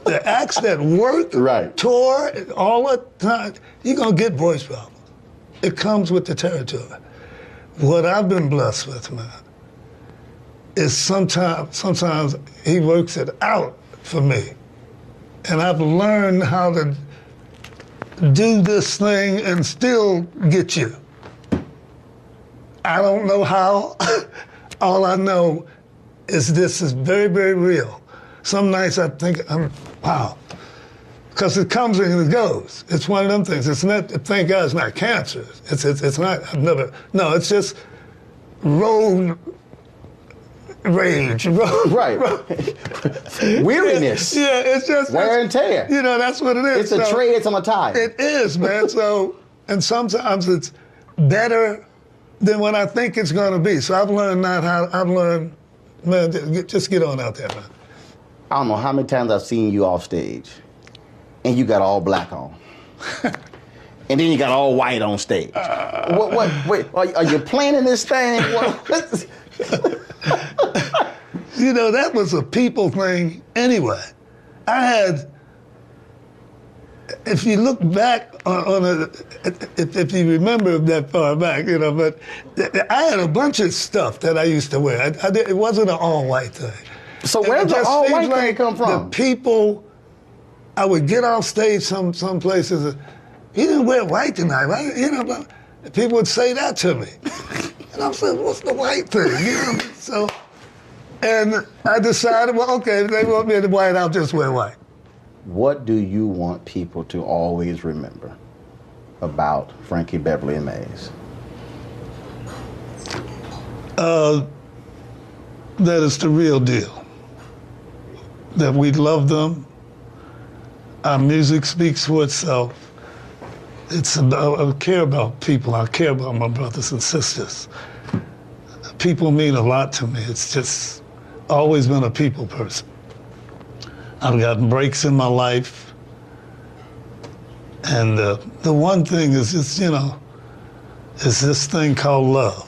The acts that work, tour, all the time, you're gonna get voice problems. It comes with the territory. What I've been blessed with, man, is sometimes he works it out for me. And I've learned how to do this thing and still get you. I don't know how. All I know is this is very, very real. Some nights I think, wow. Because it comes and it goes. It's one of them things. It's not, thank God it's not cancer. It's not, it's just road rage. Weariness. Yeah, it's just. Wear and tear. You know, that's what it is. It's a trade, it's on a tie. It is, man. So, and sometimes it's better than what I think it's going to be. So I've learned man, just get on out there, man. I don't know how many times I've seen you off stage, and you got all black on. And then you got all white on stage. Wait, are you planning this thing? You know, that was a people thing anyway. If you look back if you remember that far back, you know, but I had a bunch of stuff that I used to wear. It wasn't an all-white thing. So where did the all-white thing come from? The people, I would get off stage some places, he didn't wear white tonight, right? You know, people would say that to me. And I'm saying, what's the white thing? You know? So, and I decided, well, okay, if they want me in white, I'll just wear white. What do you want people to always remember about Frankie Beverly and Mays? That it's the real deal. That we love them. Our music speaks for itself. I care about people. I care about my brothers and sisters. People mean a lot to me. It's just always been a people person. I've gotten breaks in my life. And the one thing is just, you know, is this thing called love.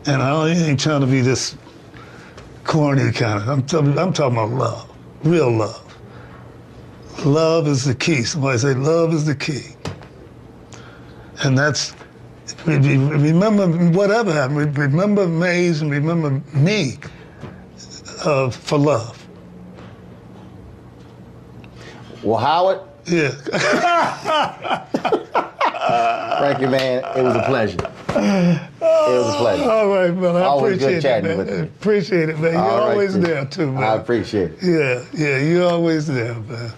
And I ain't trying to be this corny kind of, I'm talking about love, real love. Love is the key. Somebody say love is the key. And that's, remember whatever happened, remember Mays and remember me for love. Well, Howard. Yeah. Frankie, man, it was a pleasure. It was a pleasure. All right, man. I always appreciate good chatting it, man. with you. Appreciate it, man. You're always there, too, man. I appreciate it. Yeah, you're always there, man.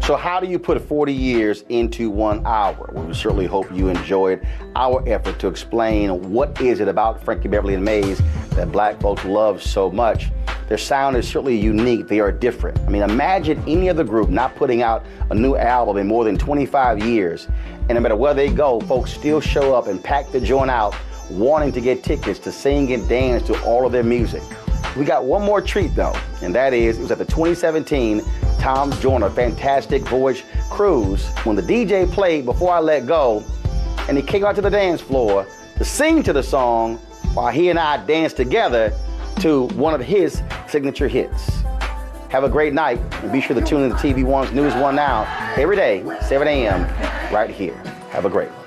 So how do you put 40 years into 1 hour? Well, we certainly hope you enjoyed our effort to explain what is it about Frankie Beverly and Mays that black folks love so much. Their sound is certainly unique. They are different. I mean, imagine any other group not putting out a new album in more than 25 years. And no matter where they go, folks still show up and pack the joint out, wanting to get tickets to sing and dance to all of their music. We got one more treat, though, and that is, it was at the 2017 Tom Joyner Fantastic Voyage Cruise when the DJ played Before I Let Go, and he came out to the dance floor to sing to the song while he and I danced together to one of his signature hits. Have a great night, and be sure to tune in to TV One's News One Now every day, 7 a.m. right here. Have a great one.